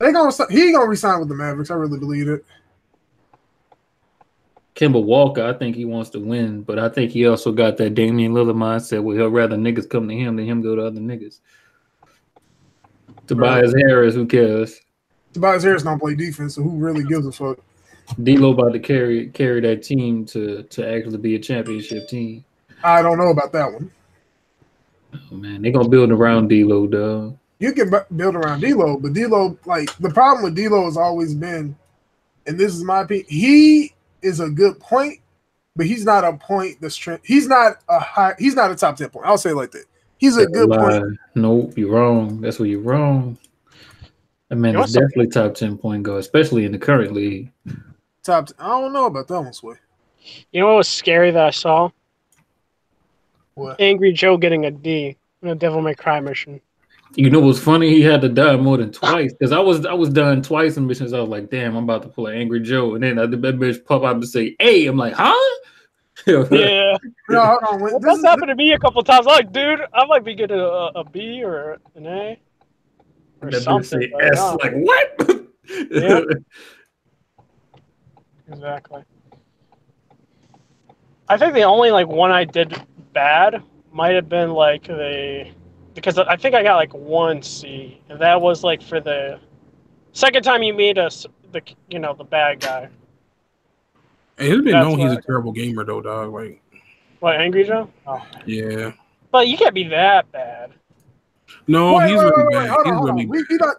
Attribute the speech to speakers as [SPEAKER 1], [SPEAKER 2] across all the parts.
[SPEAKER 1] He gonna resign with the Mavericks. I really believe it.
[SPEAKER 2] Kemba Walker, I think he wants to win, but I think he also got that Damian Lillard mindset where he'll rather niggas come to him than him go to other niggas.
[SPEAKER 1] Bro,
[SPEAKER 2] Tobias Harris, who cares?
[SPEAKER 1] Tobias Harris don't play defense, so who really gives a fuck?
[SPEAKER 2] D'Lo about to carry that team to actually be a championship team.
[SPEAKER 1] I don't know about that one.
[SPEAKER 2] Oh, man, they're gonna build around D'Lo, dog.
[SPEAKER 1] You can build around D'Lo, but D'Lo, like the problem with D'Lo has always been, and this is my opinion, he is a good point, but he's not a point. He's not a high. He's not a top 10 point. I'll say it like that. He's a
[SPEAKER 2] That's a
[SPEAKER 1] good point.
[SPEAKER 2] lie. Nope, you're wrong. That's where you're wrong. That man is definitely top 10 point guard, especially in the current league.
[SPEAKER 1] Top. I don't know about that one, Sway.
[SPEAKER 3] You know what was scary that I saw?
[SPEAKER 1] What?
[SPEAKER 3] Angry Joe getting a D in a Devil May Cry mission.
[SPEAKER 2] You know what's funny? He had to die more than twice because I was done twice in missions. I was like, damn, I'm about to pull an Angry Joe, and then that bitch pop out to say, "Hey," I'm like, huh?
[SPEAKER 3] Yeah.
[SPEAKER 1] No, hold on.
[SPEAKER 3] Well, that's happened to me a couple times. I'm like, dude, I might be getting a B or an A or
[SPEAKER 2] that
[SPEAKER 3] something.
[SPEAKER 2] Bitch say S, no. Like what?
[SPEAKER 3] Yeah. Exactly. I think the only one I did bad might have been because I think I got like 1 C, and that was for the second time you meet the bad guy.
[SPEAKER 4] Hey, it's been known he's a terrible gamer though, dog. Like,
[SPEAKER 3] what, Angry Joe? Oh.
[SPEAKER 4] Yeah.
[SPEAKER 3] But you can't be that bad.
[SPEAKER 4] No, he's really bad.
[SPEAKER 1] Hold on.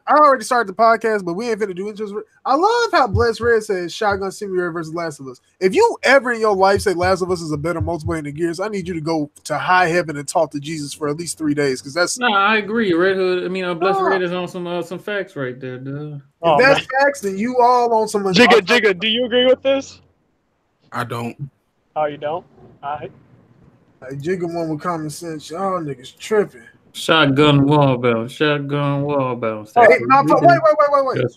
[SPEAKER 1] I already started the podcast, but we ain't finna do intros. I love how Bless Red says Shotgun Simulator versus Last of Us. If you ever in your life say Last of Us is a better multiplayer than Gears, I need you to go to high heaven and talk to Jesus for at least 3 days, because that's.
[SPEAKER 2] No, I agree. Redhood. I mean, Bless Red is on some facts right there, dude.
[SPEAKER 1] If that's facts, then you all on some.
[SPEAKER 3] Jigga, do you agree with this?
[SPEAKER 4] I don't.
[SPEAKER 3] Oh, you don't? All right.
[SPEAKER 1] Jigga one with common sense. Y'all niggas tripping.
[SPEAKER 2] Shotgun wall bounce. Shotgun wall bounce.
[SPEAKER 1] Hey, wait.
[SPEAKER 2] That's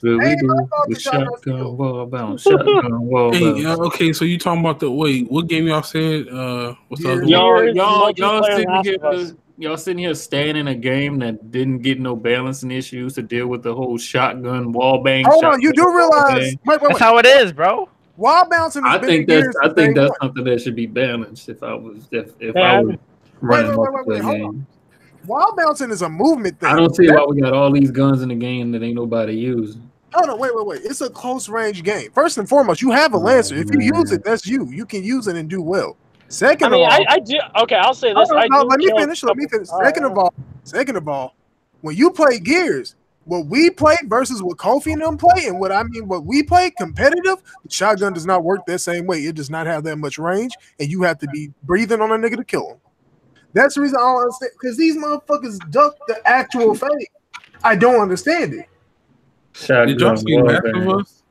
[SPEAKER 2] what we do. The shotgun wall bounce. Shotgun wall bounce.
[SPEAKER 4] Hey, okay, so you talking about what game y'all said? What's the other
[SPEAKER 2] one? Y'all sitting here staying in a game that didn't get no balancing issues to deal with the whole shotgun wall bang.
[SPEAKER 1] Hold on, you do realize
[SPEAKER 5] that's how it is, bro.
[SPEAKER 1] Wall bouncing.
[SPEAKER 2] I think that's something that should be balanced. If I was running multiple games.
[SPEAKER 1] Wall bouncing is a movement thing.
[SPEAKER 2] I don't see why we got all these guns in the game that ain't nobody using.
[SPEAKER 1] Hold on, wait. It's a close range game. First and foremost, you have a Lancer. If you use it, that's you. You can use it and do well. Second of all,
[SPEAKER 3] I do. Okay, I'll say this.
[SPEAKER 1] Let me finish. Second of all, when you play Gears, what we play versus what Kofi and them play, and what we play competitive, the shotgun does not work that same way. It does not have that much range, and you have to be breathing on a nigga to kill him. That's the reason I don't understand, because these motherfuckers duck the actual fate. I don't understand it.
[SPEAKER 4] Did y'all see Last of Us?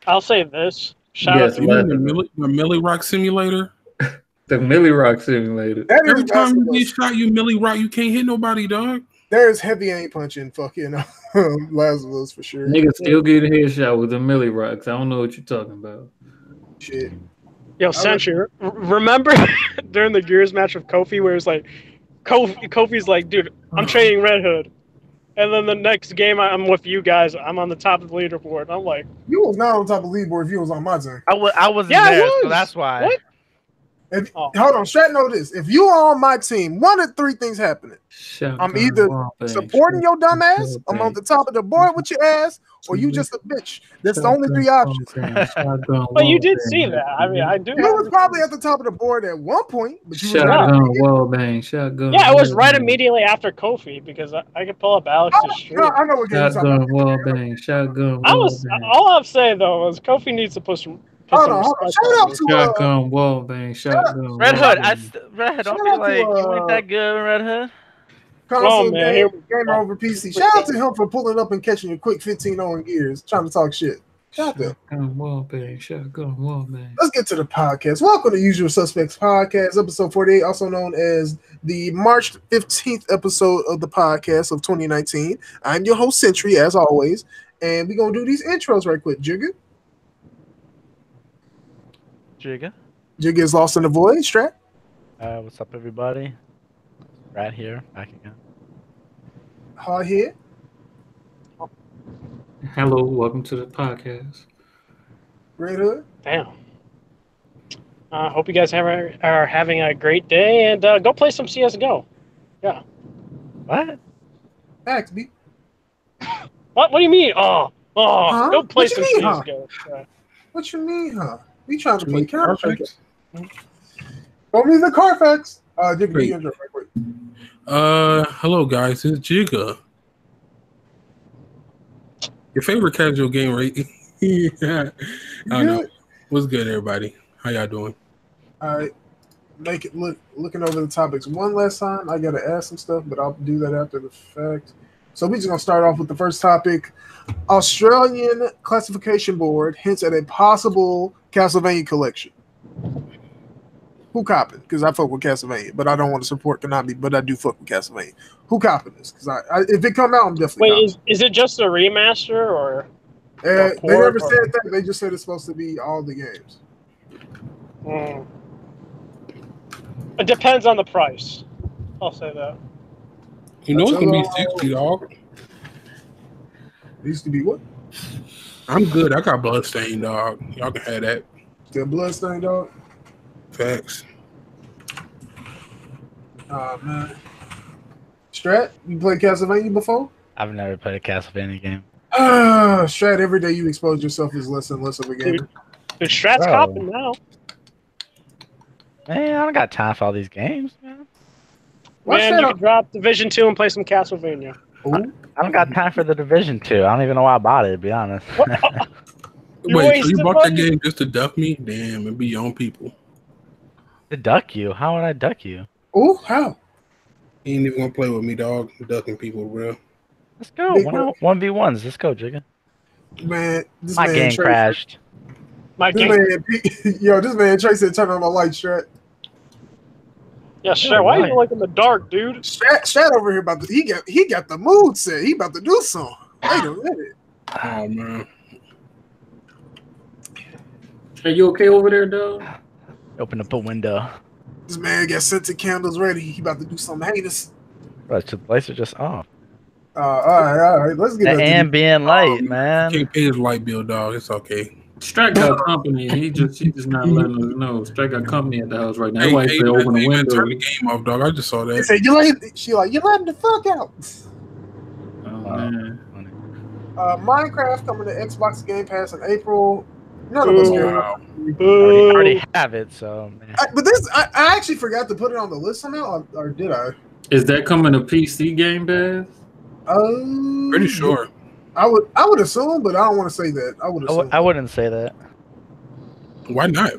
[SPEAKER 3] I'll say this.
[SPEAKER 4] The Millie Rock Simulator?
[SPEAKER 2] The Millie Rock Simulator.
[SPEAKER 4] Every time you get shot, you Millie Rock, you can't hit nobody, dog.
[SPEAKER 1] There's heavy aim punching fucking Last of Us for sure.
[SPEAKER 2] Niggas still get a headshot with the Millie Rocks. I don't know what you're talking about.
[SPEAKER 1] Shit.
[SPEAKER 3] Yo, Sentry, remember during the Gears match with Kofi where it's like, Kofi's like, dude, I'm trading Redhood. And then the next game I'm with you guys, I'm on the top of the leaderboard. I'm like,
[SPEAKER 1] you was not on top of the leaderboard if you was on my team.
[SPEAKER 5] I wasn't there, so that's why.
[SPEAKER 3] What?
[SPEAKER 1] Hold on, Strat, know this. If you are on my team, one of 3 things happening. I'm either supporting your dumb ass, I'm on the top of the board with your ass, or you just a bitch. That's the only 3 options.
[SPEAKER 3] But you did see that. I mean, I do.
[SPEAKER 1] You was probably at the top of the board at one point. But you
[SPEAKER 2] shotgun wall bang. Shotgun.
[SPEAKER 3] Yeah, it was right immediately after Kofi because I could pull up Alex's stream.
[SPEAKER 1] I know what game you're talking about.
[SPEAKER 2] Shotgun wall bang. Shotgun.
[SPEAKER 3] All I'm saying though is Kofi needs to push.
[SPEAKER 1] Hold on. Shout out to
[SPEAKER 2] shotgun wall bang. Shotgun.
[SPEAKER 5] Redhood. Redhood. Don't be like you ain't that good, Redhood.
[SPEAKER 1] Console gamer over PC. Shout out to him for pulling up and catching a quick 15-0 in Gears, trying to talk shit. Shout out.
[SPEAKER 2] Shotgun wall bang. Shotgun wall bang.
[SPEAKER 1] Let's get to the podcast. Welcome to Usual Suspects Podcast, episode 48, also known as the March 15th episode of the podcast of 2019. I'm your host, Sentry, as always, and we're going to do these intros right quick. Jigga is lost in the void. Strat.
[SPEAKER 5] What's up, everybody? Right here, back again.
[SPEAKER 1] Hardhead.
[SPEAKER 2] Hello, welcome to the podcast.
[SPEAKER 1] Redhood.
[SPEAKER 3] Damn. Hope you guys are having a great day, and go play some CS:GO. Yeah.
[SPEAKER 5] What?
[SPEAKER 1] Ask me.
[SPEAKER 3] What? What do you mean? Oh,
[SPEAKER 1] Huh?
[SPEAKER 3] go play
[SPEAKER 1] What you
[SPEAKER 3] some
[SPEAKER 1] mean, huh?
[SPEAKER 3] CS:GO.
[SPEAKER 1] What you mean, huh? We trying to
[SPEAKER 4] You
[SPEAKER 1] play
[SPEAKER 4] mean
[SPEAKER 1] Counter
[SPEAKER 4] Carfax?
[SPEAKER 1] Don't need the Carfax. Jigga,
[SPEAKER 4] Great.
[SPEAKER 1] you intro right quick.
[SPEAKER 4] Hello guys, it's Jigga. Your favorite casual game, right? Yeah. I don't know. What's good, everybody? How y'all doing?
[SPEAKER 1] All right. Make it looking over the topics one last time. I gotta ask some stuff, but I'll do that after the fact. So we're just gonna start off with the first topic. Australian Classification Board hints at a possible Castlevania collection. Who copping? Because I fuck with Castlevania, but I don't want to support Konami, but I do fuck with Castlevania. Who copping this? Because if it come out, I'm definitely
[SPEAKER 3] Wait, is it just a remaster or?
[SPEAKER 1] they
[SPEAKER 3] port
[SPEAKER 1] never
[SPEAKER 3] or-
[SPEAKER 1] said that. They just said it's supposed to be all the games.
[SPEAKER 3] Hmm. It depends on the price. I'll say that.
[SPEAKER 4] You know it's gonna be
[SPEAKER 1] Hello.
[SPEAKER 4] 60, dog.
[SPEAKER 1] It used to be what?
[SPEAKER 4] I'm good. I got Bloodstain, dog. Y'all can have that.
[SPEAKER 1] The Bloodstain, dog.
[SPEAKER 4] Facts.
[SPEAKER 1] Man. Strat, you played Castlevania before?
[SPEAKER 5] I've never played a Castlevania game.
[SPEAKER 1] Strat, every day you expose yourself as less and less of a gamer.
[SPEAKER 3] Dude, Strat's
[SPEAKER 5] Oh.
[SPEAKER 3] copping now.
[SPEAKER 5] Man, I don't got time for all these games, man.
[SPEAKER 1] What's
[SPEAKER 3] Man,
[SPEAKER 1] that
[SPEAKER 3] you
[SPEAKER 1] up?
[SPEAKER 3] can drop Division 2 and play some Castlevania.
[SPEAKER 1] Ooh.
[SPEAKER 5] I don't got time for the Division 2. I don't even know why I bought it, to be honest.
[SPEAKER 3] You
[SPEAKER 4] Wait, so
[SPEAKER 3] wasted
[SPEAKER 4] you bought that
[SPEAKER 3] money.
[SPEAKER 4] game just to duck me? Damn, it be your own people.
[SPEAKER 5] To duck you? How would I duck you?
[SPEAKER 1] Ooh, how?
[SPEAKER 4] You ain't even gonna play with me, dog. Ducking people, bro.
[SPEAKER 5] Let's go.
[SPEAKER 1] Big
[SPEAKER 5] 1v1s. Let's go, Jigga.
[SPEAKER 1] Man, this
[SPEAKER 5] My
[SPEAKER 1] man
[SPEAKER 5] game
[SPEAKER 1] Tracy.
[SPEAKER 5] crashed.
[SPEAKER 3] My
[SPEAKER 1] This
[SPEAKER 3] game.
[SPEAKER 1] man, this man Tracy said turn on my light, Strat.
[SPEAKER 3] Yeah, Strat, why are you like in the dark, dude?
[SPEAKER 1] Strat over here about to, he got the mood set. He about to do something. Wait a minute.
[SPEAKER 4] Oh man.
[SPEAKER 2] Are you okay over there, dog?
[SPEAKER 5] Open up a window.
[SPEAKER 1] This man got scented candles ready. He about to do something heinous.
[SPEAKER 5] Bro, the lights are just off.
[SPEAKER 1] All right. Let's get
[SPEAKER 5] The
[SPEAKER 1] back to
[SPEAKER 5] ambient light,
[SPEAKER 4] You
[SPEAKER 5] man.
[SPEAKER 4] can't pay his light bill, dog. It's okay.
[SPEAKER 2] Strat got company. He just not letting us know. Strat got company at the house right now. That's why he said open the
[SPEAKER 4] man,
[SPEAKER 2] window.
[SPEAKER 4] turn the game off, dog. I just saw
[SPEAKER 1] He
[SPEAKER 4] that.
[SPEAKER 1] said, you letting the fuck out.
[SPEAKER 2] Oh man.
[SPEAKER 1] Minecraft coming to Xbox Game Pass in April. None of us
[SPEAKER 3] Ooh.
[SPEAKER 1] care.
[SPEAKER 4] Wow.
[SPEAKER 5] I already have it, so man.
[SPEAKER 1] But this, I actually forgot to put it on the list somehow, or did I?
[SPEAKER 2] Is that coming to PC Game Pass?
[SPEAKER 4] Pretty sure.
[SPEAKER 1] I would assume, but I don't want to say that. I would assume.
[SPEAKER 5] I wouldn't say that.
[SPEAKER 4] Why not?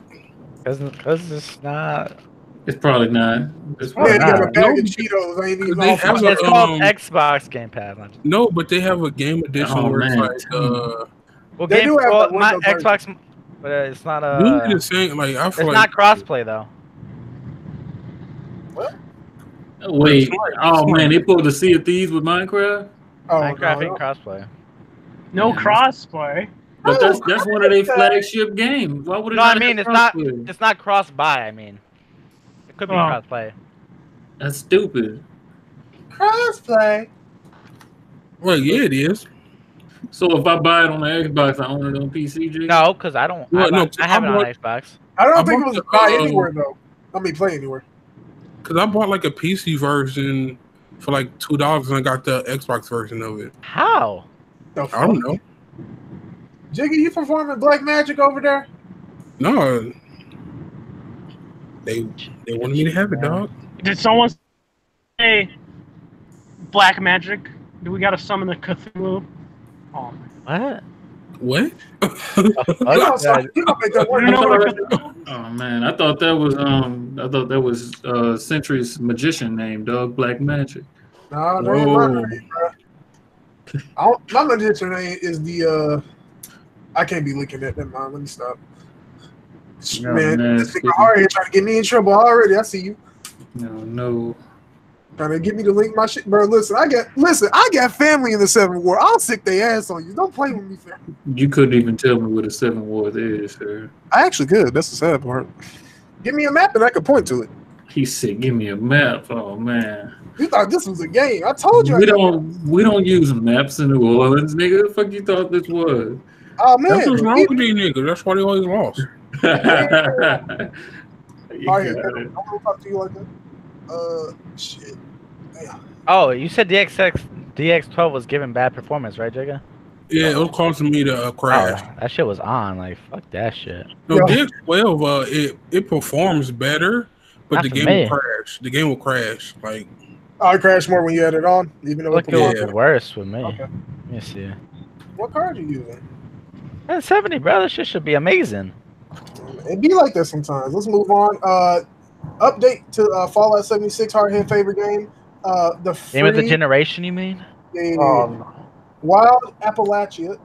[SPEAKER 5] Because it's not.
[SPEAKER 2] It's probably not. It's
[SPEAKER 1] Man, you
[SPEAKER 2] probably
[SPEAKER 1] got a
[SPEAKER 2] not.
[SPEAKER 1] bag of Cheetos. Ain't even
[SPEAKER 4] They
[SPEAKER 1] off
[SPEAKER 4] have
[SPEAKER 1] my-
[SPEAKER 4] a-
[SPEAKER 5] It's called Xbox Game Pass.
[SPEAKER 4] No, but they have a game edition
[SPEAKER 2] Oh,
[SPEAKER 4] where it's
[SPEAKER 2] man.
[SPEAKER 4] like
[SPEAKER 5] Well,
[SPEAKER 1] They do have the
[SPEAKER 5] my
[SPEAKER 1] Windows
[SPEAKER 5] Xbox, but it's not
[SPEAKER 4] doing the same. Like I
[SPEAKER 5] it's
[SPEAKER 4] feel like
[SPEAKER 5] not crossplay though.
[SPEAKER 2] Wait.
[SPEAKER 4] Smart.
[SPEAKER 2] Oh man, they pulled the Sea of Thieves with Minecraft.
[SPEAKER 1] Oh,
[SPEAKER 5] Minecraft
[SPEAKER 1] no,
[SPEAKER 5] ain't crossplay.
[SPEAKER 3] No
[SPEAKER 2] Yeah.
[SPEAKER 3] crossplay.
[SPEAKER 2] But that's one of their flagship games. Why would it
[SPEAKER 5] No,
[SPEAKER 2] not
[SPEAKER 5] I mean
[SPEAKER 2] have
[SPEAKER 5] it's
[SPEAKER 2] crossplay?
[SPEAKER 5] not cross buy. I mean, it could be
[SPEAKER 3] Oh.
[SPEAKER 5] crossplay.
[SPEAKER 2] That's stupid.
[SPEAKER 1] crossplay.
[SPEAKER 4] well, yeah, it is.
[SPEAKER 2] So if I buy it on the Xbox, I own it on PC. G?
[SPEAKER 5] No, because I don't.
[SPEAKER 4] Well, no,
[SPEAKER 5] I have it on
[SPEAKER 4] bought-
[SPEAKER 5] Xbox.
[SPEAKER 1] I don't
[SPEAKER 4] I
[SPEAKER 1] think it
[SPEAKER 4] bought
[SPEAKER 1] was a
[SPEAKER 4] the,
[SPEAKER 1] buy anywhere though. I mean, play anywhere.
[SPEAKER 4] Because I bought like a PC version for like $2, and I got the Xbox version of it.
[SPEAKER 5] How?
[SPEAKER 1] The
[SPEAKER 4] I don't know.
[SPEAKER 1] Jiggy, you performing black magic over there?
[SPEAKER 4] No, they wanted me to have it, dog.
[SPEAKER 3] Did someone say black magic? Do we gotta summon the Cthulhu? Oh,
[SPEAKER 5] What?
[SPEAKER 4] What?
[SPEAKER 1] You gonna make that work.
[SPEAKER 3] You know what a
[SPEAKER 2] Oh man, I thought that was Sentry's magician name, dog. Black Magic.
[SPEAKER 1] Nah, that ain't my name, bro. My magician name is the I can't be looking at that, man. Let me stop.
[SPEAKER 2] No,
[SPEAKER 1] Man, this
[SPEAKER 2] nasty.
[SPEAKER 1] nigga Hardhead trying to get me in trouble already. I see you.
[SPEAKER 2] No.
[SPEAKER 1] Trying to get me to link my shit, bro. Listen, I got family in the Seventh War. I'll sick their ass on you. Don't play with me, fam.
[SPEAKER 2] You couldn't even tell me what a 7 Wars is, sir.
[SPEAKER 1] I actually could. That's the sad part. Give me a map and I could point to it.
[SPEAKER 2] He said, "Give me a map." Oh man.
[SPEAKER 1] You thought this was a game? I told you.
[SPEAKER 2] We don't use maps in New Orleans, nigga. The fuck you thought this was?
[SPEAKER 1] Oh man,
[SPEAKER 4] That's what's wrong with these niggas. That's why they always lost.
[SPEAKER 1] Hardhead, I'm gonna talk to you like that. Shit. Damn.
[SPEAKER 5] Oh, you said DX12 was giving bad performance, right, Jigga?
[SPEAKER 4] Yeah, it was causing me to crash.
[SPEAKER 5] Oh, that shit was on. Like, fuck that shit.
[SPEAKER 4] No, DX12, it performs better, but
[SPEAKER 5] Not
[SPEAKER 4] the
[SPEAKER 5] for
[SPEAKER 4] game
[SPEAKER 5] me.
[SPEAKER 4] will crash. The game will crash. Like,
[SPEAKER 1] I crashed more when you had it on, even though it
[SPEAKER 5] Looking
[SPEAKER 1] performed.
[SPEAKER 5] worse with me.
[SPEAKER 1] Okay.
[SPEAKER 5] Let me see.
[SPEAKER 1] What card are you using?
[SPEAKER 5] 70, bro. That shit should be amazing.
[SPEAKER 1] It be like that sometimes. Let's move on. Update to Fallout 76 Hardhead favorite game. The free,
[SPEAKER 5] Game of the generation, you mean?
[SPEAKER 1] Wild Appalachia.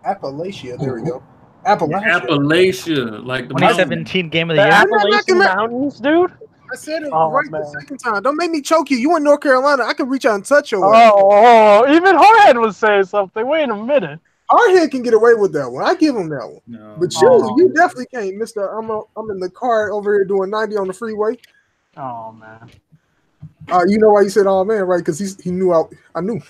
[SPEAKER 1] Appalachia. There we go.
[SPEAKER 2] Appalachia, like the
[SPEAKER 5] 2017 Game of the
[SPEAKER 3] The
[SPEAKER 5] Year.
[SPEAKER 3] Appalachian Mountains, dude.
[SPEAKER 1] I said it
[SPEAKER 3] man.
[SPEAKER 1] the second time. Don't make me choke you. You in North Carolina. I can reach out and touch your
[SPEAKER 3] Oh, even Hardhead was saying something. Wait a minute.
[SPEAKER 1] Hardhead can get away with that one. I give him that one.
[SPEAKER 2] No.
[SPEAKER 1] But you definitely can't, Mister. I'm in the car over here doing 90 on the freeway.
[SPEAKER 3] Oh man.
[SPEAKER 1] You know why you said "oh man," right? Because he knew I knew.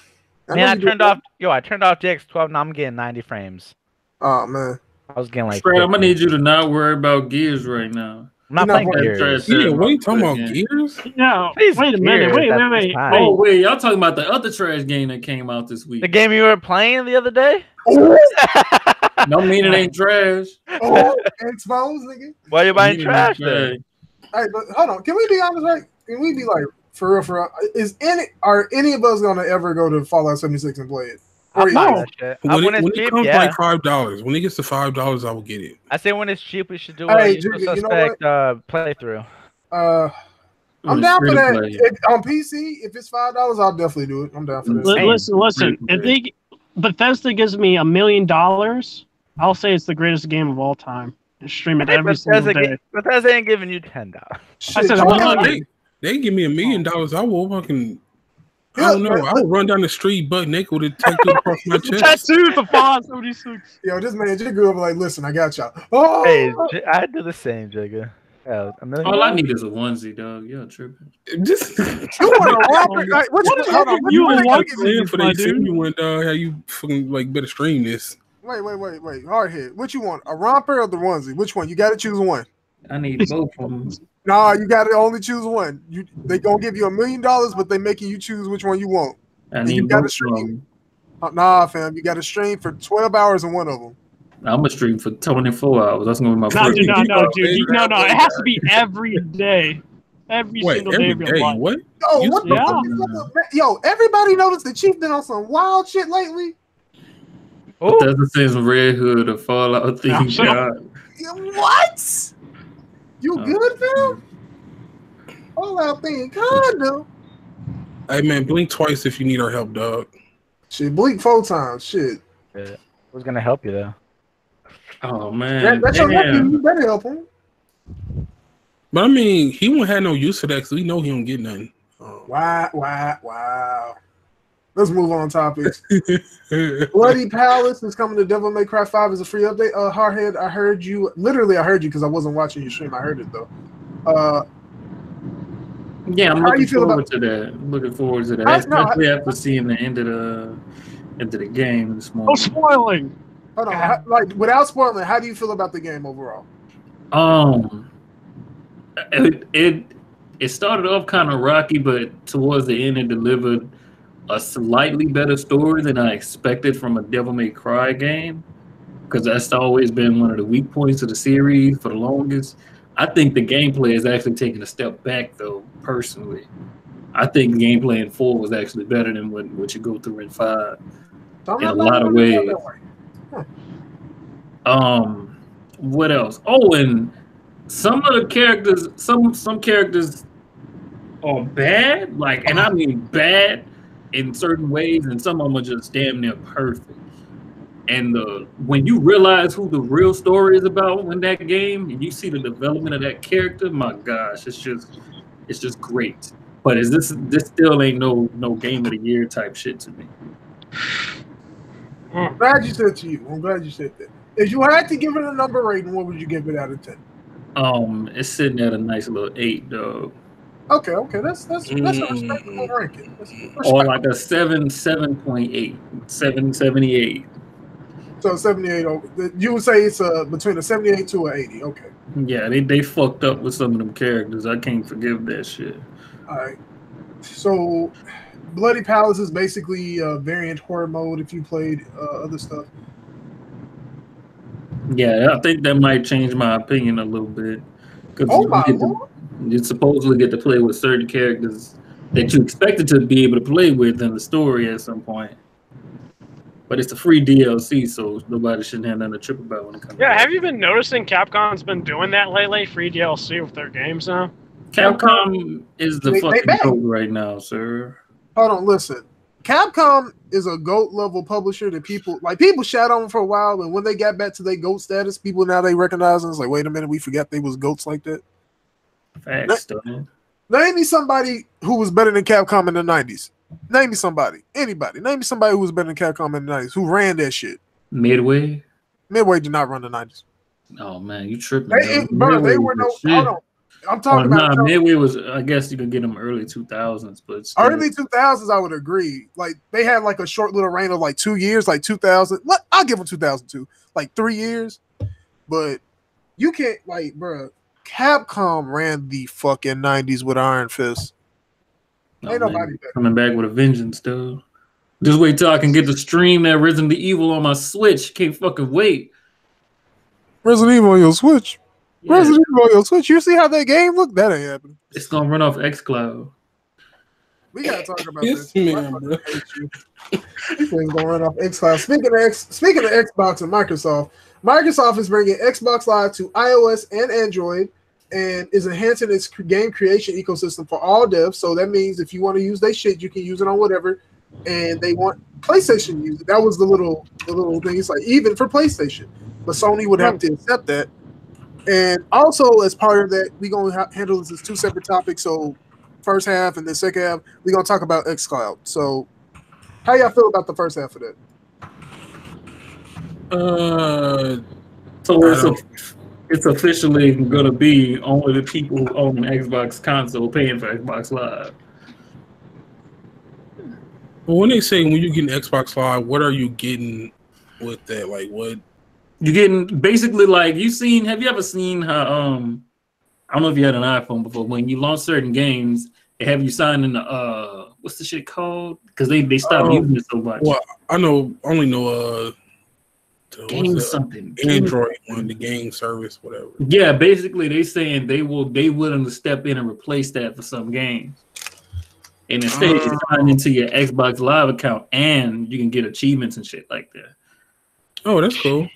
[SPEAKER 5] Man, I turned off DX12. Now I'm getting 90 frames.
[SPEAKER 1] Oh man.
[SPEAKER 5] I was getting like.
[SPEAKER 2] Strat, I'm gonna need you to not worry about Gears right now.
[SPEAKER 5] I'm not playing Gears.
[SPEAKER 4] yeah, what are you talking about? Gears?
[SPEAKER 3] No.
[SPEAKER 5] Please,
[SPEAKER 3] Wait a minute.
[SPEAKER 5] Gears,
[SPEAKER 3] Wait.
[SPEAKER 2] Oh wait, y'all talking about the other trash game that came out this week?
[SPEAKER 5] The game you were playing the other day?
[SPEAKER 2] No, mean it ain't trash.
[SPEAKER 1] Oh, exposed, nigga.
[SPEAKER 5] Why you buying
[SPEAKER 2] Mean it
[SPEAKER 5] trash
[SPEAKER 2] ain't
[SPEAKER 5] then?
[SPEAKER 1] Hey, but hold on. Can we be honest, right? Can we be like for real? Are any of us gonna ever go to Fallout 76 and play it?
[SPEAKER 5] I'll
[SPEAKER 1] Or
[SPEAKER 5] buy
[SPEAKER 1] you?
[SPEAKER 5] that shit.
[SPEAKER 4] When
[SPEAKER 5] When it's
[SPEAKER 4] it
[SPEAKER 5] cheap,
[SPEAKER 4] comes
[SPEAKER 5] yeah.
[SPEAKER 4] like $5, when it gets to $5, I will get it.
[SPEAKER 5] I say when it's cheap, we should do
[SPEAKER 1] Hey,
[SPEAKER 5] a Usual
[SPEAKER 1] Jigga, you know
[SPEAKER 5] Suspect playthrough.
[SPEAKER 1] I'm down for that. On PC, if it's $5, I'll definitely do it. I'm down for that.
[SPEAKER 3] Listen. If Bethesda gives me $1 million, I'll say it's the greatest game of all time. And stream it every single day.
[SPEAKER 5] Bethesda ain't giving you $10.
[SPEAKER 3] I said $1 million.
[SPEAKER 4] They give me $1 million. I will fucking. I don't know. I would run down the street butt naked with a tattoo across my chest.
[SPEAKER 3] Tattoo for Fallout 76.
[SPEAKER 1] Yo, this man Jigga up like, listen, I got y'all. Oh!
[SPEAKER 5] Hey, I do the same, Jigga. Yeah, $1 million.
[SPEAKER 2] All I need is a onesie, dog. Y'all tripping.
[SPEAKER 4] Just
[SPEAKER 1] You want a rapper? Like, what
[SPEAKER 3] you
[SPEAKER 1] want
[SPEAKER 3] want
[SPEAKER 1] to
[SPEAKER 4] saying for
[SPEAKER 3] my
[SPEAKER 4] they
[SPEAKER 3] dude?
[SPEAKER 4] see you went how you fucking like better stream this.
[SPEAKER 1] Wait. Hardhead. What you want? A romper or the onesie? Which one? You got to choose one.
[SPEAKER 2] I need both of them.
[SPEAKER 1] Nah, you got to only choose one. They gonna give you $1 million, but they making you choose which one you want.
[SPEAKER 2] I need both of them.
[SPEAKER 1] Nah, fam, you got to stream for 12 hours in one of them.
[SPEAKER 2] I'm gonna stream for 24 hours. That's gonna be my
[SPEAKER 3] No,
[SPEAKER 2] first.
[SPEAKER 3] dude. It has to be every day. Every single day of your life.
[SPEAKER 4] What?
[SPEAKER 1] Yo, what the fuck? Yo, everybody noticed the Chief been on some wild shit lately.
[SPEAKER 2] That's the same Red Hood or Fallout theme.
[SPEAKER 1] What? You good, fam? Fallout thing, kinda.
[SPEAKER 4] Hey man, blink twice if you need our help, dog.
[SPEAKER 1] Shit, blink 4 times. Shit.
[SPEAKER 5] Yeah. Who's gonna help you though?
[SPEAKER 2] Oh man,
[SPEAKER 1] That's your nephew. You better help him.
[SPEAKER 4] But I mean, he won't have no use for that because we know he don't get nothing.
[SPEAKER 1] Oh, wow. Let's move on topics. Bloody Palace is coming to Devil May Cry 5 as a free update. Hardhead, I heard you because I wasn't watching your stream. I heard it though.
[SPEAKER 2] Yeah, I'm looking forward to that. Especially after seeing the end of the game this morning.
[SPEAKER 3] No spoiling.
[SPEAKER 1] Hold on. Like without spoiling, how do you feel about the game overall?
[SPEAKER 2] It started off kind of rocky, but towards the end, it delivered a slightly better story than I expected from a Devil May Cry game, because that's always been one of the weak points of the series for the longest. I think the gameplay is actually taking a step back, though. Personally, I think the gameplay in 4 was actually better than what you go through in 5 in a lot of ways. What else? Oh, and some of the characters, some characters are bad, like, and I mean bad in certain ways, and some of them are just damn near perfect. And when you realize who the real story is about in that game, and you see the development of that character, my gosh, it's just great. But this still ain't no game of the year type shit to me.
[SPEAKER 1] I'm glad you said that. If you had to give it a number rating, what would you give it out of 10?
[SPEAKER 2] It's sitting at a nice little 8, dog.
[SPEAKER 1] Okay, that's a respectable ranking.
[SPEAKER 2] Or like a 7.8, 778.
[SPEAKER 1] So 78. You would say it's between a 78 to an 80. Okay.
[SPEAKER 2] Yeah, they fucked up with some of them characters. I can't forgive that shit.
[SPEAKER 1] All right. So, Bloody Palace is basically variant horror mode if you played other stuff.
[SPEAKER 2] Yeah, I think that might change my opinion a little bit.
[SPEAKER 1] Oh my lord!
[SPEAKER 2] You supposedly get to play with certain characters that you expected to be able to play with in the story at some point. But it's a free DLC, so nobody shouldn't have nothing to trip about when it comes.
[SPEAKER 3] Yeah, have you been noticing Capcom's been doing that lately? Free DLC with their games now.
[SPEAKER 2] Capcom is the fucking GOAT right now, sir.
[SPEAKER 1] Hold on, listen. Capcom is a GOAT level publisher that people shat on for a while, and when they got back to their GOAT status, people now they recognize and it's like, wait a minute, we forgot they was GOATs like that.
[SPEAKER 2] Facts,
[SPEAKER 1] name me somebody who was better than Capcom in the 90s. Name me somebody. Anybody. Name me somebody who was better than Capcom in the 90s, who ran that shit.
[SPEAKER 2] Midway?
[SPEAKER 1] Midway did not run the 90s.
[SPEAKER 2] Oh, man, you tripping.
[SPEAKER 1] They were no... Hold on. I'm talking about...
[SPEAKER 2] Midway was... I guess you could get them early 2000s, but... Still.
[SPEAKER 1] Early 2000s, I would agree. Like, they had like a short little reign of like 2 years, like 2000. I'll give them 2002. Like 3 years. But you can't... Like, bro, Capcom ran the fucking 90s with Iron Fist. Ain't nobody
[SPEAKER 2] coming back with a vengeance, though. Just wait till I can get to stream that Resident Evil on my Switch. Can't fucking wait.
[SPEAKER 1] Resident Evil on your Switch? Yeah. Resident Evil on your Switch? You see how that game look? That ain't happening.
[SPEAKER 2] It's gonna run off xCloud.
[SPEAKER 1] We gotta talk about this. Man, bro. This thing's gonna run off xCloud. Speaking of Xbox and Microsoft is bringing Xbox Live to iOS and Android, and is enhancing its game creation ecosystem for all devs. So that means if you want to use their shit, you can use it on whatever. And they want PlayStation to use it. That was the little thing. It's like even for PlayStation, but Sony would have to accept that. And also as part of that, we're gonna handle this as two separate topics. So first half and then second half, we're gonna talk about xCloud. So how y'all feel about the first half of that?
[SPEAKER 2] So it's officially going to be only the people who own an Xbox console paying for Xbox Live.
[SPEAKER 4] Well, when they say when you get an Xbox Live, what are you getting with that? Like what?
[SPEAKER 2] You're getting basically like have you ever seen how I don't know if you had an iPhone before, when you launch certain games, they have you sign in the what's the shit called? Because they stopped using it so much.
[SPEAKER 4] Well, I only know
[SPEAKER 2] game something
[SPEAKER 4] Android one, the game service, whatever.
[SPEAKER 2] Yeah, basically they saying they willing to step in and replace that for some games. And instead you sign into your Xbox Live account and you can get achievements and shit like that.
[SPEAKER 4] Oh, that's cool.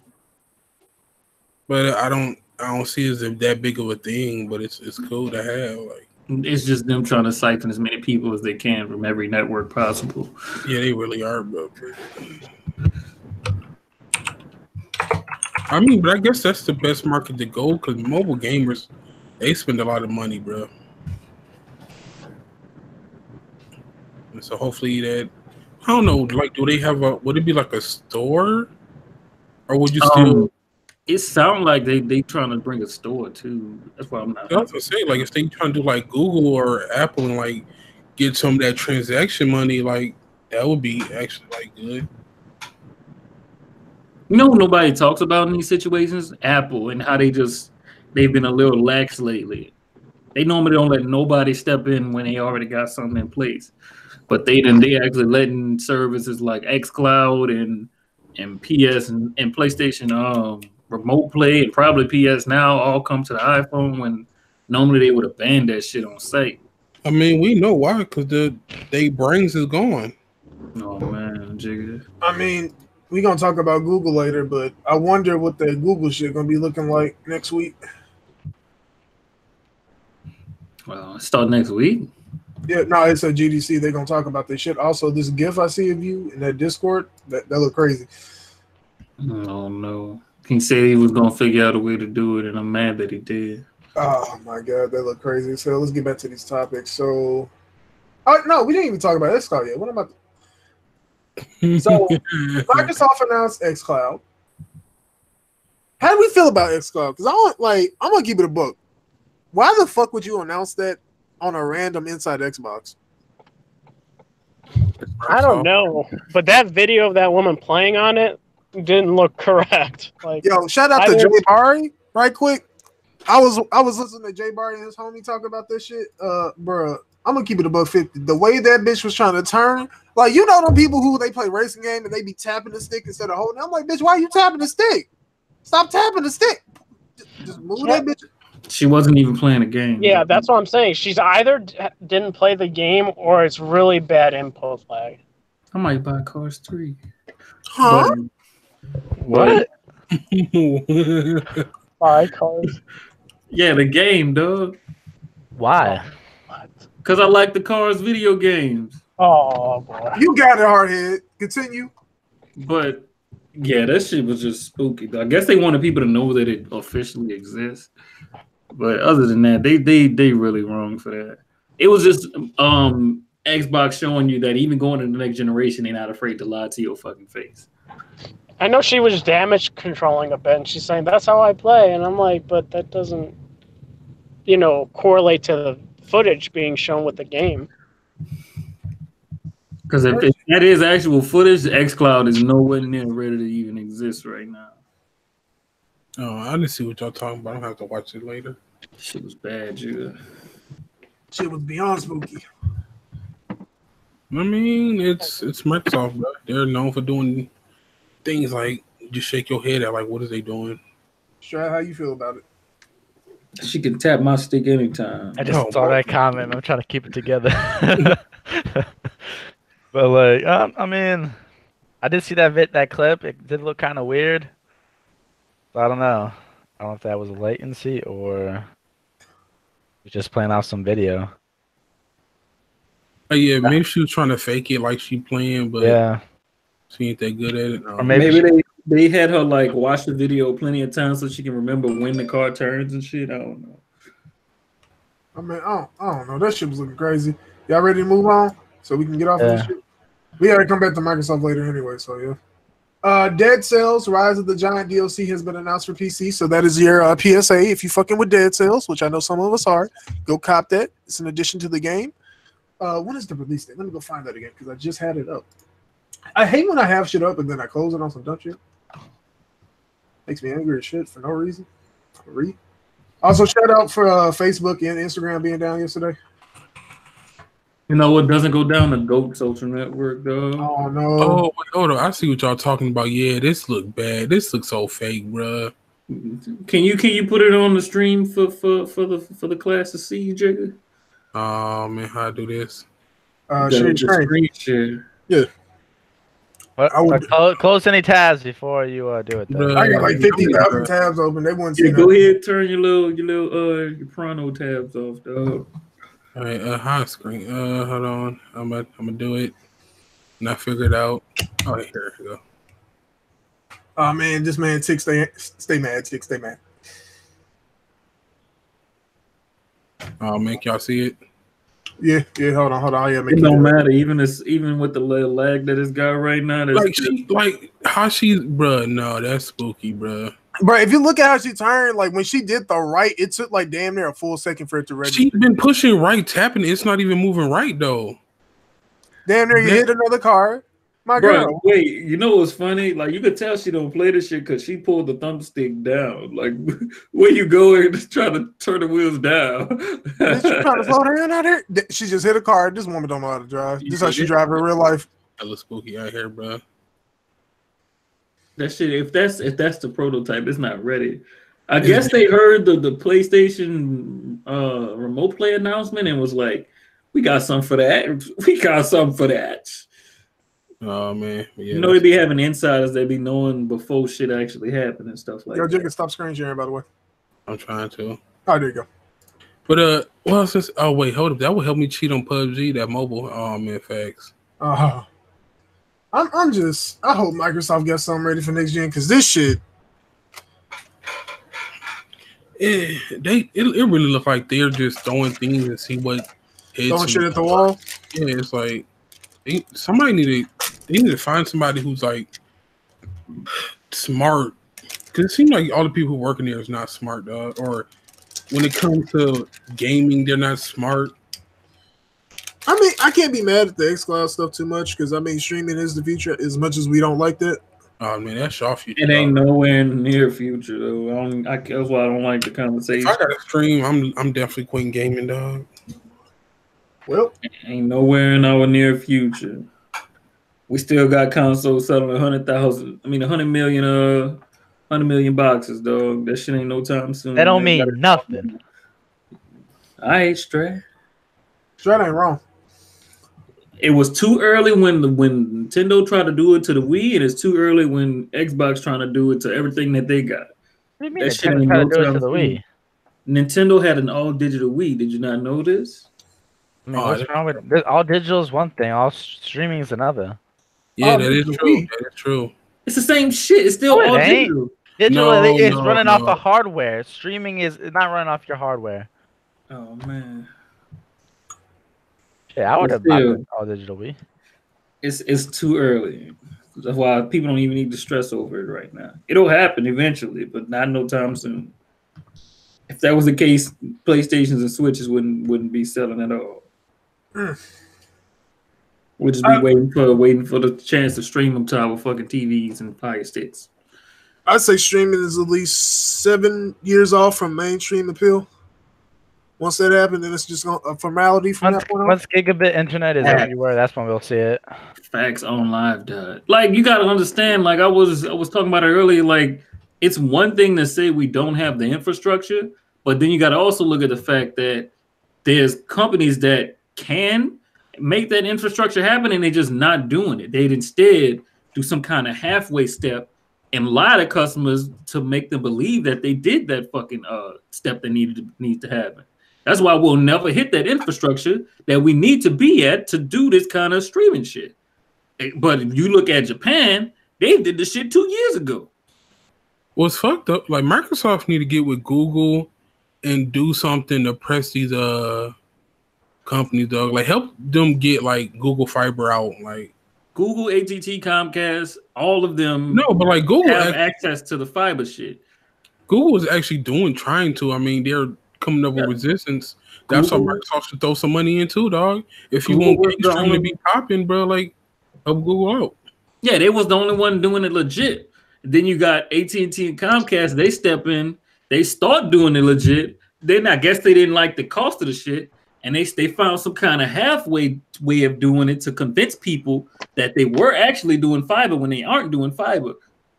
[SPEAKER 4] But I don't see it as that big of a thing, but it's cool to have. Like,
[SPEAKER 2] it's just them trying to siphon as many people as they can from every network possible.
[SPEAKER 4] Yeah, they really are, bro. I mean, but I guess that's the best market to go because mobile gamers, they spend a lot of money, bro. And so hopefully that, I don't know, like, do they have would it be like a store? Or would you still?
[SPEAKER 2] It sounds like they trying to bring a store too. That's why I'm not.
[SPEAKER 4] I was gonna say, like, if they trying to do like Google or Apple and like get some of that transaction money, like that would be actually like good.
[SPEAKER 2] You know, nobody talks about in these situations, Apple, and how they've been a little lax lately. They normally don't let nobody step in when they already got something in place, but they actually letting services like xCloud and PS and PlayStation Remote Play and probably PS Now all come to the iPhone when normally they would have banned that shit on site.
[SPEAKER 4] I mean, we know why, because they brains is gone.
[SPEAKER 2] Oh man, Jigga.
[SPEAKER 1] I mean, we're gonna talk about Google later, but I wonder what the Google shit gonna be looking like next week.
[SPEAKER 2] Well, start next week.
[SPEAKER 1] Yeah, no, it's a GDC. They're gonna talk about this shit. Also, this GIF I see of you in that Discord, that look crazy.
[SPEAKER 2] Oh no. He said he was gonna figure out a way to do it, and I'm mad that he did.
[SPEAKER 1] Oh my god, that look crazy. So let's get back to these topics. So no, we didn't even talk about xCloud yet. What about so Microsoft announced xCloud. How do we feel about xCloud? Because I'm gonna keep it a book. Why the fuck would you announce that on a random inside Xbox.
[SPEAKER 3] I don't know, but that video of that woman playing on it didn't look correct. Like,
[SPEAKER 1] Yo, shout out to Jay Barry, right quick. I was listening to Jay Barry and his homie talk about this shit. Bruh, I'm gonna keep it above 50. The way that bitch was trying to turn, like, you know them people who they play racing game and they be tapping the stick instead of holding. I'm like, bitch, why are you tapping the stick? Stop tapping the stick. Just move that bitch.
[SPEAKER 2] She wasn't even playing a game.
[SPEAKER 3] Yeah, that's what I'm saying. She's either didn't play the game or it's really bad input lag.
[SPEAKER 2] I might buy Cars 3.
[SPEAKER 1] Huh?
[SPEAKER 5] What?
[SPEAKER 3] Buy Cars.
[SPEAKER 2] Yeah, the game, dog.
[SPEAKER 5] Why?
[SPEAKER 2] Because I like the Cars video games.
[SPEAKER 3] Oh, boy.
[SPEAKER 1] You got it, Hardhead. Continue.
[SPEAKER 2] But, yeah, that shit was just spooky. I guess they wanted people to know that it officially exists. But other than that, they really wrong for that. It was just Xbox showing you that even going to the next generation, they're not afraid to lie to your fucking face.
[SPEAKER 3] I know she was damage controlling a bit, and she's saying, that's how I play. And I'm like, but that doesn't, correlate to the footage being shown with the game.
[SPEAKER 2] Because if that is actual footage, xCloud is nowhere near ready to even exist right now.
[SPEAKER 4] Oh, I didn't see what y'all talking about. I'll have to watch it later.
[SPEAKER 2] Shit was bad, dude.
[SPEAKER 1] Shit was beyond spooky.
[SPEAKER 4] I mean, it's Microsoft, bro. They're known for doing things like just shake your head at, like, what is they doing?
[SPEAKER 1] Strat, how you feel about it?
[SPEAKER 2] She can tap my stick anytime.
[SPEAKER 5] I just saw that comment. I'm trying to keep it together. But like, I mean, I did see that clip. It did look kind of weird. So I don't know. I don't know if that was latency or just playing off some video.
[SPEAKER 4] Oh, yeah, maybe she was trying to fake it like she playing, but
[SPEAKER 5] yeah,
[SPEAKER 4] she ain't that good at it.
[SPEAKER 5] Or maybe
[SPEAKER 2] they had her like watch the video plenty of times so she can remember when the car turns and shit. I don't know.
[SPEAKER 1] I mean, I don't know. That shit was looking crazy. Y'all ready to move on so we can get off of this shit? We gotta come back to Microsoft later anyway, so yeah. Dead Cells Rise of the Giant DLC has been announced for PC, so that is your PSA. If you fucking with Dead Cells, which I know some of us are, go cop that. It's an addition to the game. When is the release date? Let me go find that again because I just had it up. I hate when I have shit up and then I close it on some dumb shit. Makes me angry as shit for no reason. Also, shout out for Facebook and Instagram being down yesterday.
[SPEAKER 2] You know what doesn't go down? The GOAT social network, though.
[SPEAKER 1] Oh no!
[SPEAKER 4] Oh, wait, hold on. I see what y'all talking about. Yeah, this look bad. This looks so fake, bruh.
[SPEAKER 2] Can you put it on the stream for the class to see, Jigga?
[SPEAKER 4] Oh man, how I do this?
[SPEAKER 2] Screen share.
[SPEAKER 1] Yeah.
[SPEAKER 5] Close any tabs before you do it. Though.
[SPEAKER 1] I got like 50,000 tabs open. They wouldn't see.
[SPEAKER 2] Go ahead, turn your little Prano tabs off, dog.
[SPEAKER 4] All right, high screen. Hold on. I'm gonna do it. And I figured out. Oh, here we go.
[SPEAKER 1] Oh man, this man Tick stay mad. Tick stay mad.
[SPEAKER 4] Oh man, can y'all see it?
[SPEAKER 1] Yeah. Hold on. Yeah,
[SPEAKER 2] it don't matter. Even with the little lag that it's got right now.
[SPEAKER 4] How she's, bruh. No, that's spooky, bruh.
[SPEAKER 1] Bro, if you look at how she turned, like when she did the right, it took like damn near a full second for it to register.
[SPEAKER 4] She's been pushing right, tapping. It's not even moving right though.
[SPEAKER 1] Damn near you hit another car. My girl.
[SPEAKER 2] Wait, you know what's funny? Like you could tell she don't play this shit because she pulled the thumbstick down. Like where you going to try to turn the wheels down?
[SPEAKER 1] Is she trying to slow down out here? She just hit a car. This woman don't know how to drive. This is how she drive in real life.
[SPEAKER 4] That looks spooky out here, bro.
[SPEAKER 2] That shit, if that's the prototype, it's not ready. I guess they heard the PlayStation remote play announcement and was like, we got something for that.
[SPEAKER 4] Oh man. Yeah,
[SPEAKER 2] you know they be having insiders they be knowing before shit actually happened and stuff like that.
[SPEAKER 1] Yo, Jigga, stop screen sharing, by the way.
[SPEAKER 4] I'm trying to.
[SPEAKER 1] Oh, there you go.
[SPEAKER 4] But wait, hold up. That would help me cheat on PUBG, that mobile. Oh man, facts.
[SPEAKER 1] I hope Microsoft gets something ready for next gen because this shit.
[SPEAKER 4] It really look like they're just throwing things and see what hits.
[SPEAKER 1] Throwing shit at the wall.
[SPEAKER 4] Yeah, it's like somebody need to find somebody who's like smart, because it seems like all the people who work in there is not smart, or when it comes to gaming, they're not smart.
[SPEAKER 1] I mean, I can't be mad at the xCloud stuff too much because I mean, streaming is the future. As much as we don't like that.
[SPEAKER 4] Oh man, that's your future.
[SPEAKER 2] It ain't nowhere near future though. That's why I don't like the conversation.
[SPEAKER 4] If I got a stream, I'm definitely quitting gaming, dog.
[SPEAKER 1] Well,
[SPEAKER 2] ain't nowhere in our near future. We still got consoles selling 100,000. I mean, 100 million boxes, dog. That shit ain't no time soon.
[SPEAKER 5] That don't mean nothing.
[SPEAKER 2] I ain't Strat.
[SPEAKER 1] Strat ain't wrong.
[SPEAKER 2] It was too early when Nintendo tried to do it to the Wii, and it's too early when Xbox trying to do it to everything that they got.
[SPEAKER 5] What do you mean
[SPEAKER 2] That shit
[SPEAKER 5] Nintendo
[SPEAKER 2] ain't
[SPEAKER 5] tried
[SPEAKER 2] no
[SPEAKER 5] to do it
[SPEAKER 2] time
[SPEAKER 5] to the
[SPEAKER 2] soon.
[SPEAKER 5] Wii?
[SPEAKER 2] Nintendo had an all-digital Wii. Did you not know this?
[SPEAKER 5] I mean, what's wrong with all digital is one thing, all streaming is another.
[SPEAKER 4] Yeah, that is true. That is true.
[SPEAKER 2] It's the same shit. It's still all digital.
[SPEAKER 5] Digital is running off the hardware. Streaming is not running off your hardware.
[SPEAKER 2] Oh man.
[SPEAKER 5] Yeah, I would have bought an all digital Wii.
[SPEAKER 2] It's too early. That's why people don't even need to stress over it right now. It'll happen eventually, but not no time soon. If that was the case, PlayStations and Switches wouldn't be selling at all. We'll just be waiting for the chance to stream them to our fucking TVs and Fire Sticks.
[SPEAKER 1] I'd say streaming is at least 7 years off from mainstream appeal. Once that happens, then it's just a formality from that point on.
[SPEAKER 5] Once gigabit internet is everywhere, that's when we'll see it.
[SPEAKER 2] Facts on live died. Like, you got to understand, like I was talking about it earlier, like it's one thing to say we don't have the infrastructure, but then you got to also look at the fact that there's companies that can make that infrastructure happen and they're just not doing it. They'd instead do some kind of halfway step and lie to customers to make them believe that they did that fucking step that needs to happen. That's why we'll never hit that infrastructure that we need to be at to do this kind of streaming shit. But if you look at Japan, they did this shit 2 years ago.
[SPEAKER 4] Well, it's fucked up. Like, Microsoft need to get with Google and do something to press these companies, dog. Like, help them get like Google Fiber out. Like
[SPEAKER 2] Google, AT&T, Comcast, all of them.
[SPEAKER 4] No, but like Google
[SPEAKER 2] have access to the fiber shit.
[SPEAKER 4] Google is actually trying to. I mean, they're coming up with resistance. That's what Microsoft should throw some money into, dog. If you want Stream to be popping, bro, like help Google out.
[SPEAKER 2] Yeah, they was the only one doing it legit. Then you got AT&T and Comcast. They step in. They start doing it legit. Then I guess they didn't like the cost of the shit, and they found some kind of halfway way of doing it to convince people that they were actually doing fiber when they aren't doing fiber,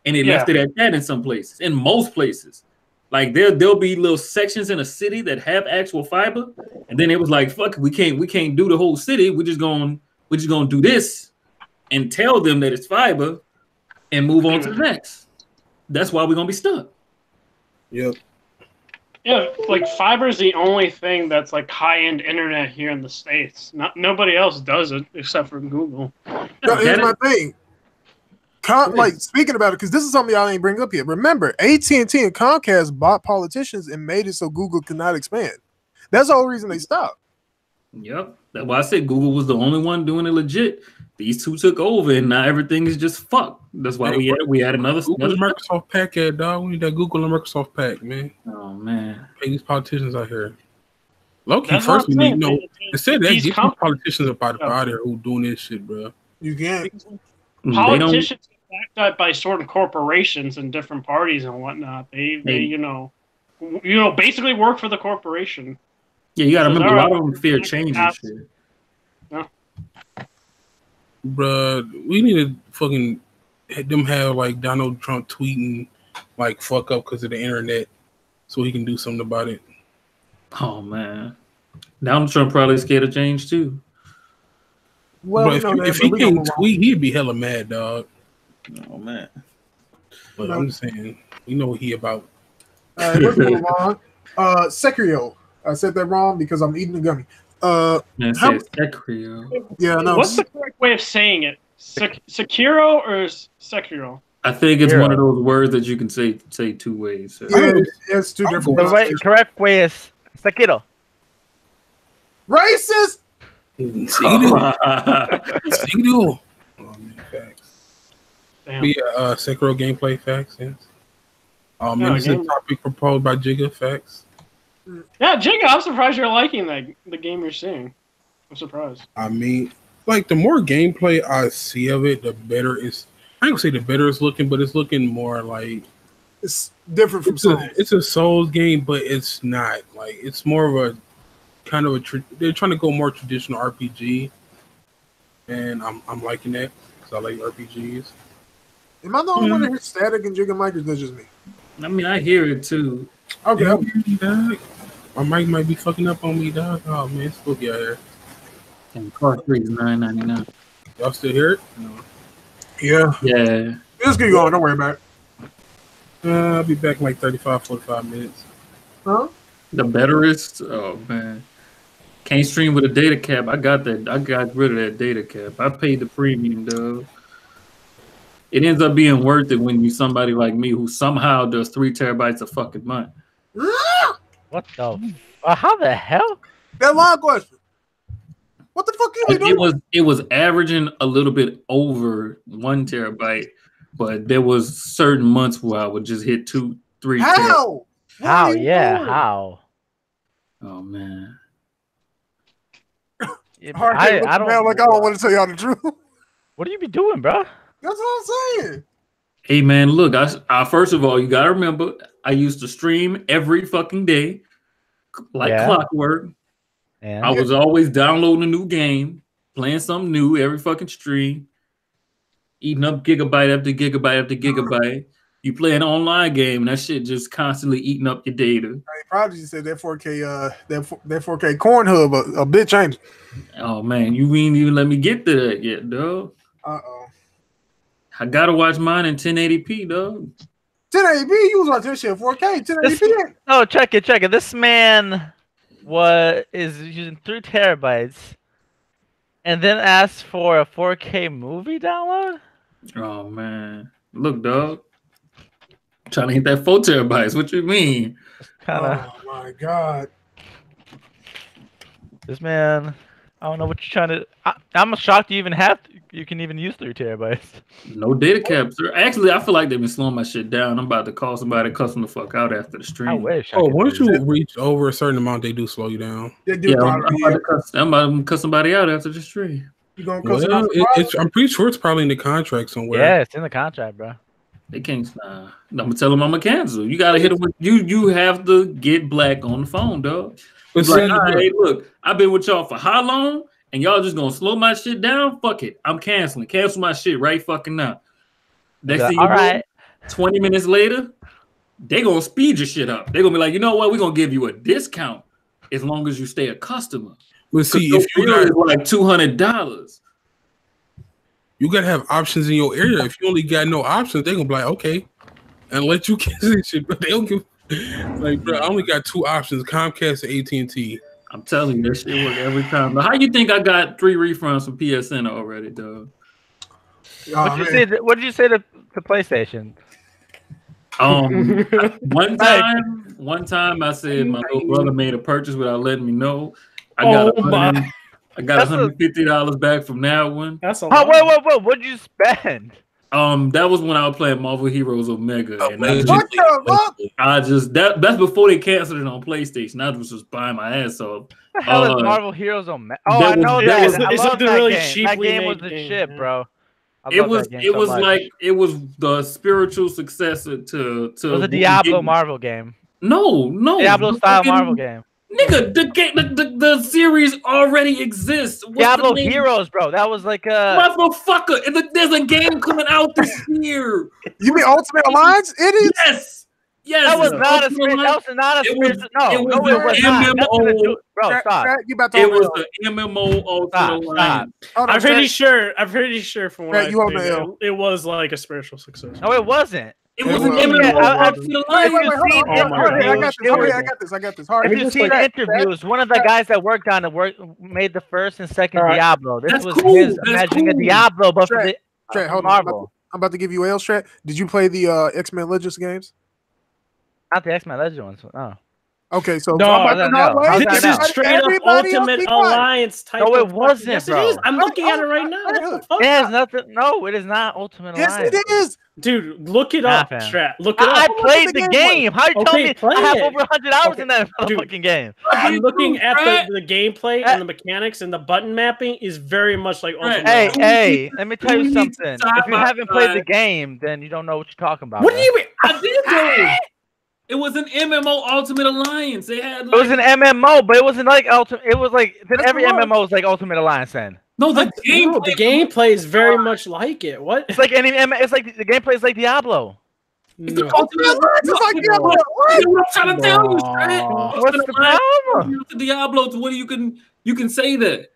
[SPEAKER 2] and they left it at that in some places. In most places, like there'll be little sections in a city that have actual fiber, and then it was like, fuck it, we can't do the whole city. We're just gonna do this and tell them that it's fiber and move on to the next. That's why we're gonna be stuck.
[SPEAKER 4] Yep.
[SPEAKER 3] Yeah, like fiber is the only thing that's like high-end internet here in the States. Nobody else does it except for Google.
[SPEAKER 1] Here's my thing. Like speaking about it, because this is something y'all ain't bring up yet. Remember, AT&T and Comcast bought politicians and made it so Google could not expand. That's the whole reason they stopped.
[SPEAKER 2] Yep, that's why I said Google was the only one doing it legit. These two took over, and now everything is just fucked. That's why we had another
[SPEAKER 4] Microsoft pack, dog. We need that Google and Microsoft pack, man.
[SPEAKER 2] Oh man,
[SPEAKER 4] pay these politicians out here. Low-key, first we need instead that get these politicians up out of here who doing this shit, bro.
[SPEAKER 1] You can't.
[SPEAKER 3] Politicians get backed up by certain corporations and different parties and whatnot. They basically work for the corporation.
[SPEAKER 2] Yeah, you gotta remember a lot of them fear change and shit.
[SPEAKER 3] No.
[SPEAKER 4] Bruh, we need to fucking them have like Donald Trump tweeting like fuck up because of the internet so he can do something about it.
[SPEAKER 2] Oh man. Donald Trump probably scared of change too.
[SPEAKER 4] Well, if he can't tweet, he'd be hella mad, dog.
[SPEAKER 2] Oh man.
[SPEAKER 4] But I'm just saying, we know what he about.
[SPEAKER 1] All right, let's move on. Sekiro. I said that wrong because I'm eating a gummy.
[SPEAKER 2] Sekiro.
[SPEAKER 1] Yeah, no.
[SPEAKER 3] What's the correct way of saying it? Sekiro or Sekiro?
[SPEAKER 2] I think it's one of those words that you can say two ways. So.
[SPEAKER 1] Yeah, it's two different ways.
[SPEAKER 5] The correct way is Sekiro.
[SPEAKER 1] Racist!
[SPEAKER 4] Sekiro. Oh, man, facts. Sekiro gameplay facts, yes. This is a topic proposed by Jigga, facts.
[SPEAKER 3] Yeah, Jigga, I'm surprised you're liking the game you're seeing. I'm surprised.
[SPEAKER 4] I mean, like the more gameplay I see of it, the better it's. I ain't gonna say the better it's looking, but it's looking more like
[SPEAKER 1] It's different from Souls.
[SPEAKER 4] it's a Souls game, but it's not. Like it's more of a kind of they're trying to go more traditional RPG, and I'm liking that because I like RPGs.
[SPEAKER 1] Am I the only one that hears static and Jiggaapril, or is that just me?
[SPEAKER 2] I mean, I hear it too.
[SPEAKER 1] Okay.
[SPEAKER 4] Dog. My mic might be fucking up on me, dog. Oh man, it's spooky out here.
[SPEAKER 2] And car free is $9.99.
[SPEAKER 4] Y'all still hear it? No.
[SPEAKER 1] Yeah.
[SPEAKER 2] Yeah.
[SPEAKER 1] Just keep going. Don't worry about it.
[SPEAKER 4] I'll be back in like 35, 45 minutes.
[SPEAKER 1] Huh?
[SPEAKER 2] The betterest. Oh man. Can't stream with a data cap. I got that. I got rid of that data cap. I paid the premium, dog. It ends up being worth it when you somebody like me who somehow does 3 terabytes a fucking month.
[SPEAKER 5] What the? How the hell?
[SPEAKER 1] That long question. What the fuck you be doing?
[SPEAKER 2] It was averaging a little bit over 1 terabyte, but there was certain months where I would just hit 2, 3.
[SPEAKER 1] How?
[SPEAKER 5] How? Yeah, how?
[SPEAKER 2] Oh man.
[SPEAKER 5] Yeah,
[SPEAKER 1] Hardhead
[SPEAKER 5] I don't.
[SPEAKER 1] like I don't want to tell y'all the truth.
[SPEAKER 5] What do you be doing, bro?
[SPEAKER 1] That's what I'm saying.
[SPEAKER 2] Hey man, look, I first of all, you gotta remember, I used to stream every fucking day, like clockwork.
[SPEAKER 5] And
[SPEAKER 2] I was always downloading a new game, playing something new every fucking stream, eating up gigabyte after gigabyte after gigabyte. You play an online game, and that shit just constantly eating up your data.
[SPEAKER 1] Hey, Prodigy said that 4K that 4K corn hub a bitch ain't it?
[SPEAKER 2] Oh man, you ain't even let me get to that yet, dog.
[SPEAKER 1] Uh-oh.
[SPEAKER 2] I gotta watch mine in 1080p, dog.
[SPEAKER 1] 1080p? You was watching that shit 4K. 1080p?
[SPEAKER 5] Oh, check it. This man is using 3 terabytes and then asked for a 4K movie download?
[SPEAKER 2] Oh man. Look, dog. Trying to hit that 4 terabytes. What you mean?
[SPEAKER 1] Oh my god.
[SPEAKER 5] This man, I don't know what you're trying to. I'm shocked you even have. You can even use 3 terabytes.
[SPEAKER 2] No data caps, sir. Actually, I feel like they've been slowing my shit down. I'm about to call somebody, cuss them the fuck out after the stream.
[SPEAKER 5] I wish.
[SPEAKER 4] Once you reach over a certain amount, they do slow you down.
[SPEAKER 1] They do.
[SPEAKER 2] Yeah, I'm about to cuss somebody out after the stream.
[SPEAKER 1] You gonna cuss
[SPEAKER 4] I'm pretty sure it's probably in the contract somewhere.
[SPEAKER 5] Yeah, it's in the contract, bro.
[SPEAKER 2] They can't. I'm gonna tell them I'm gonna cancel. You gotta hit them with you have to get black on the phone, dog. But like, hey, look, I've been with y'all for how long? And y'all just gonna slow my shit down? Fuck it. I'm canceling. Cancel my shit right fucking now. Next thing you know, 20 minutes later, they gonna speed your shit up. They're gonna be like, you know what? We're gonna give you a discount as long as you stay a customer.
[SPEAKER 4] But see, if you got
[SPEAKER 2] like $200,
[SPEAKER 4] you gotta have options in your area. If you only got no options, they're gonna be like, okay, and let you cancel this shit. But they don't give like, bro, I only got 2 options: Comcast and AT&T.
[SPEAKER 2] I'm telling you, that shit work every time. But how you think I got 3 refunds from PSN already, dog?
[SPEAKER 5] What did you say to PlayStation?
[SPEAKER 2] One time I said my little brother made a purchase without letting me know. I got $150 back from that one.
[SPEAKER 3] That's a
[SPEAKER 5] lot. Wait! What'd you spend?
[SPEAKER 2] That was when I was playing Marvel Heroes Omega, and that's before they canceled it on PlayStation. I was just buying my ass off.
[SPEAKER 5] What the hell is Marvel Heroes Omega? Oh, I know that. I love that
[SPEAKER 3] really
[SPEAKER 5] game. That game was the shit, bro.
[SPEAKER 2] It was the spiritual successor to
[SPEAKER 5] it was a Diablo Marvel game.
[SPEAKER 2] No,
[SPEAKER 5] Diablo style Marvel game.
[SPEAKER 2] Nigga, the series already exists.
[SPEAKER 5] Diablo Heroes, bro. That was like a
[SPEAKER 2] motherfucker. There's a game coming out this year.
[SPEAKER 1] You mean Ultimate Alliance? It is.
[SPEAKER 2] Yes.
[SPEAKER 5] That was not a spiritual. That was not a spiritual. No, it was
[SPEAKER 2] MMO.
[SPEAKER 5] Bro, stop.
[SPEAKER 2] It was the MMO Ultimate Alliance.
[SPEAKER 3] I'm pretty sure from what it was like a spiritual success.
[SPEAKER 5] No, it wasn't.
[SPEAKER 2] It was an MMO.
[SPEAKER 1] I got this.
[SPEAKER 5] If you see the interviews, one of the guys that worked on it made the first and second Diablo. This was his imagining a Diablo, but for the Marvel.
[SPEAKER 1] I'm about to give you L Strat. Did you play the X-Men Legends games?
[SPEAKER 5] Not the X-Men Legends ones. Oh.
[SPEAKER 1] Okay, so
[SPEAKER 3] No,
[SPEAKER 1] I'm about to not wait.
[SPEAKER 3] This is straight up
[SPEAKER 1] Everybody else
[SPEAKER 3] Ultimate
[SPEAKER 1] be quiet.
[SPEAKER 3] Alliance type.
[SPEAKER 5] No, it
[SPEAKER 3] of
[SPEAKER 5] wasn't,
[SPEAKER 3] Yes,
[SPEAKER 5] bro.
[SPEAKER 3] it is. I'm looking at it right now. What the fuck?
[SPEAKER 5] It has nothing. No, it is not Ultimate
[SPEAKER 1] Yes,
[SPEAKER 5] Alliance.
[SPEAKER 1] it is.
[SPEAKER 3] Dude, look it up,
[SPEAKER 5] fam.
[SPEAKER 3] Strat. Look it
[SPEAKER 5] I
[SPEAKER 3] up.
[SPEAKER 5] played the game. How you telling me
[SPEAKER 3] play
[SPEAKER 5] I have
[SPEAKER 3] it.
[SPEAKER 5] over 100 hours
[SPEAKER 3] Okay,
[SPEAKER 5] in that
[SPEAKER 3] dude.
[SPEAKER 5] fucking game?
[SPEAKER 3] I'm looking at the gameplay and the mechanics, and the button mapping is very much like Ultimate Alliance.
[SPEAKER 5] Hey, let me tell you something. If you haven't played the game, then you don't know what you're talking about.
[SPEAKER 3] What do you mean?
[SPEAKER 2] I did though. It was an MMO Ultimate Alliance. They had. Like,
[SPEAKER 5] it was an MMO, but it wasn't like Ultimate. It was like every MMO is like Ultimate Alliance. Then
[SPEAKER 2] no, the
[SPEAKER 3] gameplay is very much like it. What?
[SPEAKER 5] it's like any. It's like the gameplay is like Diablo.
[SPEAKER 2] It's the Ultimate Alliance. It's like Diablo. What I'm trying to tell you, Strat.
[SPEAKER 5] What's the problem?
[SPEAKER 2] The Diablo to what you can say that.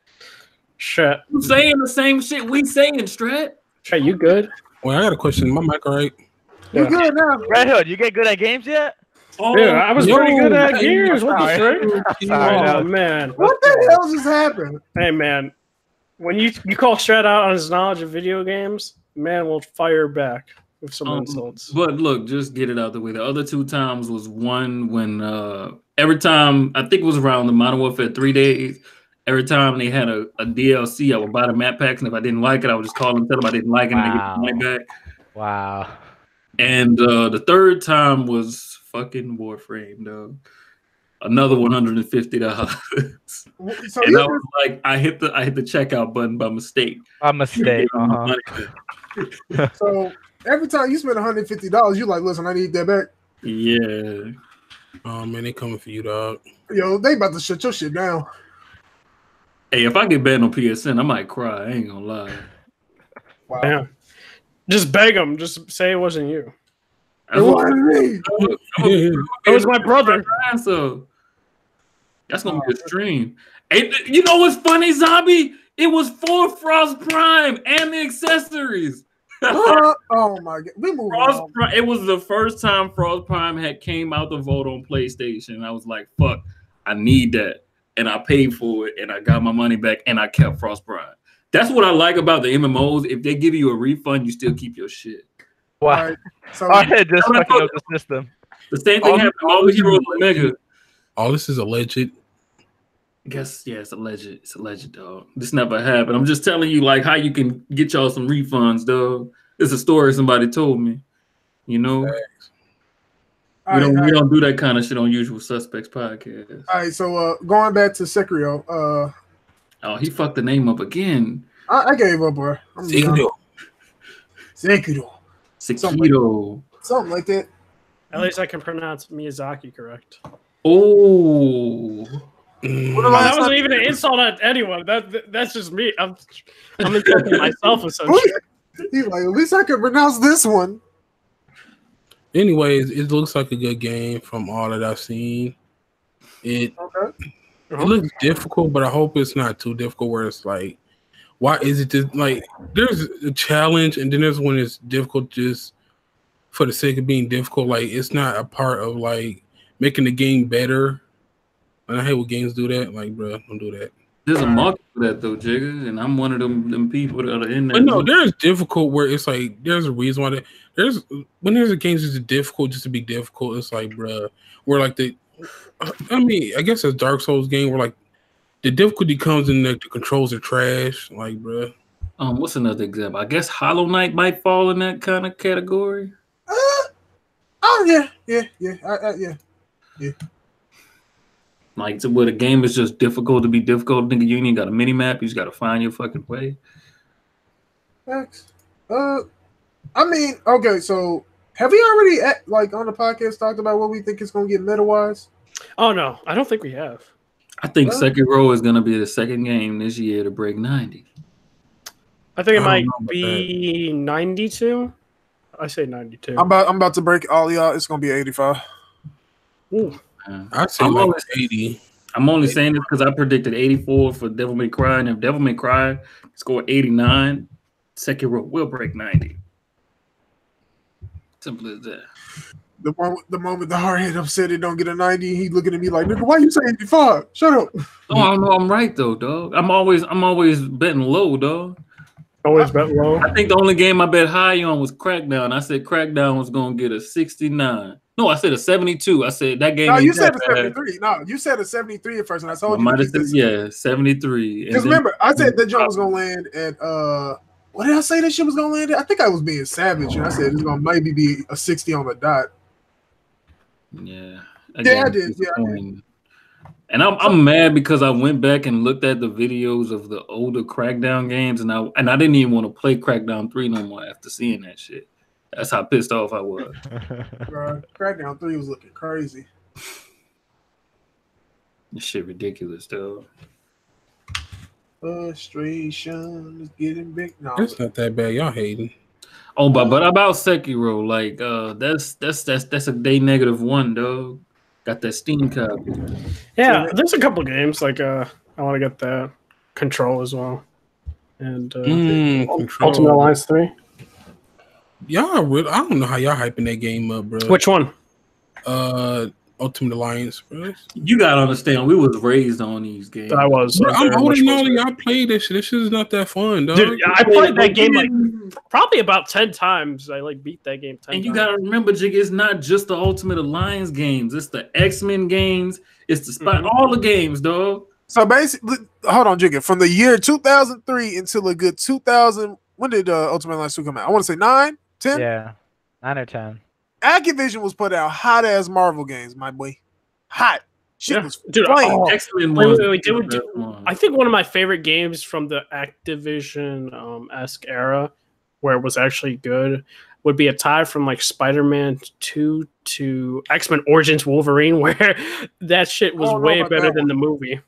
[SPEAKER 3] Strat.
[SPEAKER 2] I'm saying the same shit we saying, Strat.
[SPEAKER 3] Strat, you good?
[SPEAKER 4] Well, I got a question. My mic all right?
[SPEAKER 1] You good now?
[SPEAKER 5] Redhood, you get good at games yet?
[SPEAKER 2] Oh,
[SPEAKER 3] dude, I was pretty good at Gears. What the frick?
[SPEAKER 5] Sorry,
[SPEAKER 3] Oh man,
[SPEAKER 1] What the hell just happened?
[SPEAKER 3] Hey man, when you call Strat out on his knowledge of video games, man will fire back with some insults.
[SPEAKER 2] But look, just get it out the way. The other 2 times was one when every time, I think it was around the Modern Warfare 3 days, every time they had a DLC, I would buy the map packs, and if I didn't like it, I would just call them, tell them I didn't like it, and they get the money back.
[SPEAKER 5] Wow.
[SPEAKER 2] And the 3rd time was fucking Warframe, dog. Another $150.
[SPEAKER 1] So
[SPEAKER 2] And I was like, I hit the checkout button by mistake.
[SPEAKER 5] A mistake.
[SPEAKER 1] So every time you spend $150, you like, listen, I need that back.
[SPEAKER 2] Yeah.
[SPEAKER 4] Oh man, they coming for you, dog.
[SPEAKER 1] Yo, they about to shut your shit down.
[SPEAKER 2] Hey, if I get banned on PSN, I might cry. I ain't gonna lie.
[SPEAKER 1] Wow.
[SPEAKER 3] Yeah. Just beg him. Just say it wasn't you.
[SPEAKER 1] It wasn't me.
[SPEAKER 3] It was my brother.
[SPEAKER 2] So that's gonna be a stream. Hey, you know what's funny, Zombie? It was for Frost Prime and the accessories.
[SPEAKER 1] Oh my god, we move on.
[SPEAKER 2] It was the first time Frost Prime had came out the vote on PlayStation. I was like, "Fuck, I need that," and I paid for it, and I got my money back, and I kept Frost Prime. That's what I like about the MMOs. If they give you a refund, you still keep your shit.
[SPEAKER 5] Wow.
[SPEAKER 1] Right, so
[SPEAKER 5] Hardhead just fucking up the system.
[SPEAKER 2] The same thing happened to all the heroes Omega.
[SPEAKER 4] All this is alleged.
[SPEAKER 2] Guess yeah, it's alleged. It's alleged, dog. This never happened. I'm just telling you, like, how you can get y'all some refunds, dog. It's a story somebody told me. You know, we don't do that kind of shit on Usual Suspects podcast.
[SPEAKER 1] All right, so going back to Sekiro,
[SPEAKER 2] oh, he fucked the name up again.
[SPEAKER 1] I gave up, bro. Sekiro.
[SPEAKER 2] Something
[SPEAKER 1] like that.
[SPEAKER 3] At least I can pronounce Miyazaki correct.
[SPEAKER 2] Oh.
[SPEAKER 3] Well, that wasn't even an insult at anyone. That's just me. I'm insulting myself with some shit.
[SPEAKER 1] He's like, at least I can pronounce this one.
[SPEAKER 4] Anyways, it looks like a good game from all that I've seen. It looks difficult, but I hope it's not too difficult where it's like, why is it just like there's a challenge and then there's when it's difficult just for the sake of being difficult. Like it's not a part of like making the game better. And I hate when games do that. Like, bro, don't do that.
[SPEAKER 2] There's a market for that though, Jigga, and I'm one of them people that are in there.
[SPEAKER 4] But no, there's difficult where it's like there's a reason why there's a game that's difficult just to be difficult. It's like, bro, where like I guess it's Dark Souls game where like the difficulty comes in that the controls are trash. Like, bro.
[SPEAKER 2] What's another example? I guess Hollow Knight might fall in that kind of category.
[SPEAKER 1] Yeah.
[SPEAKER 2] Like to where the game is just difficult to be difficult. Nigga, you ain't got a mini map. You just got to find your fucking way.
[SPEAKER 1] Thanks. I mean, okay. So, have we already like on the podcast talked about what we think is going to get meta wise?
[SPEAKER 3] Oh no, I don't think we have.
[SPEAKER 2] I think Sekiro is going to be the second game this year to break 90.
[SPEAKER 3] I think it might be 92. I say 92.
[SPEAKER 1] I'm about to break all y'all. It's going to be 85.
[SPEAKER 3] Ooh.
[SPEAKER 4] I'd say like 80.
[SPEAKER 2] I'm only saying this because I predicted 84 for Devil May Cry, and if Devil May Cry scored 89, Sekiro will break 90. Simple as that.
[SPEAKER 1] The moment the Hardhead upset it don't get a 90, he looking at me like, nigga, why you say 85? Shut up.
[SPEAKER 2] Oh, I know I'm right though, dog. I'm always betting low, dog.
[SPEAKER 3] Always bet low.
[SPEAKER 2] I think the only game I bet high on was Crackdown. I said Crackdown was gonna get a 69. No, I said a 72. I said that game.
[SPEAKER 1] No,
[SPEAKER 2] ain't
[SPEAKER 1] you said
[SPEAKER 2] that
[SPEAKER 1] a
[SPEAKER 2] bad.
[SPEAKER 1] 73. No, you said a 73 at first, and I told
[SPEAKER 2] I
[SPEAKER 1] you.
[SPEAKER 2] might have said, yeah, 73.
[SPEAKER 1] Because remember, I said that jump was gonna land at what did I say that shit was gonna land at? I think I was being savage, and I said it's gonna maybe be a 60 on the dot.
[SPEAKER 2] Yeah.
[SPEAKER 1] Yeah, I did. Yeah, I did.
[SPEAKER 2] And I'm mad because I went back and looked at the videos of the older Crackdown games, and I didn't even want to play Crackdown 3 no more after seeing that shit. That's how pissed off I was.
[SPEAKER 1] Bro, Crackdown 3 was looking crazy.
[SPEAKER 2] This shit ridiculous, though.
[SPEAKER 1] Frustration is getting big. No,
[SPEAKER 4] It's not that bad. Y'all hating.
[SPEAKER 2] Oh, but about Sekiro, like that's a day -1, dog. Got that Steam copy.
[SPEAKER 3] Yeah, there's a couple games like I want to get that Control as well, and Ultimate Alliance 3.
[SPEAKER 4] Y'all really, I don't know how y'all hyping that game up, bro.
[SPEAKER 3] Which one?
[SPEAKER 4] Ultimate Alliance, bro.
[SPEAKER 2] You gotta understand, we was raised on these games.
[SPEAKER 3] I was.
[SPEAKER 4] Bro, I'm older than all of y'all played this shit. This shit is not that fun, dog.
[SPEAKER 3] Dude, I played that game like probably about 10 times. I like beat that game 10
[SPEAKER 2] And you
[SPEAKER 3] times.
[SPEAKER 2] gotta remember, Jig, it's not just the Ultimate Alliance games. It's the X-Men games. It's the all the games, dog.
[SPEAKER 1] So basically, hold on, Jigga. From the year 2003 until a good 2000, when did Ultimate Alliance 2 come out? I want to say 9, 10?
[SPEAKER 5] Yeah, 9 or 10.
[SPEAKER 1] Activision was put out hot ass Marvel games, my boy. Hot. Shit was
[SPEAKER 3] Dude,
[SPEAKER 1] flame.
[SPEAKER 2] X-Men
[SPEAKER 3] wait,
[SPEAKER 2] was
[SPEAKER 3] I think one of my favorite games from the Activision esque era, where it was actually good, would be a tie from like Spider-Man 2 to X-Men Origins Wolverine, where that shit was way better than the movie.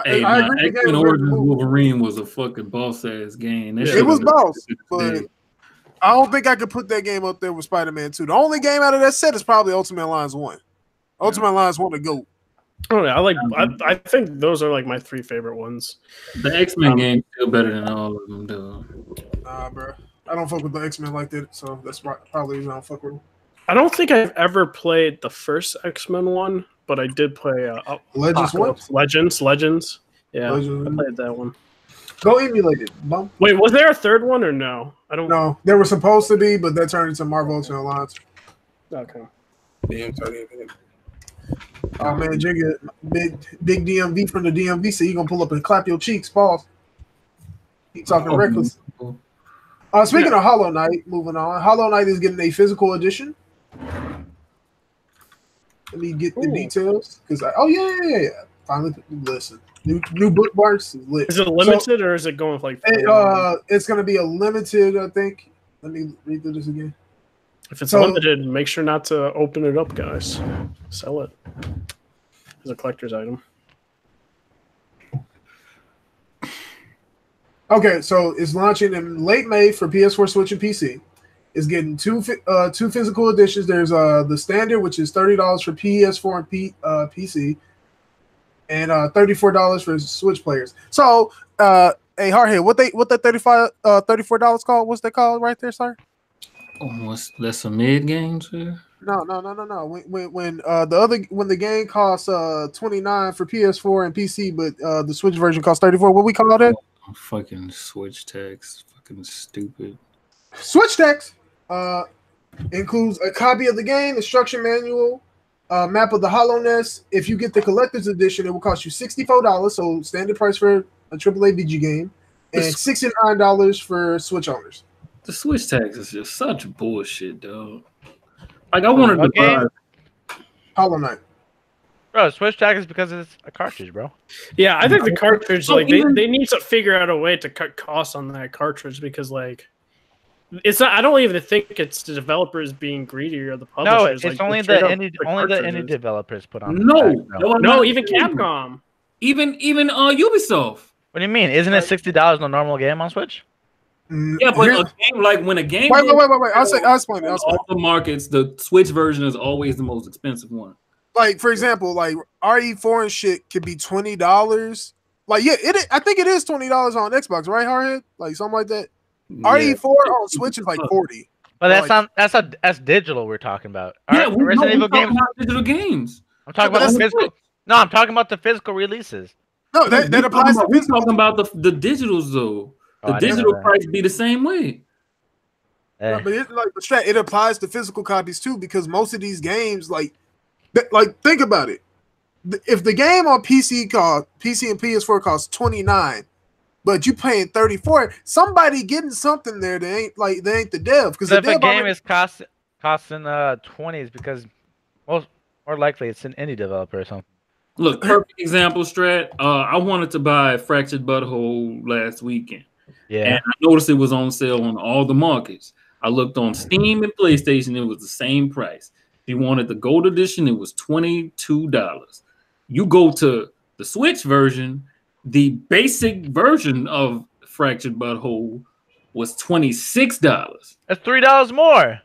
[SPEAKER 2] Hey, X-Men Origins Wolverine was a fucking boss ass game.
[SPEAKER 1] It was boss, but I don't think I could put that game up there with Spider-Man 2. The only game out of that set is probably Ultimate Alliance 1. Ultimate Alliance 1 to go.
[SPEAKER 3] Oh, yeah, I think those are like my 3 favorite ones.
[SPEAKER 2] The X-Men game's still better than all of them, though.
[SPEAKER 1] Nah, bro. I don't fuck with the X-Men like that, so that's probably the reason I don't fuck with them.
[SPEAKER 3] I don't think I've ever played the first X-Men one, but I did play Legends. Yeah, Legends. I played that one.
[SPEAKER 1] Go emulate it, bum.
[SPEAKER 3] Wait, was there a third one or no? I don't know.
[SPEAKER 1] There was supposed to be, but that turned into Marvel Ultimate Alliance.
[SPEAKER 3] Okay.
[SPEAKER 4] Damn, sorry.
[SPEAKER 1] Oh man, Jigga, big DMV from the DMV, so you gonna pull up and clap your cheeks, pause. Keep talking reckless. Speaking of Hollow Knight, moving on. Hollow Knight is getting a physical edition. Let me get the details because yeah. Finally, listen. New bookmarks is lit.
[SPEAKER 3] Is it limited or is it going with like?
[SPEAKER 1] It's gonna be a limited, I think. Let me read through this again.
[SPEAKER 3] If it's limited, make sure not to open it up, guys. Sell it as a collector's item.
[SPEAKER 1] Okay, so it's launching in late May for PS4, Switch, and PC. It's getting two physical editions. There's the standard, which is $30 for PS4 and PC, and $34 for Switch players. So, hey, Hardhead, what that $34 called? What's that called right there, sir?
[SPEAKER 2] That's some mid games here.
[SPEAKER 1] No. When the game costs $29 for PS4 and PC, but the Switch version costs $34. What we call that?
[SPEAKER 2] Fucking Switch text. Fucking stupid.
[SPEAKER 1] Switch text includes a copy of the game, instruction manual, map of the Hollowness. If you get the collector's edition, it will cost you $64. So standard price for a AAA VG game, and $69 for Switch owners.
[SPEAKER 2] The Switch tax is just such bullshit, dog. Like I wanted to buy
[SPEAKER 1] Hollow Knight.
[SPEAKER 5] Bro, Switch tag is because it's a cartridge, bro.
[SPEAKER 3] Yeah, I think the cartridge, like they need to figure out a way to cut costs on that cartridge because like it's not. I don't even think it's the developers being greedy or the publishers.
[SPEAKER 5] No, it's
[SPEAKER 3] like,
[SPEAKER 5] only the indie developers put on.
[SPEAKER 3] No, even Capcom,
[SPEAKER 2] even Ubisoft.
[SPEAKER 5] What do you mean? Isn't it $60 on a normal game on Switch?
[SPEAKER 2] Yeah, but a game like when a game.
[SPEAKER 1] Wait. I'll explain it.
[SPEAKER 2] All the markets, the Switch version is always the most expensive one.
[SPEAKER 1] Like for example, like RE4 and shit could be $20. Like I think it is $20 on Xbox, right, Hardhead? Like something like that. Yeah. RE4 on Switch is like $40.
[SPEAKER 5] But that's digital we're talking about.
[SPEAKER 2] Yeah, Resident Evil games. Digital games.
[SPEAKER 5] I'm talking about the physical. No, I'm talking about the physical releases.
[SPEAKER 1] No, that applies to
[SPEAKER 2] physical. We're talking about the digitals though. The digital price be the same way.
[SPEAKER 1] Yeah, but it's like Strat, it applies to physical copies too, because most of these games, like think about it. If the game on PC and PS4 costs $29, but you paying $34, somebody getting something there. They ain't the dev, because
[SPEAKER 5] if a game is costing 20s, because more likely it's an indie developer or something.
[SPEAKER 2] Look, perfect example, Strat. I wanted to buy Fractured Butthole last weekend.
[SPEAKER 5] Yeah.
[SPEAKER 2] And I noticed it was on sale on all the markets. I looked on Steam and PlayStation, it was the same price. If you wanted the gold edition, it was $22. You go to the Switch version, the basic version of Fractured Butthole was $26.
[SPEAKER 5] That's $3 more.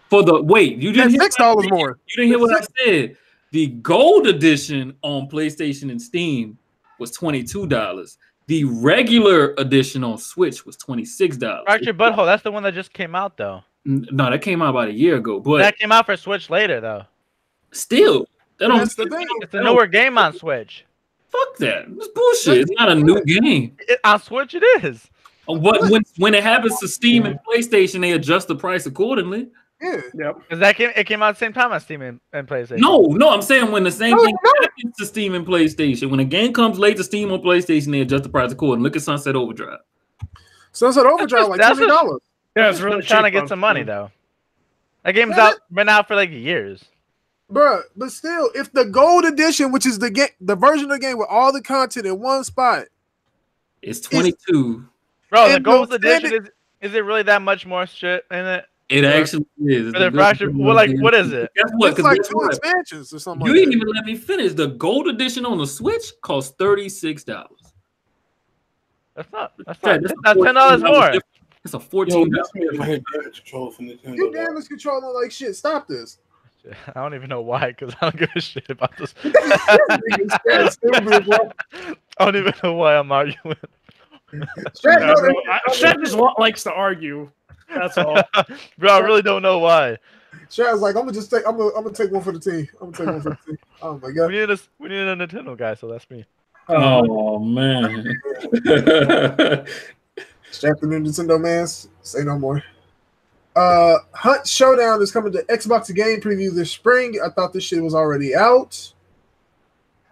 [SPEAKER 2] For the you didn't hear
[SPEAKER 1] $6 more.
[SPEAKER 2] You didn't hear what I said. The gold edition on PlayStation and Steam was $22. The regular edition on Switch was $26.
[SPEAKER 5] Fractured Butthole, that's the one that just came out, though.
[SPEAKER 2] No, that came out about a year ago. But
[SPEAKER 5] that came out for Switch later, though.
[SPEAKER 2] Still,
[SPEAKER 1] that's the thing.
[SPEAKER 5] It's a newer game on Switch.
[SPEAKER 2] Fuck that. It's bullshit. It's not a new game.
[SPEAKER 5] On Switch, it is.
[SPEAKER 2] When it happens to Steam and PlayStation, they adjust the price accordingly.
[SPEAKER 1] Yeah.
[SPEAKER 3] Yep.
[SPEAKER 5] Because it came out at the same time on Steam and PlayStation.
[SPEAKER 2] No, I'm saying when the same thing happens to Steam and PlayStation, when a game comes late to Steam or PlayStation, they adjust the price accordingly. Look at Sunset Overdrive.
[SPEAKER 1] Sunset Overdrive, like $20.
[SPEAKER 3] Yeah, it's really
[SPEAKER 5] trying to get some money though. That game's been out for like years.
[SPEAKER 1] Bruh, but still, if the gold edition, which is the version of the game with all the content in one spot,
[SPEAKER 2] it's $22.
[SPEAKER 5] Bro, the gold edition is it really that much more shit in it?
[SPEAKER 2] It actually is.
[SPEAKER 5] For the Fractured, what is it?
[SPEAKER 2] Guess what?
[SPEAKER 1] It's like 2 expansions or something.
[SPEAKER 2] You didn't even let me finish. The gold edition on the Switch costs $36.
[SPEAKER 5] That's $10 more.
[SPEAKER 2] It's a $14.
[SPEAKER 1] You damage controlling like shit. Stop this.
[SPEAKER 5] I don't even know why, because I don't give a shit about this.
[SPEAKER 1] I
[SPEAKER 5] don't even know why I'm arguing.
[SPEAKER 3] Strat just likes to argue. That's all.
[SPEAKER 5] Bro, I really don't know why.
[SPEAKER 1] Strat's like, I'm gonna take one for the team. Oh my god.
[SPEAKER 5] We need a Nintendo guy, so that's me.
[SPEAKER 2] Oh man.
[SPEAKER 1] Strat the new Nintendo man. Say no more. Hunt Showdown is coming to Xbox Game Preview this spring. I thought this shit was already out.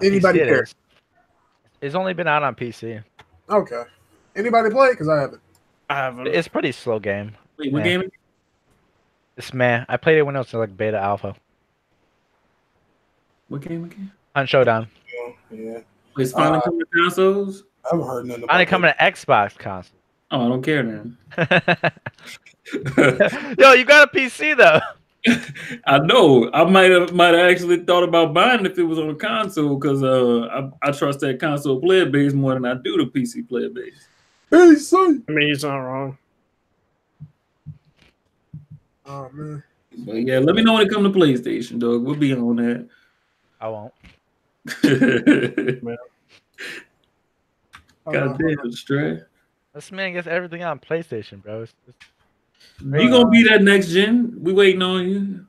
[SPEAKER 1] Anybody care?
[SPEAKER 5] It's only been out on PC.
[SPEAKER 1] Okay. Anybody play? Because I haven't.
[SPEAKER 5] It's a pretty slow game.
[SPEAKER 2] Wait, what game?
[SPEAKER 5] It's I played it when it was like beta alpha.
[SPEAKER 2] What game again?
[SPEAKER 5] Hunt Showdown.
[SPEAKER 4] Yeah.
[SPEAKER 2] It's finally coming to consoles?
[SPEAKER 4] I haven't heard nothing about
[SPEAKER 5] Finally coming to Xbox console.
[SPEAKER 2] Oh, I don't care then.
[SPEAKER 5] Yo, you got a PC though.
[SPEAKER 2] I know. I might have actually thought about buying it if it was on a console, because I trust that console player base more than I do the PC player base.
[SPEAKER 1] Hey, son.
[SPEAKER 3] I mean, he's not wrong.
[SPEAKER 1] Oh man.
[SPEAKER 2] But yeah, let me know when it comes to PlayStation, dog. We'll be on that.
[SPEAKER 5] I won't.
[SPEAKER 2] God damn, Stray.
[SPEAKER 5] This man gets everything on PlayStation, bro.
[SPEAKER 2] You gonna be that next gen? We waiting on you.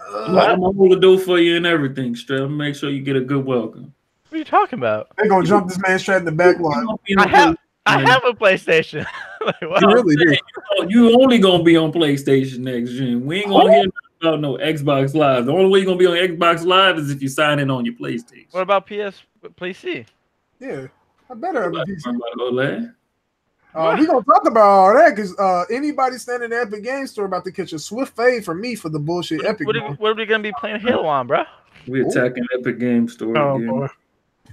[SPEAKER 2] I'm gonna hold the door for you and everything, Stray. I'm gonna make sure you get a good welcome.
[SPEAKER 5] What are you talking about?
[SPEAKER 1] They're gonna jump this man straight in the back line.
[SPEAKER 5] I have a PlayStation. Like, wow.
[SPEAKER 1] You really do.
[SPEAKER 2] You only gonna be on PlayStation next gen. We ain't gonna hear about no Xbox Live. The only way you're gonna be on Xbox Live is if you sign in on your PlayStation.
[SPEAKER 5] What about PC?
[SPEAKER 1] Yeah, I better have a PC. We gonna talk about all that because anybody standing in the Epic Game Store about to catch a swift fade from me for the bullshit Epic.
[SPEAKER 5] What are we gonna be playing Halo on, bro?
[SPEAKER 2] We attacking Epic Game Store again.
[SPEAKER 3] Boy.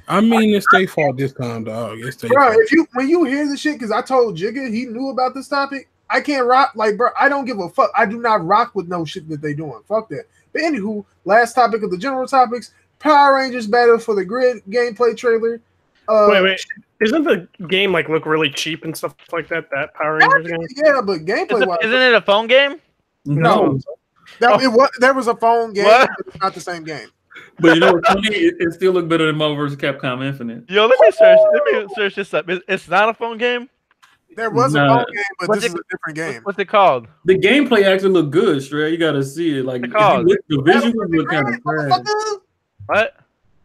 [SPEAKER 4] I mean, it's their fault this time, dog. It's their
[SPEAKER 1] bro,
[SPEAKER 4] fault.
[SPEAKER 1] when you hear the shit, because I told Jigga he knew about this topic. I can't rock bro. I don't give a fuck. I do not rock with no shit that they doing. Fuck that. But anywho, last topic of the general topics: Power Rangers Battle for the Grid gameplay trailer.
[SPEAKER 3] Wait. Isn't the game look really cheap and stuff like that? That Power Rangers game?
[SPEAKER 1] Yeah, but gameplay.
[SPEAKER 5] Isn't it a phone game?
[SPEAKER 1] No. There was a phone game, but it's not the same game.
[SPEAKER 2] But you know what's funny? It still look better than Marvel vs. Capcom Infinite.
[SPEAKER 5] Yo, let me search this up. It's not a phone game?
[SPEAKER 1] There was a phone game, but this is a different game.
[SPEAKER 5] What's it called?
[SPEAKER 2] The gameplay actually look good, Stray. You gotta see it. Like the visuals look kind of trash.
[SPEAKER 5] What?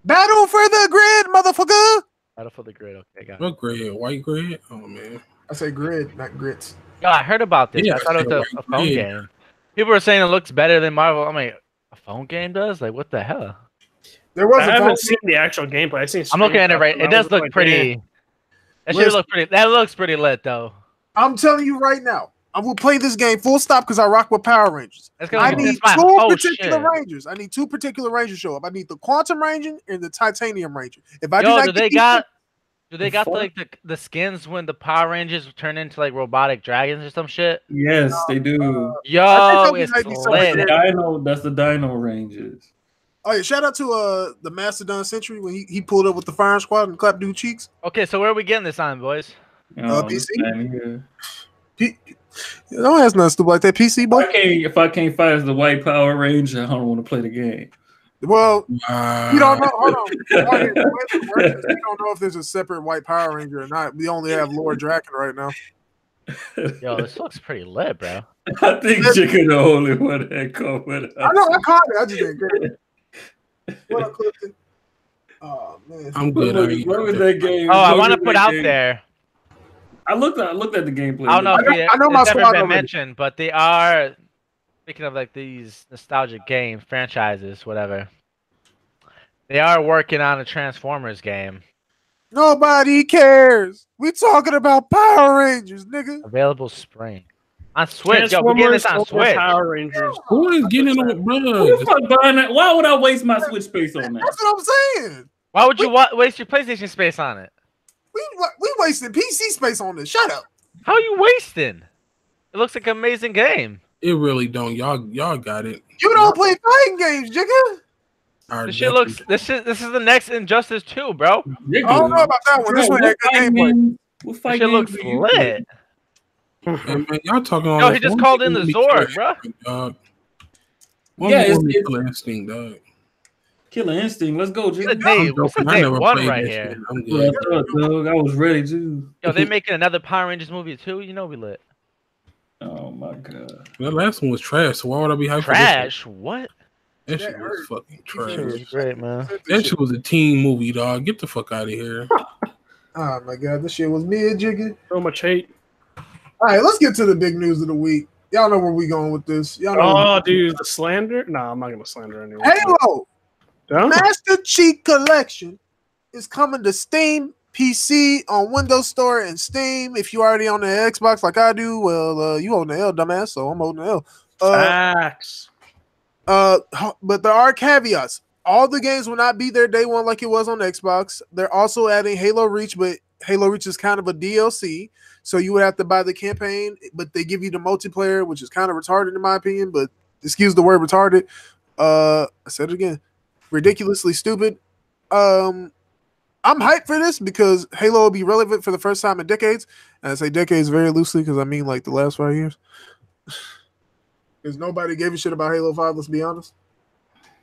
[SPEAKER 1] Battle for the Grid, motherfucker!
[SPEAKER 5] Battle for the Grid. Okay, got it.
[SPEAKER 4] What grid? White grid? Oh man.
[SPEAKER 1] I say grid, not grits.
[SPEAKER 5] Yo, I heard about this.
[SPEAKER 4] Yeah,
[SPEAKER 5] I thought it was a phone
[SPEAKER 4] yeah.
[SPEAKER 5] game. People were saying it looks better than Marvel. I'm like, a phone game does? Like, what the hell?
[SPEAKER 1] There was
[SPEAKER 3] I
[SPEAKER 1] a phone.
[SPEAKER 3] haven't seen the actual gameplay. I've seen.
[SPEAKER 5] I'm looking at it
[SPEAKER 3] screenshots,
[SPEAKER 5] right.
[SPEAKER 3] and
[SPEAKER 5] It
[SPEAKER 3] I
[SPEAKER 5] does
[SPEAKER 3] was
[SPEAKER 5] look
[SPEAKER 3] like,
[SPEAKER 5] pretty.
[SPEAKER 3] damn.
[SPEAKER 5] That shit look pretty. That looks pretty lit though.
[SPEAKER 1] I'm telling you right now, I will play this game full stop because I rock with Power Rangers.
[SPEAKER 5] It's gonna
[SPEAKER 1] I
[SPEAKER 5] be-
[SPEAKER 1] need
[SPEAKER 5] it's my-
[SPEAKER 1] two
[SPEAKER 5] oh,
[SPEAKER 1] particular
[SPEAKER 5] shit.
[SPEAKER 1] Rangers. I need two particular Rangers show up. I need the Quantum Ranger and the Titanium Ranger. If I do
[SPEAKER 5] Yo,
[SPEAKER 1] not
[SPEAKER 5] do
[SPEAKER 1] get
[SPEAKER 5] they
[SPEAKER 1] these
[SPEAKER 5] got? Do they got
[SPEAKER 2] Fuck.
[SPEAKER 5] like the skins when the Power Rangers turn into like robotic dragons or some shit?
[SPEAKER 2] Yes, they do.
[SPEAKER 1] I
[SPEAKER 5] Yo,
[SPEAKER 1] think
[SPEAKER 5] it's
[SPEAKER 1] might be something
[SPEAKER 5] lit.
[SPEAKER 1] like
[SPEAKER 2] That's the Dino Rangers.
[SPEAKER 1] Oh yeah, shout out to the Mastodon Sentry when he pulled up with the firing squad and clapped dude cheeks.
[SPEAKER 5] Okay, so where are we getting this on, boys?
[SPEAKER 1] PC?
[SPEAKER 2] Man,
[SPEAKER 1] Don't ask nothing stupid like that, PC boy.
[SPEAKER 2] if I can't fight as the White Power Ranger, I don't want to play the game.
[SPEAKER 1] Well, you don't know. Hold on. The way it works is we don't know if there's a separate White Power Ranger or not. We only have Lord Draken right now.
[SPEAKER 5] Yo, this looks pretty lit, bro.
[SPEAKER 2] I think Jigga the only one that covered.
[SPEAKER 1] I know I caught it. I just didn't get it. What up, Clifton? Oh man,
[SPEAKER 4] I'm good.
[SPEAKER 2] What was that game?
[SPEAKER 5] Oh, I want to put out there.
[SPEAKER 2] I looked at the gameplay.
[SPEAKER 5] I don't know if
[SPEAKER 1] I know my
[SPEAKER 5] it's never
[SPEAKER 1] squad
[SPEAKER 5] been
[SPEAKER 1] already.
[SPEAKER 5] mentioned, but they are speaking of like these nostalgic game franchises, whatever. They are working on a Transformers game
[SPEAKER 1] nobody cares. We talking about Power Rangers, nigga.
[SPEAKER 5] available spring on Switch. Yo, we're getting this on
[SPEAKER 3] Transformers over
[SPEAKER 5] Switch.
[SPEAKER 3] Power Rangers.
[SPEAKER 4] Who is getting on,
[SPEAKER 2] Who
[SPEAKER 4] bro?
[SPEAKER 2] the fuck buying that? Why would I waste my Switch space on that?
[SPEAKER 1] That's what I'm saying.
[SPEAKER 5] Why would you waste your PlayStation space on it?
[SPEAKER 1] We wasting PC space on this. Shut up.
[SPEAKER 5] How are you wasting? It looks like an amazing game.
[SPEAKER 4] It really don't. Y'all got it.
[SPEAKER 1] You don't play fighting games, Jigga.
[SPEAKER 4] Our
[SPEAKER 5] This shit looks. This is the next Injustice 2, bro.
[SPEAKER 1] I don't know about that one. This one had good gameplay.
[SPEAKER 2] What
[SPEAKER 5] This
[SPEAKER 2] fight
[SPEAKER 5] shit looks
[SPEAKER 2] games do you play?
[SPEAKER 5] lit.
[SPEAKER 4] Hey, man, y'all talking all
[SPEAKER 5] Yo,
[SPEAKER 4] this.
[SPEAKER 5] he just
[SPEAKER 4] One
[SPEAKER 5] called
[SPEAKER 4] thing
[SPEAKER 5] in the
[SPEAKER 4] let me
[SPEAKER 5] Zord,
[SPEAKER 4] kill
[SPEAKER 5] bro.
[SPEAKER 4] Instinct, dog. One
[SPEAKER 2] Yeah,
[SPEAKER 4] more
[SPEAKER 2] it's-
[SPEAKER 4] let me
[SPEAKER 2] it's-
[SPEAKER 4] kill Instinct, dog.
[SPEAKER 2] Killer Instinct. Let's go,
[SPEAKER 5] What's the
[SPEAKER 2] Jigga.
[SPEAKER 5] day? What's the
[SPEAKER 4] I
[SPEAKER 5] day
[SPEAKER 4] never
[SPEAKER 5] one
[SPEAKER 4] played
[SPEAKER 5] right
[SPEAKER 4] that
[SPEAKER 5] here?
[SPEAKER 4] shit. I'm
[SPEAKER 2] That's what I
[SPEAKER 4] good.
[SPEAKER 2] thought, dog. I was ready too.
[SPEAKER 5] Yo, they making another Power Rangers movie too. You know we lit.
[SPEAKER 2] Oh my god.
[SPEAKER 4] That last one was trash, so why would I be hyped for
[SPEAKER 5] Trash? What?
[SPEAKER 4] this? That shit
[SPEAKER 1] That
[SPEAKER 4] was
[SPEAKER 1] hurt.
[SPEAKER 4] fucking
[SPEAKER 5] Shit
[SPEAKER 4] trash.
[SPEAKER 5] was great, man.
[SPEAKER 4] That shit was a teen movie, dog. Get the fuck out of here.
[SPEAKER 1] Oh my god, this shit was mid, Jigga.
[SPEAKER 3] So much hate.
[SPEAKER 1] All right, let's get to the big news of the week. Y'all know where we going with this. Y'all know.
[SPEAKER 3] Oh, dude, the slander? No, I'm not gonna slander anyone.
[SPEAKER 1] Halo
[SPEAKER 3] Huh?
[SPEAKER 1] Master Chief Collection is coming to Steam, PC, on Windows Store, and Steam. If you already on the Xbox like I do, well, you own the L, dumbass. So I'm holding the L.
[SPEAKER 3] Facts.
[SPEAKER 1] But there are caveats. All the games will not be there day one like it was on Xbox. They're also adding Halo Reach, but Halo Reach is kind of a DLC, so you would have to buy the campaign. But they give you the multiplayer, which is kind of retarded in my opinion. But excuse the word retarded. I said it again. Ridiculously stupid. I'm hyped for this because Halo will be relevant for the first time in decades. And I say decades very loosely because I mean like the last 5 years. Because nobody gave a shit about Halo 5, let's be honest.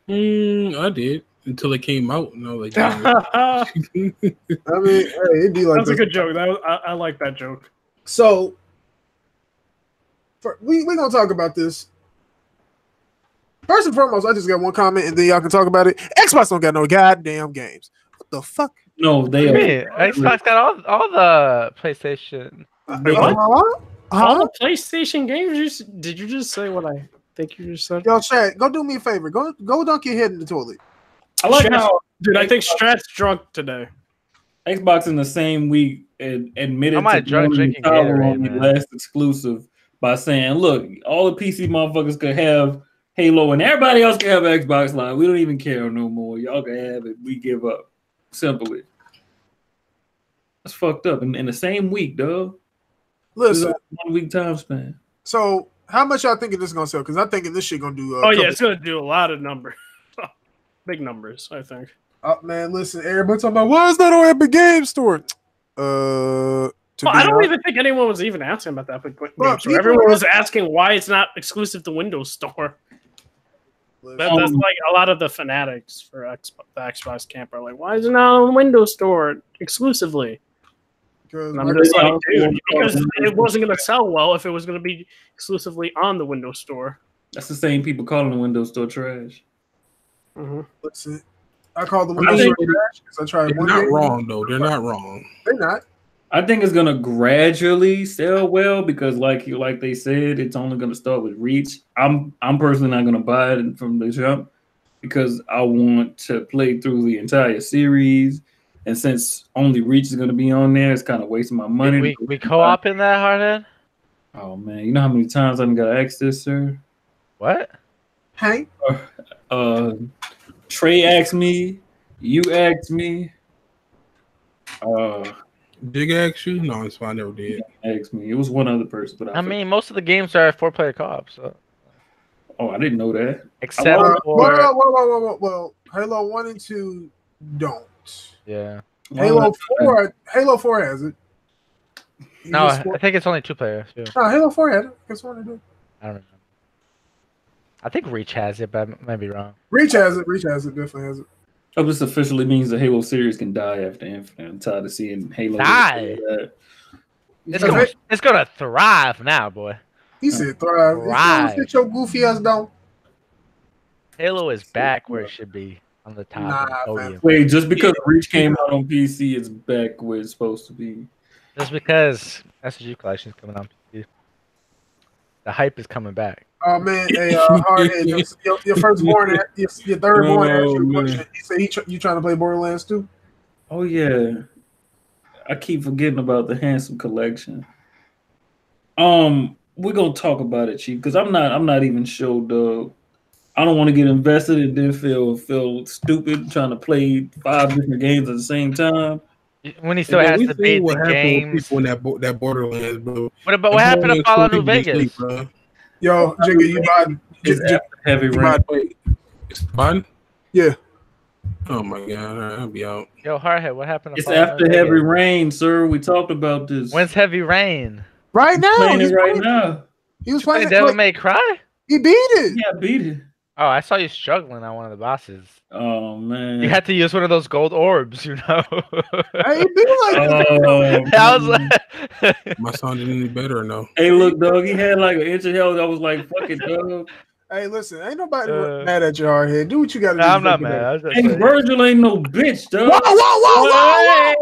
[SPEAKER 4] I did until it came out, and I was like, damn.
[SPEAKER 3] That's
[SPEAKER 1] I mean, hey, it'd be like
[SPEAKER 3] a
[SPEAKER 1] this.
[SPEAKER 3] good joke. I like that joke.
[SPEAKER 1] So, we're going to talk about this. First and foremost, I just got one comment, and then y'all can talk about it. Xbox don't got no goddamn games. What the fuck?
[SPEAKER 2] No, they
[SPEAKER 5] What do
[SPEAKER 2] are.
[SPEAKER 5] you mean? Xbox got all the PlayStation.
[SPEAKER 3] Wait, what? All
[SPEAKER 1] Huh?
[SPEAKER 3] the PlayStation games? Did you just say what I think you just said?
[SPEAKER 1] Yo, Shaq, go do me a favor. Go dunk your head in the toilet.
[SPEAKER 2] I like
[SPEAKER 3] Strat-
[SPEAKER 2] how
[SPEAKER 3] Dude, I think Strat's drunk today.
[SPEAKER 2] Xbox in the same week admitted
[SPEAKER 5] I might
[SPEAKER 2] to
[SPEAKER 5] drunk
[SPEAKER 2] going
[SPEAKER 5] drinking
[SPEAKER 2] sour
[SPEAKER 5] Gatorade,
[SPEAKER 2] on the
[SPEAKER 5] man.
[SPEAKER 2] last exclusive by saying, "Look, all the PC motherfuckers could have Halo, and everybody else can have Xbox Live. We don't even care no more. Y'all can have it. We give up. Simply." That's fucked up. In the same week, dog.
[SPEAKER 1] Listen,
[SPEAKER 2] 1 week time span.
[SPEAKER 1] so how much y'all thinking this is going to sell? Because I'm thinking this shit going to do
[SPEAKER 3] Oh, yeah, it's going to do a lot of numbers. Big numbers, I think.
[SPEAKER 1] man, listen, everybody talking about, why is that on Epic Game Store?
[SPEAKER 3] I don't even think anyone was even asking about that. But everyone was asking why it's not exclusive to Windows Store. That's like a lot of the fanatics for the Xbox camp are like, why is it not on Windows Store exclusively? And I'm just like, dude, because it wasn't going to sell well if it was going to be exclusively on the Windows Store.
[SPEAKER 2] That's the same people calling the Windows Store trash.
[SPEAKER 3] Mm-hmm.
[SPEAKER 1] Listen, I call the Windows Store trash because I tried
[SPEAKER 4] They're
[SPEAKER 1] one
[SPEAKER 4] not
[SPEAKER 1] game.
[SPEAKER 4] wrong, though. They're not wrong.
[SPEAKER 1] They're not.
[SPEAKER 2] I think it's gonna gradually sell well because, like they said, it's only gonna start with Reach. I'm personally not gonna buy it from the jump because I want to play through the entire series, and since only Reach is gonna be on there, it's kind of wasting my money.
[SPEAKER 5] We co-op in that, Hardhead?
[SPEAKER 2] Oh man, you know how many times I got asked this, sir?
[SPEAKER 5] What?
[SPEAKER 1] Hey,
[SPEAKER 2] Trey asked me, you asked me.
[SPEAKER 4] Big ask you? No, it's fine. I never did.
[SPEAKER 2] Asked me. It was one other person, but
[SPEAKER 5] I mean, most of the games are 4-player co-op, so.
[SPEAKER 2] Oh, I didn't know that.
[SPEAKER 5] Except for
[SPEAKER 1] well, Halo 1 and 2 don't.
[SPEAKER 5] yeah.
[SPEAKER 1] Halo 4 has it.
[SPEAKER 5] No, I think it's only 2-player. Too.
[SPEAKER 1] No, Halo 4 had it. Guess what I do?
[SPEAKER 5] I don't remember. I think Reach has it, but I might be wrong.
[SPEAKER 1] Reach has it. Reach has it. Definitely has it.
[SPEAKER 2] Oh, this officially means the Halo series can die after Infinite. I'm tired of seeing Halo
[SPEAKER 5] die. It's gonna thrive now, boy.
[SPEAKER 1] He said thrive.
[SPEAKER 5] Thrive.
[SPEAKER 1] Sit your goofy ass down.
[SPEAKER 5] Halo is back where it should be on the top.
[SPEAKER 2] Wait, just because Reach came out on PC, it's back where it's supposed to be.
[SPEAKER 5] Just because SG Collection is coming on PC, the hype is coming back.
[SPEAKER 1] Oh man, hey, Hardhead, your firstborn, your thirdborn asked you a question. He said you trying to play Borderlands 2?
[SPEAKER 2] Oh yeah, I keep forgetting about the Handsome Collection. We're gonna talk about it, Chief, because I'm not even sure, Doug. I don't want to get invested and then feel stupid trying to play 5 different games at the same time.
[SPEAKER 5] When he still has to beat the games.
[SPEAKER 4] People in that Borderlands, bro.
[SPEAKER 5] What happened to Fallout New Vegas?
[SPEAKER 1] Yo, Jigga, you bought
[SPEAKER 2] Heavy Rain.
[SPEAKER 4] Fun?
[SPEAKER 1] Yeah.
[SPEAKER 4] Oh my god, I'll be out.
[SPEAKER 5] Yo, Hardhead, what happened to
[SPEAKER 2] It's after Heavy Rain, sir. We talked about this.
[SPEAKER 5] When's Heavy Rain?
[SPEAKER 1] Right now.
[SPEAKER 2] Playing it right now.
[SPEAKER 1] He was playing
[SPEAKER 5] Devil May Cry?
[SPEAKER 1] He beat it.
[SPEAKER 2] Yeah, beat it.
[SPEAKER 5] Oh, I saw you struggling on one of the bosses.
[SPEAKER 2] Oh man,
[SPEAKER 5] you had to use one of those gold orbs, you know.
[SPEAKER 1] Hey, be like
[SPEAKER 5] I was like,
[SPEAKER 4] my son didn't any better or no?
[SPEAKER 2] Hey, look, dog. He had like an inch of health. I was like, "Fuck it, dog."
[SPEAKER 1] Hey, listen, ain't nobody mad at your Hardhead. Do what you got to do.
[SPEAKER 5] I'm not mad.
[SPEAKER 2] Hey, Virgil ain't no bitch, dog.
[SPEAKER 1] Whoa.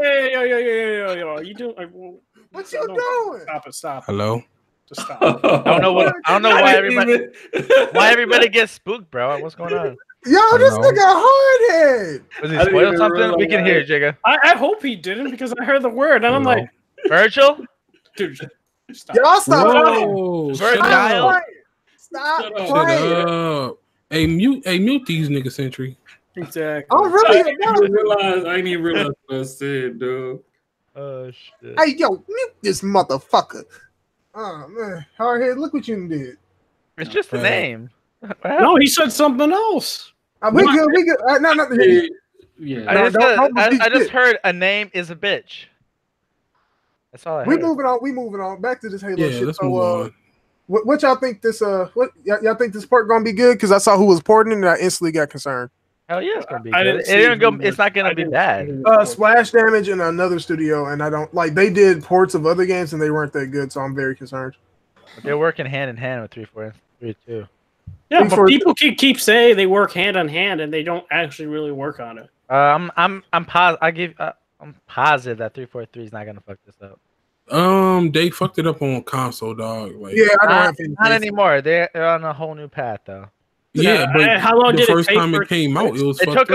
[SPEAKER 3] Yo. You doing?
[SPEAKER 1] What you doing?
[SPEAKER 3] Stop.
[SPEAKER 4] Hello.
[SPEAKER 3] Just stop.
[SPEAKER 5] I don't know why everybody gets spooked, bro. What's going on?
[SPEAKER 1] Yo, this nigga Hardhead.
[SPEAKER 5] Was he spoiled something? We can hear it, Jigga.
[SPEAKER 3] I hope he didn't because I heard the word and I'm like,
[SPEAKER 5] Virgil?
[SPEAKER 3] Dude, stop.
[SPEAKER 1] Y'all stop.
[SPEAKER 4] Whoa,
[SPEAKER 5] Virgil.
[SPEAKER 1] Stop
[SPEAKER 4] Shut
[SPEAKER 1] playing.
[SPEAKER 4] up. Hey, mute these niggas, Sentry.
[SPEAKER 3] Exactly.
[SPEAKER 1] I'm really
[SPEAKER 2] I didn't even realize what I said, dog.
[SPEAKER 5] Oh shit.
[SPEAKER 1] Hey, yo, mute this motherfucker. Oh man, Hardhead, look what you did.
[SPEAKER 5] It's just the name.
[SPEAKER 3] No, he said something else.
[SPEAKER 1] We good. No.
[SPEAKER 2] Yeah.
[SPEAKER 5] I just heard a name is a bitch. That's all I heard.
[SPEAKER 1] We moving on. Back to this Halo shit.
[SPEAKER 4] Let's move on.
[SPEAKER 1] What y'all think this y'all think this port gonna be good? Because I saw who was porting it and I instantly got concerned.
[SPEAKER 5] Hell yeah, it's gonna be good. It's not gonna be bad.
[SPEAKER 1] Splash Damage in another studio, and I don't like they did ports of other games and they weren't that good, so I'm very concerned.
[SPEAKER 5] But they're working hand in hand with 343 too.
[SPEAKER 3] Yeah, but people keep saying they work hand in hand and they don't actually really work on it.
[SPEAKER 5] I'm positive that 343 is not gonna fuck this up.
[SPEAKER 4] They fucked it up on console, dog. Like,
[SPEAKER 1] yeah, I don't have any
[SPEAKER 5] not anymore. They're on a whole new path though.
[SPEAKER 4] Yeah, but
[SPEAKER 3] how long
[SPEAKER 4] the
[SPEAKER 3] did
[SPEAKER 4] first
[SPEAKER 3] it
[SPEAKER 4] time it came out, it was
[SPEAKER 5] it took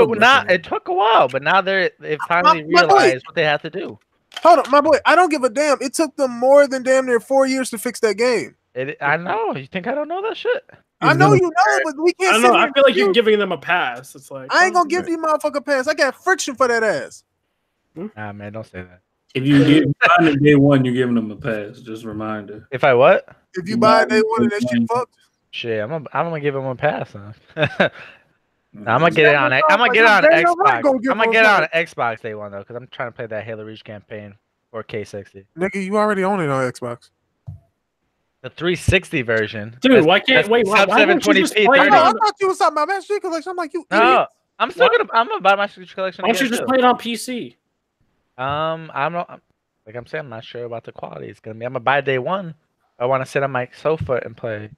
[SPEAKER 5] a while, but now they've finally realized what they have to do.
[SPEAKER 1] Hold on, my boy. I don't give a damn. It took them more than damn near 4 years to fix that game.
[SPEAKER 5] I know. You think I don't know that shit?
[SPEAKER 1] I know you know, but we can't.
[SPEAKER 3] I know. I feel like you're giving them a pass. It's like
[SPEAKER 1] I ain't gonna give these motherfucker a pass. I got friction for that ass.
[SPEAKER 5] Nah, man, don't say that.
[SPEAKER 2] If you give on day one, you're giving them a pass. Just a reminder.
[SPEAKER 5] If I what?
[SPEAKER 1] If you buy day one and that shit fucked.
[SPEAKER 5] Shit, I'm gonna give him a pass. Huh? I'm gonna get it on. I'm gonna get it on Xbox. I'm gonna get it on Xbox day one though, because I'm trying to play that Halo Reach campaign for K60.
[SPEAKER 1] Nigga, you already own it on Xbox.
[SPEAKER 5] The 360 version.
[SPEAKER 3] Dude, why can't wait? Why don't you just play it?
[SPEAKER 1] I thought you was talking about Master Chief Collection. I'm like, you.
[SPEAKER 5] No, I'm gonna buy Master Chief Collection.
[SPEAKER 3] Why don't you just play it on PC?
[SPEAKER 5] I'm not. Like I'm saying, I'm not sure about the quality. It's gonna be. I'm gonna buy day one. I want to sit on my sofa and play.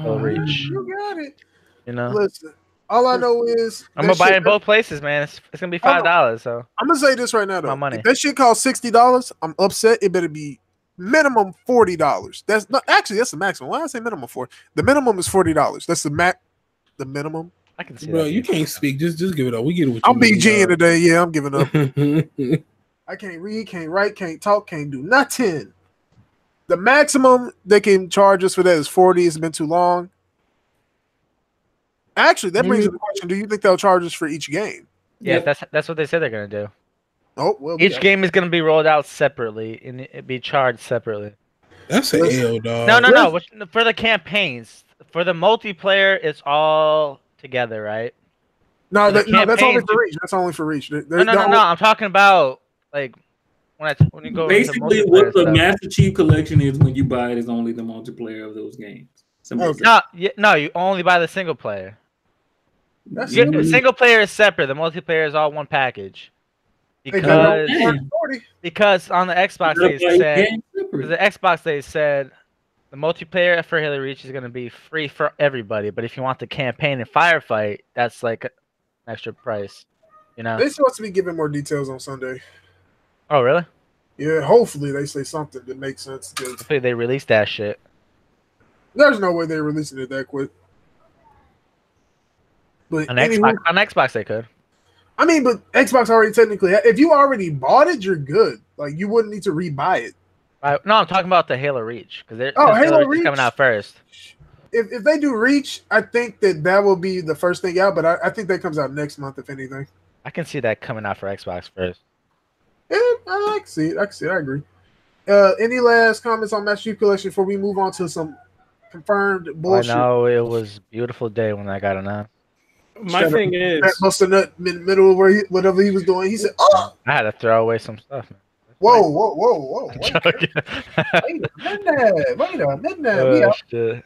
[SPEAKER 5] Reach.
[SPEAKER 1] You got it.
[SPEAKER 5] You know.
[SPEAKER 1] Listen, All I know is
[SPEAKER 5] I'm gonna buy it in both places, man. It's gonna be $5. So
[SPEAKER 1] I'm gonna say this right now, though.
[SPEAKER 5] my money.
[SPEAKER 1] If that shit costs $60, I'm upset. It better be minimum $40. That's not actually that's the maximum. Why I say minimum for? The minimum is $40. That's the minimum.
[SPEAKER 5] I can see
[SPEAKER 4] Bro,
[SPEAKER 5] that.
[SPEAKER 4] you can't speak. Just give it up. We get it. What
[SPEAKER 1] I'm
[SPEAKER 4] you
[SPEAKER 1] BGing today. Yeah, I'm giving up.
[SPEAKER 4] today.
[SPEAKER 1] I can't read, can't write, can't talk, can't do nothing. The maximum they can charge us for that is 40. It's been too long. Actually, that brings up the question: do you think they'll charge us for each game?
[SPEAKER 5] Yeah, that's what they said they're gonna do.
[SPEAKER 1] Oh well.
[SPEAKER 5] Each game is gonna be rolled out separately and it be charged separately.
[SPEAKER 4] That's an L, dog.
[SPEAKER 5] No. For the campaigns, for the multiplayer, it's all together, right?
[SPEAKER 1] No, that's only for Reach. That's only for Reach.
[SPEAKER 5] No. I'm talking about like when you go
[SPEAKER 2] basically
[SPEAKER 5] into
[SPEAKER 2] what the
[SPEAKER 5] stuff.
[SPEAKER 2] Master Chief Collection is when you buy it is only the multiplayer of those games.
[SPEAKER 1] Okay.
[SPEAKER 5] No, you only buy the single player.
[SPEAKER 1] That's
[SPEAKER 5] The single player is separate. The multiplayer is all one package. Because on the Xbox they said the multiplayer for Halo Reach is going to be free for everybody, but if you want the campaign and firefight, that's like an extra price. You know.
[SPEAKER 1] They're supposed to be giving more details on Sunday.
[SPEAKER 5] Oh really?
[SPEAKER 1] Yeah, hopefully they say something that makes sense.
[SPEAKER 5] Hopefully they release that shit.
[SPEAKER 1] There's no way they're releasing it that quick. But
[SPEAKER 5] on Xbox they could.
[SPEAKER 1] I mean, but Xbox already technically, if you already bought it, you're good. Like you wouldn't need to rebuy it.
[SPEAKER 5] No, I'm talking about the Halo Reach because
[SPEAKER 1] Halo Reach
[SPEAKER 5] coming out first.
[SPEAKER 1] If they do Reach, I think that will be the first thing out. But I think that comes out next month, if anything.
[SPEAKER 5] I can see that coming out for Xbox first.
[SPEAKER 1] Yeah, I can see it. I agree. Any last comments on Master Chief Collection before we move on to some confirmed bullshit?
[SPEAKER 5] I know it was a beautiful day when I got announced.
[SPEAKER 3] My thing is,
[SPEAKER 1] busting nut in the middle of whatever he was doing. He said, "Oh,
[SPEAKER 5] I had to throw away some stuff, man."
[SPEAKER 1] Whoa! Wait a minute.
[SPEAKER 5] Shit.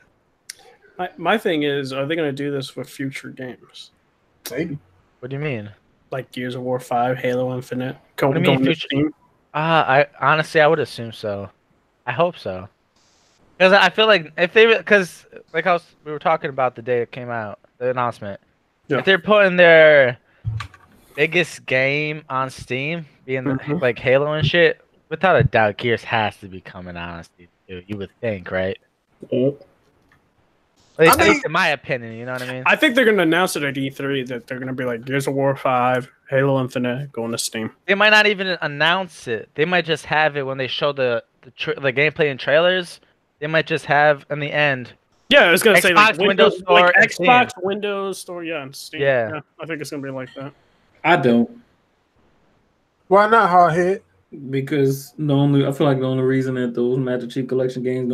[SPEAKER 3] My thing is, are they going to do this with future games?
[SPEAKER 1] Maybe.
[SPEAKER 5] What do you mean?
[SPEAKER 3] Like Gears of War 5, Halo Infinite?
[SPEAKER 5] What do you mean future? I honestly, I would assume so. I hope so. Because I feel like if they, we were talking about the day it came out, the announcement. Yeah. If they're putting their biggest game on Steam, being like Halo and shit, without a doubt, Gears has to be coming out on Steam too. You would think, right? At least in my opinion, you know what I mean?
[SPEAKER 3] I think they're going to announce it at E3 that they're going to be like Gears of War 5, Halo Infinite, going to Steam.
[SPEAKER 5] They might not even announce it. They might just have it when they show the gameplay and trailers. They might just have in the end.
[SPEAKER 3] Yeah, I was going to say like
[SPEAKER 5] Windows Store,
[SPEAKER 3] like Xbox, Windows Store, and Steam. Yeah, I think it's going to be like that.
[SPEAKER 2] I don't.
[SPEAKER 1] Why not, Hardhead?
[SPEAKER 2] Because I feel like the only reason that those Master Chief Collection games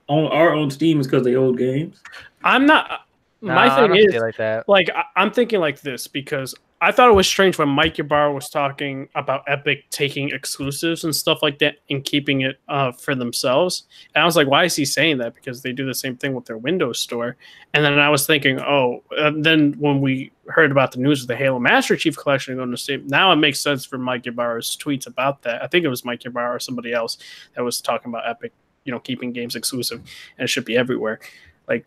[SPEAKER 2] are on Steam is because they old games.
[SPEAKER 3] I'm not. My thing is like that. Like I'm thinking like this because I thought it was strange when Mike Ybarra was talking about Epic taking exclusives and stuff like that and keeping it for themselves. And I was like, why is he saying that? Because they do the same thing with their Windows Store. And then I was thinking, then when we heard about the news of the Halo Master Chief Collection going to Steam, now it makes sense for Mike Ybarra's tweets about that. I think it was Mike Ybarra or somebody else that was talking about Epic, keeping games exclusive and it should be everywhere. Like,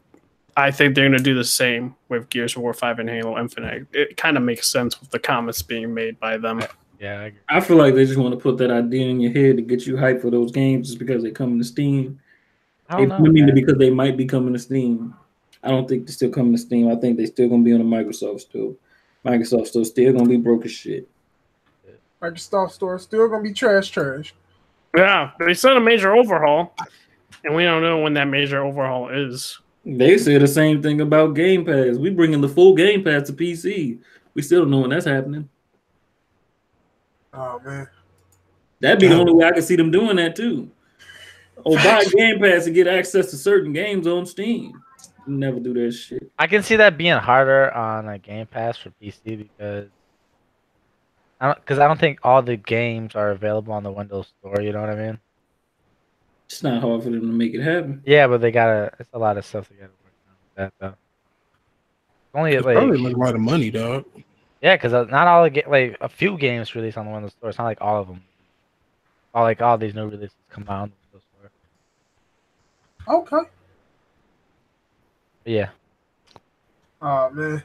[SPEAKER 3] I think they're going to do the same with Gears of War 5 and Halo Infinite. It kind of makes sense with the comments being made by them.
[SPEAKER 5] Yeah,
[SPEAKER 2] I feel like they just want to put that idea in your head to get you hyped for those games just because they come to Steam. Because they might be coming to Steam. I don't think they're still coming to Steam. I think they're still going to be on the Microsoft Store. Microsoft Store still going to be broke as shit.
[SPEAKER 1] Microsoft Store still going to be trash.
[SPEAKER 3] Yeah, they said a major overhaul, and we don't know when that major overhaul is.
[SPEAKER 2] They say the same thing about Game Pass. We bringing the full Game Pass to PC. We still don't know when that's happening.
[SPEAKER 1] Oh man,
[SPEAKER 2] that'd be the only way I could see them doing that too. Buy Game Pass and get access to certain games on Steam. Never do that shit.
[SPEAKER 5] I can see that being harder on a Game Pass for PC because I don't think all the games are available on the Windows Store. You know what I mean?
[SPEAKER 2] It's not hard for them to make it happen.
[SPEAKER 5] Yeah, but it's a lot of stuff they gotta work on with that though. Only
[SPEAKER 4] probably like a lot of money, dog.
[SPEAKER 5] Yeah, because not all a few games released on the Windows Store. It's not like all of them. All these new releases come out on the Windows Store.
[SPEAKER 1] Okay.
[SPEAKER 5] Yeah.
[SPEAKER 1] Oh man.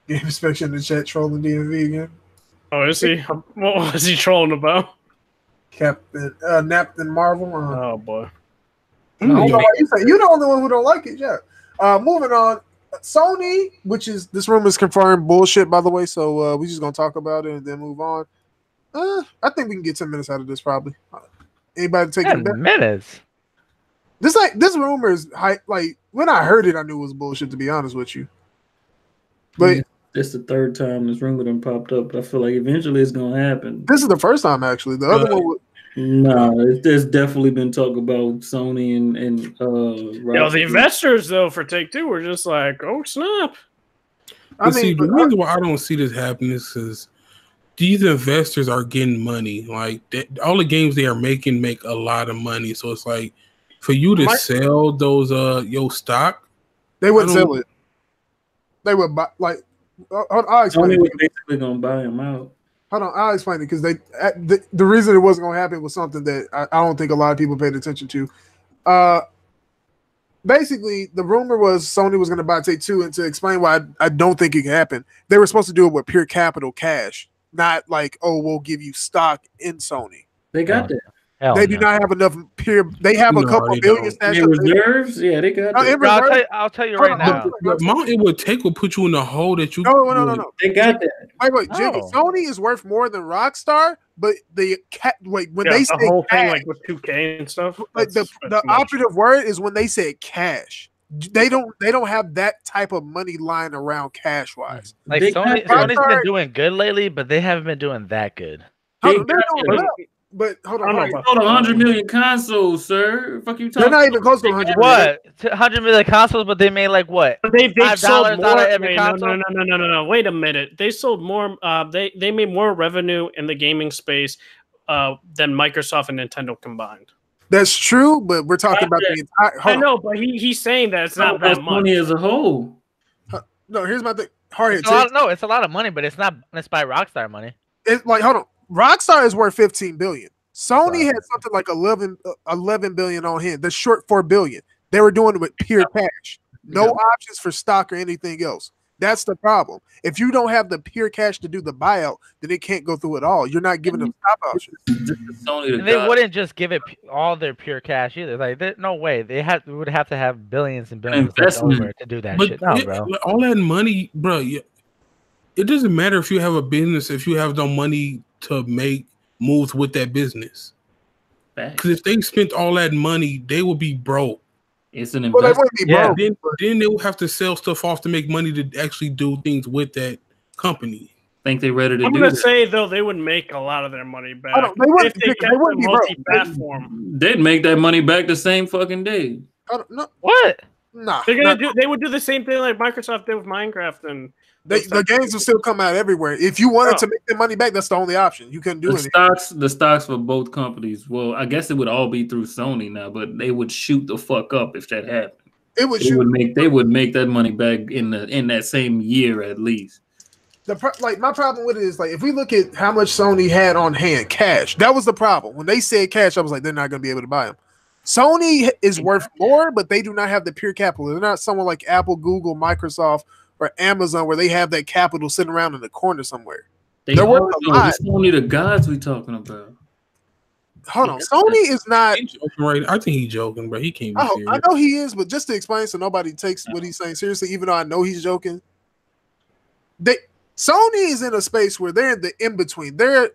[SPEAKER 1] Game inspection in the chat trolling DMV again.
[SPEAKER 3] Oh, is he? What was he trolling about?
[SPEAKER 1] Captain Marvel.
[SPEAKER 3] Oh boy.
[SPEAKER 1] I don't know why you say you're the only one who don't like it. Yeah. Moving on. Sony, which is this rumor is confirmed bullshit, by the way. So we're just gonna talk about it and then move on. I think we can get 10 minutes out of this probably. Anybody taking
[SPEAKER 5] 10 minutes?
[SPEAKER 1] This rumor is like when I heard it, I knew it was bullshit. To be honest with you, but
[SPEAKER 2] it's the third time this rumor done popped up. But I feel like eventually it's gonna happen.
[SPEAKER 1] This is the first time actually. The other one was.
[SPEAKER 2] No, there's definitely been talk about Sony and
[SPEAKER 3] the investors though for Take-Two were just like, oh snap.
[SPEAKER 4] The reason why I don't see this happening is because these investors are getting money. Like all the games they are making make a lot of money. So it's like for you to sell those your stock,
[SPEAKER 1] they wouldn't sell it. They would buy I'll explain.
[SPEAKER 2] Sony was basically gonna buy them out.
[SPEAKER 1] Hold on, I'll explain it because the reason it wasn't going to happen was something that I don't think a lot of people paid attention to. Basically, the rumor was Sony was going to buy Take-Two, and to explain why I don't think it can happen, they were supposed to do it with pure capital cash, not like, oh, we'll give you stock in Sony.
[SPEAKER 2] They got that.
[SPEAKER 1] They do not have enough pure. They have a couple billion
[SPEAKER 2] stashed in reserves. Yeah, they got
[SPEAKER 5] that. I'll tell you right now.
[SPEAKER 4] The amount it would take will put you in the hole that you.
[SPEAKER 1] No.
[SPEAKER 2] They got that.
[SPEAKER 1] Wait, Jimmy. Sony is worth more than Rockstar, but they say
[SPEAKER 3] whole
[SPEAKER 1] cash,
[SPEAKER 3] thing like with 2K and stuff.
[SPEAKER 1] Like the operative word is when they say cash. They don't have that type of money lying around cash wise.
[SPEAKER 5] Like Sony's been doing good lately, but they haven't been doing that good.
[SPEAKER 1] But hold on,
[SPEAKER 2] they sold 100 million consoles, sir. Fuck you talking?
[SPEAKER 1] They're not even close to 100.
[SPEAKER 5] What? 100 million consoles, but they made like what?
[SPEAKER 3] They sold more.
[SPEAKER 5] Out of every console?
[SPEAKER 3] No. Wait a minute. They sold more. They made more revenue in the gaming space than Microsoft and Nintendo combined.
[SPEAKER 1] That's true, but we're talking about the entire.
[SPEAKER 3] I know, but he's saying that it's not that much
[SPEAKER 2] money as a whole.
[SPEAKER 1] No, here's my thing. Hardhead.
[SPEAKER 5] It's a lot of money, but it's not. It's by Rockstar money.
[SPEAKER 1] It's like hold on. Rockstar is worth 15 billion. Sony had something like 11 billion on hand. That's short 4 billion. They were doing it with pure cash. No options for stock or anything else. That's the problem. If you don't have the pure cash to do the buyout, then it can't go through at all. You're not giving them stock options.
[SPEAKER 5] And they wouldn't just give it all their pure cash either. Like, no way. They would have to have billions and billions over to do that shit. No, bro.
[SPEAKER 4] All that money, bro. It doesn't matter if you have a business if you have no money to make moves with that business. Because if they spent all that money, they would be broke.
[SPEAKER 2] It's an investment.
[SPEAKER 4] Then they will have to sell stuff off to make money to actually do things with that company.
[SPEAKER 2] Think they're ready to
[SPEAKER 3] I'm
[SPEAKER 2] do
[SPEAKER 3] gonna
[SPEAKER 2] that.
[SPEAKER 3] say though they would make a lot of their money back
[SPEAKER 1] if they kept the
[SPEAKER 3] multi-platform.
[SPEAKER 2] They'd make that money back the same fucking day.
[SPEAKER 5] What?
[SPEAKER 1] Nah,
[SPEAKER 3] they would do the same thing like Microsoft did with Minecraft and.
[SPEAKER 1] The games will still come out everywhere. If you wanted to make their money back, that's the only option. You couldn't do anything.
[SPEAKER 2] The stocks for both companies. Well, I guess it would all be through Sony now, but they would shoot the fuck up if that happened. They would make that money back in that same year at least.
[SPEAKER 1] My problem with it is like if we look at how much Sony had on hand, cash. That was the problem. When they said cash, I was like, they're not going to be able to buy them. Sony is worth more, but they do not have the pure capital. They're not someone like Apple, Google, Microsoft, or Amazon where they have that capital sitting around in the corner somewhere. They're worth a lot.
[SPEAKER 2] It's only the gods we talking about.
[SPEAKER 1] Hold on. Sony is not.
[SPEAKER 4] Right. I think he's joking, bro. He can't be serious.
[SPEAKER 1] I know he is, but just to explain so nobody takes what he's saying seriously, even though I know he's joking. Sony is in a space where they're in the in-between. They're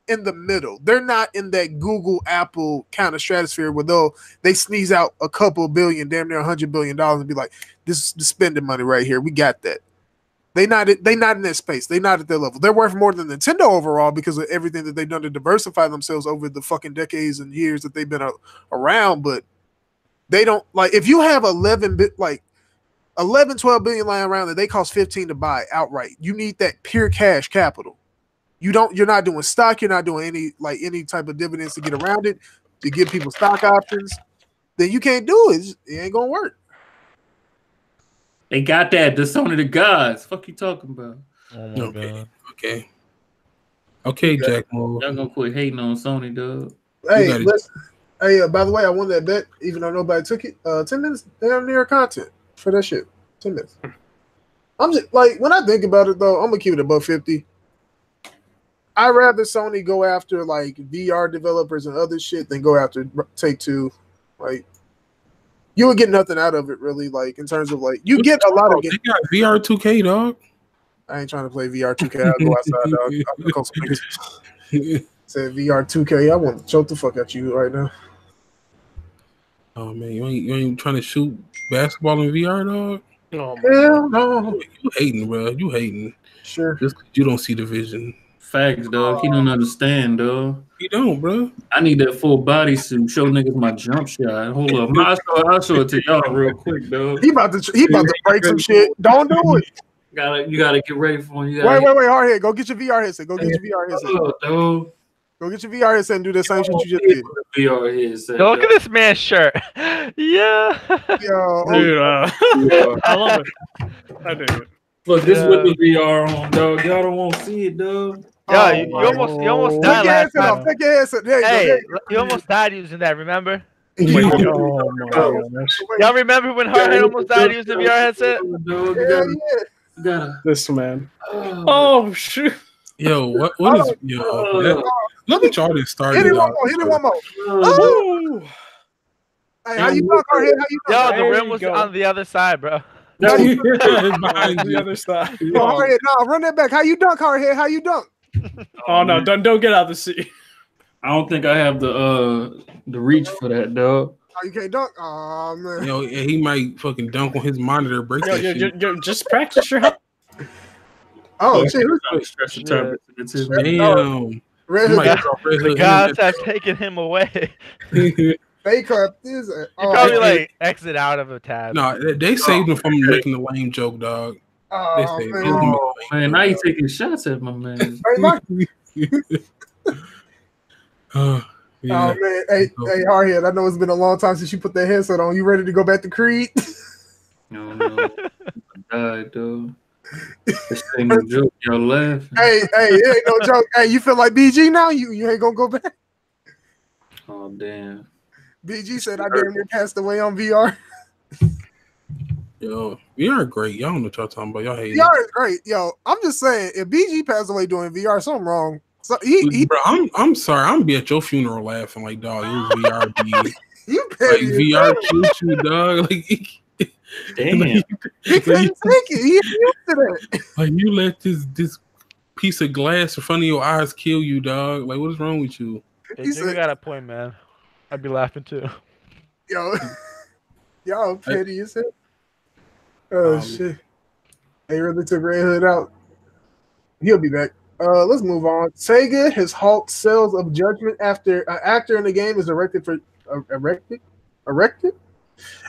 [SPEAKER 1] in the middle. They're not in that Google, Apple kind of stratosphere where they sneeze out a couple billion, damn near $100 billion and be like, this is the spending money right here. We got that. They not in that space. They not at their level. They're worth more than Nintendo overall because of everything that they've done to diversify themselves over the fucking decades and years that they've been around. But they don't like if you have 11, 12 billion lying around that they cost 15 to buy outright. You need that pure cash capital. You're not doing stock. You're not doing any type of dividends to get around it to give people stock options. Then you can't do it. It ain't gonna work.
[SPEAKER 2] They got that. The Sony the gods. Fuck you talking about?
[SPEAKER 4] Okay, Jack Moore.
[SPEAKER 2] Y'all gonna quit hating on Sony, dog.
[SPEAKER 1] Hey, listen. Hey, by the way, I won that bet, even though nobody took it. 10 minutes damn near content for that shit. 10 minutes. I'm just like when I think about it though, I'm gonna keep it above 50. I'd rather Sony go after like VR developers and other shit than go after Take-Two. Like you would get nothing out of it really. Like in terms of like you get a lot of.
[SPEAKER 4] They got VR 2K, dog.
[SPEAKER 1] I ain't trying to play VR 2K. I'll go outside, dog. I'll go some pictures. Said VR 2K. I want to choke the fuck at you right now.
[SPEAKER 4] Oh man, you ain't trying to shoot basketball in VR, dog?
[SPEAKER 3] Oh,
[SPEAKER 1] Hell no.
[SPEAKER 4] You hating, bro. You hating.
[SPEAKER 1] Sure.
[SPEAKER 4] Just 'cause you don't see the vision.
[SPEAKER 2] Facts, dog. He don't understand, dog.
[SPEAKER 4] You don't, bro.
[SPEAKER 2] I need that full body suit. Show niggas my jump shot. Hold up. I'll show it to y'all real quick, dog.
[SPEAKER 1] He about to break some shit. Don't do it.
[SPEAKER 2] You gotta get ready for him.
[SPEAKER 1] Wait, Hardhead. Go get your VR headset. Go get your VR headset.
[SPEAKER 2] Oh, dog.
[SPEAKER 1] Go get your VR headset and do the same shit you just did.
[SPEAKER 2] VR headset.
[SPEAKER 5] Yo, look at this man's shirt. Yeah.
[SPEAKER 1] Yo,
[SPEAKER 3] dude,
[SPEAKER 2] Yeah.
[SPEAKER 3] I love it. I do it.
[SPEAKER 2] Look, this with the VR on, dog. Y'all don't want to see it, dog.
[SPEAKER 5] Yeah, you almost died
[SPEAKER 1] take your
[SPEAKER 5] last
[SPEAKER 1] headset
[SPEAKER 5] time.
[SPEAKER 1] off. Take your headset. There you go.
[SPEAKER 5] Hey,
[SPEAKER 1] There you
[SPEAKER 5] you almost died using that, remember?
[SPEAKER 3] Oh my gosh.
[SPEAKER 5] Y'all remember when Hardhead almost died using the VR headset?
[SPEAKER 2] Dog,
[SPEAKER 1] go.
[SPEAKER 2] you gotta.
[SPEAKER 3] This man. Oh shoot.
[SPEAKER 4] Yo, what is yo? Look at y'all that started.
[SPEAKER 1] Hit it one more. Hit it one more.
[SPEAKER 3] Oh.
[SPEAKER 1] Hey, how you dunk, Hardhead? How you
[SPEAKER 5] Yo,
[SPEAKER 1] dunk?
[SPEAKER 5] the
[SPEAKER 3] There
[SPEAKER 5] rim
[SPEAKER 3] you
[SPEAKER 5] was
[SPEAKER 3] go.
[SPEAKER 5] on the other side, bro.
[SPEAKER 4] It's behind
[SPEAKER 3] The
[SPEAKER 4] you.
[SPEAKER 3] other side.
[SPEAKER 1] Oh, Hardhead, no, run that back. How you dunk, Hardhead? How you dunk?
[SPEAKER 3] Oh no! Don't get out of the seat.
[SPEAKER 2] I don't think I have the reach for that, dog.
[SPEAKER 1] Oh, you can't dunk? Oh, man.
[SPEAKER 4] Yo, he might fucking dunk on his monitor, break that shit.
[SPEAKER 3] Yo, just practice your help.
[SPEAKER 1] Oh, shit.
[SPEAKER 2] Stretch the time. It's his
[SPEAKER 4] Damn.
[SPEAKER 1] Red
[SPEAKER 4] Somebody
[SPEAKER 1] Hood,
[SPEAKER 4] drop Red
[SPEAKER 5] The
[SPEAKER 4] Hood
[SPEAKER 5] gods
[SPEAKER 4] in
[SPEAKER 5] have taken him away.
[SPEAKER 1] they cut this.
[SPEAKER 5] You
[SPEAKER 1] Oh,
[SPEAKER 5] probably like exit out of a tab.
[SPEAKER 4] No, they saved him from making the lame joke, dog. They
[SPEAKER 1] oh,
[SPEAKER 4] saved
[SPEAKER 1] man.
[SPEAKER 4] him.
[SPEAKER 2] Oh man, now you taking shots at my man.
[SPEAKER 1] Hey, Mike.
[SPEAKER 4] Yeah.
[SPEAKER 1] Oh man, hey, Hardhead. I know it's been a long time since you put that headset on. You ready to go back to Creed?
[SPEAKER 2] No, I died, dog. This ain't no joke. Y'all laughing.
[SPEAKER 1] hey, it ain't no joke. Hey, you feel like BG now? You ain't gonna go back?
[SPEAKER 2] Oh damn.
[SPEAKER 1] BG said I damn near passed away on VR.
[SPEAKER 4] Yo, VR great. Y'all don't know what y'all talking about. Y'all hate
[SPEAKER 1] VR is great, yo. I'm just saying, if BG passed away doing VR, something wrong. So he
[SPEAKER 4] Bro, I'm sorry. I'm gonna be at your funeral laughing like, dog, it was VR.
[SPEAKER 1] you
[SPEAKER 4] Like
[SPEAKER 1] petty.
[SPEAKER 4] VR killed you, dog. Like,
[SPEAKER 2] Damn.
[SPEAKER 1] He couldn't take it. He used to that.
[SPEAKER 4] like you let this piece of glass in front of your eyes kill you, dog. Like, what is wrong with you?
[SPEAKER 5] Hey,
[SPEAKER 1] He
[SPEAKER 5] Jigga
[SPEAKER 1] said-
[SPEAKER 5] got a point, man. I'd be laughing too.
[SPEAKER 1] Yo, y'all petty as hell. Oh shit! They really took Red Hood out. He'll be back. Let's move on. Sega has halted sales of Judgment after an actor in the game is erected.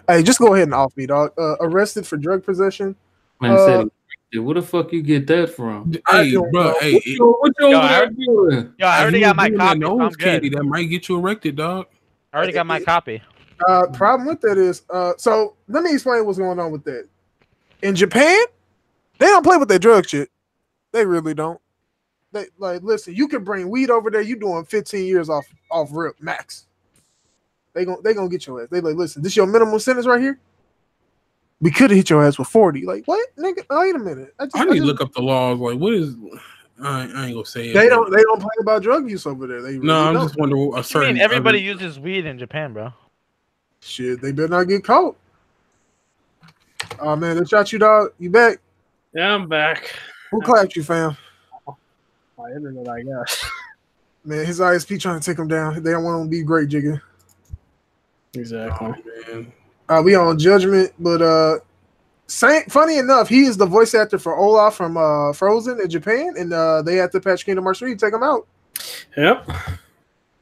[SPEAKER 1] Hey, just go ahead and off me, dog. Arrested for drug possession.
[SPEAKER 2] Man said, where the fuck you get that from?
[SPEAKER 4] Hey,
[SPEAKER 1] don't
[SPEAKER 4] bro,
[SPEAKER 1] know.
[SPEAKER 4] hey,
[SPEAKER 2] What you
[SPEAKER 5] Yo,
[SPEAKER 2] over there doing?
[SPEAKER 5] Yo, I already
[SPEAKER 4] you
[SPEAKER 5] got my
[SPEAKER 4] doing that
[SPEAKER 5] copy. So I'm
[SPEAKER 4] nose candy
[SPEAKER 5] good.
[SPEAKER 4] that might get you erected, dog.
[SPEAKER 5] I already got my copy.
[SPEAKER 1] Problem with that is, so let me explain what's going on with that. In Japan, they don't play with their drug shit. They really don't. They like listen. You can bring weed over there. You doing 15 years off rip max. They gonna get your ass. They like listen. This your minimum sentence right here. We could have hit your ass with 40. Like what, nigga? Wait a minute.
[SPEAKER 4] I need to look up the laws. Like, what is? I ain't gonna say it.
[SPEAKER 1] They don't play about drug use over there. They really
[SPEAKER 4] No, I'm
[SPEAKER 1] don't.
[SPEAKER 4] just wondering. A
[SPEAKER 5] What you
[SPEAKER 4] certain.
[SPEAKER 5] mean everybody uses weed in Japan, bro?
[SPEAKER 1] Shit. They better not get caught. Oh man, they shot you, dog. You back?
[SPEAKER 3] Yeah, I'm back.
[SPEAKER 1] Who clapped you, fam?
[SPEAKER 3] My internet, I guess.
[SPEAKER 1] Man, his ISP trying to take him down. They don't want him to be great, Jigga.
[SPEAKER 3] Exactly.
[SPEAKER 4] man.
[SPEAKER 1] We on Judgment, but funny enough, he is the voice actor for Olaf from Frozen in Japan, and they had to patch Kingdom Hearts 3 to take him out.
[SPEAKER 3] Yep.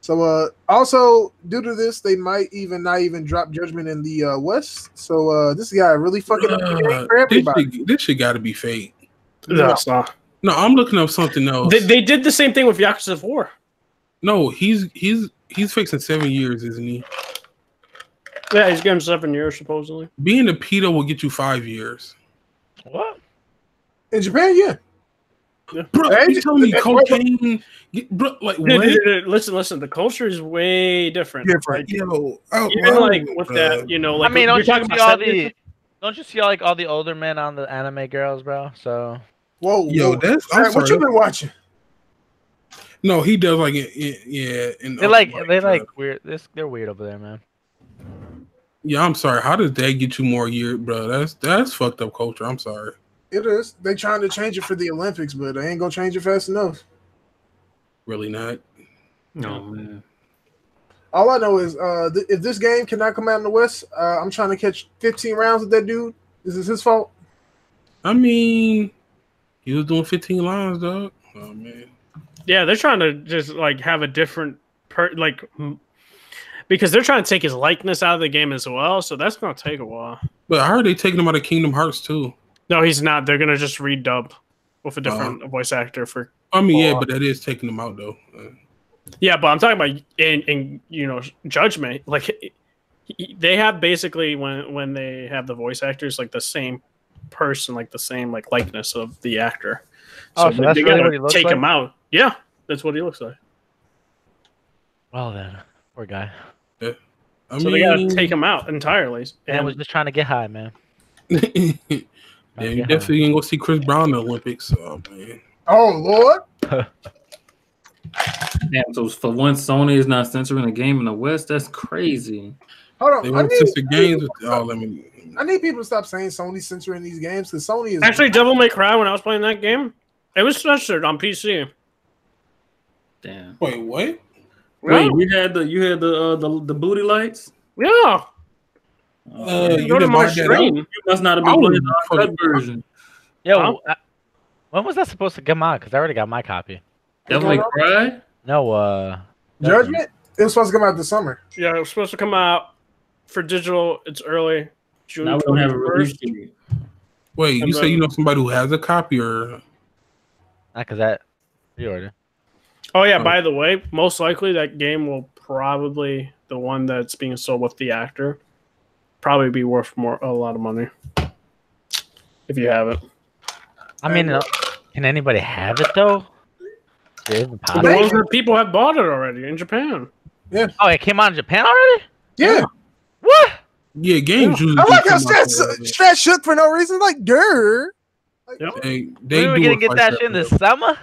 [SPEAKER 1] So also due to this, they might not even drop Judgment in the West. So this guy really fucking up the game for everybody.
[SPEAKER 4] This shit got to be fake.
[SPEAKER 3] No, it's not.
[SPEAKER 4] No, I'm looking up something else.
[SPEAKER 3] They did the same thing with Yakuza 4.
[SPEAKER 4] No, he's fixing 7 years, isn't he?
[SPEAKER 3] Yeah, he's getting 7 years supposedly.
[SPEAKER 4] Being a pedo will get you 5 years.
[SPEAKER 5] What?
[SPEAKER 1] In Japan, yeah.
[SPEAKER 4] Bro,
[SPEAKER 1] Hey,
[SPEAKER 4] you telling me
[SPEAKER 1] hey,
[SPEAKER 4] cocaine? Bro, like what?
[SPEAKER 3] Listen. The culture is way different.
[SPEAKER 1] Different.
[SPEAKER 3] Like,
[SPEAKER 4] Yo,
[SPEAKER 3] even like with that, you know, like
[SPEAKER 5] I mean,
[SPEAKER 3] you're
[SPEAKER 5] don't
[SPEAKER 3] talking
[SPEAKER 5] you see
[SPEAKER 3] about
[SPEAKER 5] all
[SPEAKER 3] 7 years.
[SPEAKER 5] Don't you see like all the older men on the anime girls, bro? So.
[SPEAKER 1] Whoa,
[SPEAKER 4] Yo,
[SPEAKER 1] whoa.
[SPEAKER 4] I'm
[SPEAKER 1] What
[SPEAKER 4] sorry.
[SPEAKER 1] you been watching?
[SPEAKER 4] No, he does like it. Yeah, and
[SPEAKER 5] They like weird. They're weird over there, man.
[SPEAKER 4] Yeah, I'm sorry. How does that get you more year, bro? That's fucked up culture. I'm sorry.
[SPEAKER 1] It is. They trying to change it for the Olympics, but they ain't gonna change it fast enough.
[SPEAKER 4] Really not.
[SPEAKER 2] No, man.
[SPEAKER 1] All I know is if this game cannot come out in the West, I'm trying to catch 15 rounds with that dude. Is this his fault?
[SPEAKER 4] I mean, he was doing 15 lines, dog. Oh man.
[SPEAKER 3] Yeah, they're trying to just like have a different because they're trying to take his likeness out of the game as well. So that's gonna take a while.
[SPEAKER 4] But I heard they taking him out of Kingdom Hearts too.
[SPEAKER 3] No, he's not. They're gonna just redub with a different voice actor for.
[SPEAKER 4] I mean, yeah, but that is taking him out though.
[SPEAKER 3] Yeah, but I'm talking about in Judgment. Like they have basically when they have the voice actors like the same person, like the same like likeness of the actor.
[SPEAKER 5] So that's
[SPEAKER 3] they
[SPEAKER 5] really
[SPEAKER 3] gotta
[SPEAKER 5] what he looks
[SPEAKER 3] take
[SPEAKER 5] like?
[SPEAKER 3] him out. Yeah, that's what he looks like.
[SPEAKER 5] Well then, poor guy.
[SPEAKER 4] Yeah.
[SPEAKER 3] So they gotta take him out entirely.
[SPEAKER 5] And was just trying to get high, man.
[SPEAKER 4] Yeah, you definitely ain't gonna see Chris Brown in the Olympics. Oh man.
[SPEAKER 1] Oh Lord.
[SPEAKER 2] Damn, so for once Sony is not censoring a game in the West, that's crazy.
[SPEAKER 1] Hold on.
[SPEAKER 4] They want to censor games with
[SPEAKER 1] I need people to stop saying Sony censoring these games because Sony is
[SPEAKER 3] actually Devil May Cry when I was playing that game. It was censored on PC.
[SPEAKER 2] Damn.
[SPEAKER 4] Wait, what?
[SPEAKER 2] Wait, you had the booty lights?
[SPEAKER 3] Yeah.
[SPEAKER 4] You
[SPEAKER 3] go to
[SPEAKER 4] didn't
[SPEAKER 3] my
[SPEAKER 4] buy that
[SPEAKER 3] stream.
[SPEAKER 2] You must not have been playing the uncut version.
[SPEAKER 5] Yo, when was that supposed to come out? Because I already got my copy.
[SPEAKER 2] Devil May Cry?
[SPEAKER 5] No,
[SPEAKER 1] Judgment? It was supposed to come out this summer.
[SPEAKER 3] Yeah, it was supposed to come out for digital. It's early June.
[SPEAKER 2] Now we don't have a release
[SPEAKER 3] 21st.
[SPEAKER 2] date.
[SPEAKER 4] Wait, you say you know somebody who has a copy or?
[SPEAKER 5] Not because that pre-order.
[SPEAKER 3] Oh yeah, by the way, most likely that game will probably the one that's being sold with the actor probably be worth a lot of money if you have it.
[SPEAKER 5] I mean, can anybody have it though?
[SPEAKER 3] People have bought it already in Japan.
[SPEAKER 1] Yeah.
[SPEAKER 5] Oh, it came out in Japan already?
[SPEAKER 1] Yeah.
[SPEAKER 5] What?
[SPEAKER 4] Yeah, games usually.
[SPEAKER 1] I like how Strat shook for no reason. Like, grr.
[SPEAKER 3] Yep.
[SPEAKER 4] They
[SPEAKER 5] We were
[SPEAKER 4] do
[SPEAKER 5] gonna
[SPEAKER 4] it
[SPEAKER 5] get
[SPEAKER 4] like
[SPEAKER 5] that shit in the summer?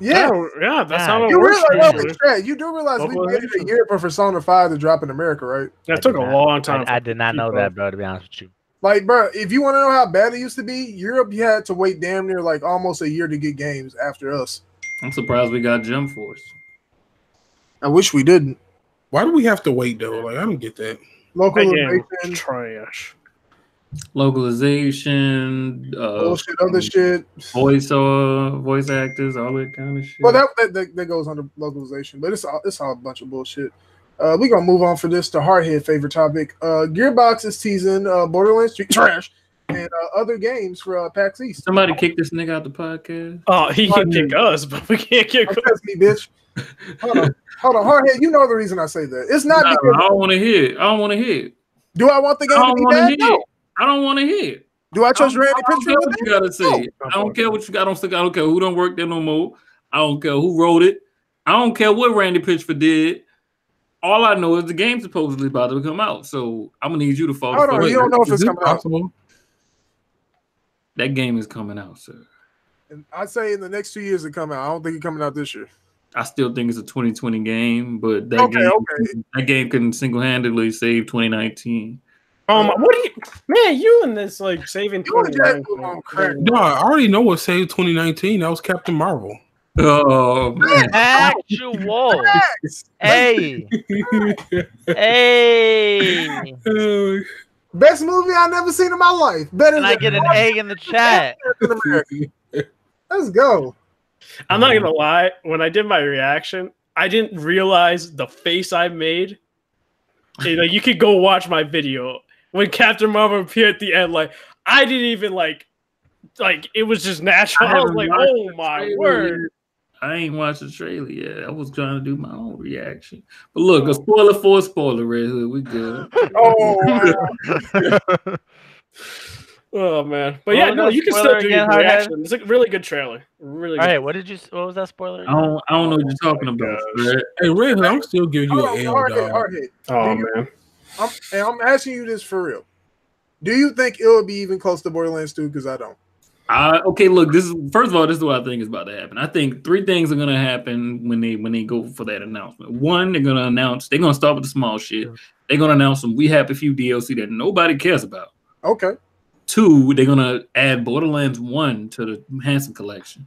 [SPEAKER 1] Yeah.
[SPEAKER 3] Yeah, that's how it
[SPEAKER 1] You
[SPEAKER 3] works.
[SPEAKER 1] realize,
[SPEAKER 3] usually.
[SPEAKER 1] Strat, you do realize we waited a year for Persona 5 to drop in America, right?
[SPEAKER 3] That took a long time.
[SPEAKER 5] I did not know that, bro, to be honest with you.
[SPEAKER 1] Like, bro, if you want to know how bad it used to be, Europe, you had to wait damn near like almost a year to get games after us.
[SPEAKER 2] I'm surprised we got Gem Force.
[SPEAKER 1] I wish we didn't.
[SPEAKER 4] Why do we have to wait though? Like, I don't get that.
[SPEAKER 1] Localization,
[SPEAKER 3] Trash.
[SPEAKER 2] Localization,
[SPEAKER 1] bullshit, other shit.
[SPEAKER 2] voice actors, all that kind of shit.
[SPEAKER 1] Well, that goes under localization, but it's all a bunch of bullshit. We're gonna move on for this to Hardhead favorite topic. Gearbox is teasing Borderlands 3 trash and other games for PAX East.
[SPEAKER 2] Somebody kick this nigga out the podcast.
[SPEAKER 3] Oh, he can kick us, but we can't kick him.
[SPEAKER 1] That's me, bitch. Hold on, Hardhead. You know the reason I say that. It's not
[SPEAKER 2] Nah,
[SPEAKER 1] because
[SPEAKER 2] I don't want to hear it. I don't want to hear it.
[SPEAKER 1] do I want the game
[SPEAKER 2] I
[SPEAKER 1] to
[SPEAKER 2] don't
[SPEAKER 1] be
[SPEAKER 2] want to
[SPEAKER 1] bad?
[SPEAKER 2] hear
[SPEAKER 1] No.
[SPEAKER 2] it. I don't want to hear it.
[SPEAKER 1] Do I trust Randy
[SPEAKER 2] I don't care
[SPEAKER 1] Pitchford?
[SPEAKER 2] what you gotta say. I don't care what you got. I don't care who don't work there no more. I don't care who wrote it. I don't care what Randy Pitchford did. All I know is the game's supposedly about to come out. So I'm gonna need you to follow.
[SPEAKER 1] Hold on, you don't know if it's coming out.
[SPEAKER 2] That game is coming out, sir.
[SPEAKER 1] And I'd say in the next 2 years it come out. I don't think it's coming out this year.
[SPEAKER 2] I still think it's a 2020 game, but that game can single-handedly save 2019.
[SPEAKER 3] What do you, man? You and this like saving 2019.
[SPEAKER 4] No, I already know what saved 2019. That was Captain Marvel.
[SPEAKER 2] Oh man!
[SPEAKER 5] Actual. Hey. Hey.
[SPEAKER 1] Best movie I've never seen in my life. Better
[SPEAKER 5] Can I get an A in the chat?
[SPEAKER 1] Let's go.
[SPEAKER 3] I'm not gonna lie. When I did my reaction, I didn't realize the face I made. You could go watch my video when Captain Marvel appeared at the end. Like I didn't even like it was just natural. I was like, oh my word.
[SPEAKER 2] I ain't watched the trailer yet. I was trying to do my own reaction. But look, a spoiler for a spoiler, Red Hood. We good.
[SPEAKER 3] Oh man. But yeah, no, you can still do your reaction. It's a really good trailer. Really good.
[SPEAKER 5] All right, what was that spoiler?
[SPEAKER 2] I don't know what you're talking about.
[SPEAKER 4] Hey, Red Hood, I'm still giving you an L, dog.
[SPEAKER 1] Hardhead.
[SPEAKER 3] Oh man.
[SPEAKER 1] I'm asking you this for real. Do you think it will be even close to Borderlands 2? Because I don't.
[SPEAKER 2] Okay, look. First of all, this is what I think is about to happen. I think 3 things are gonna happen when they go for that announcement. One, they're gonna start with the small shit. They're gonna announce some We Happy Few DLC that nobody cares about.
[SPEAKER 1] Okay.
[SPEAKER 2] 2, they're gonna add Borderlands 1 to the Handsome Collection.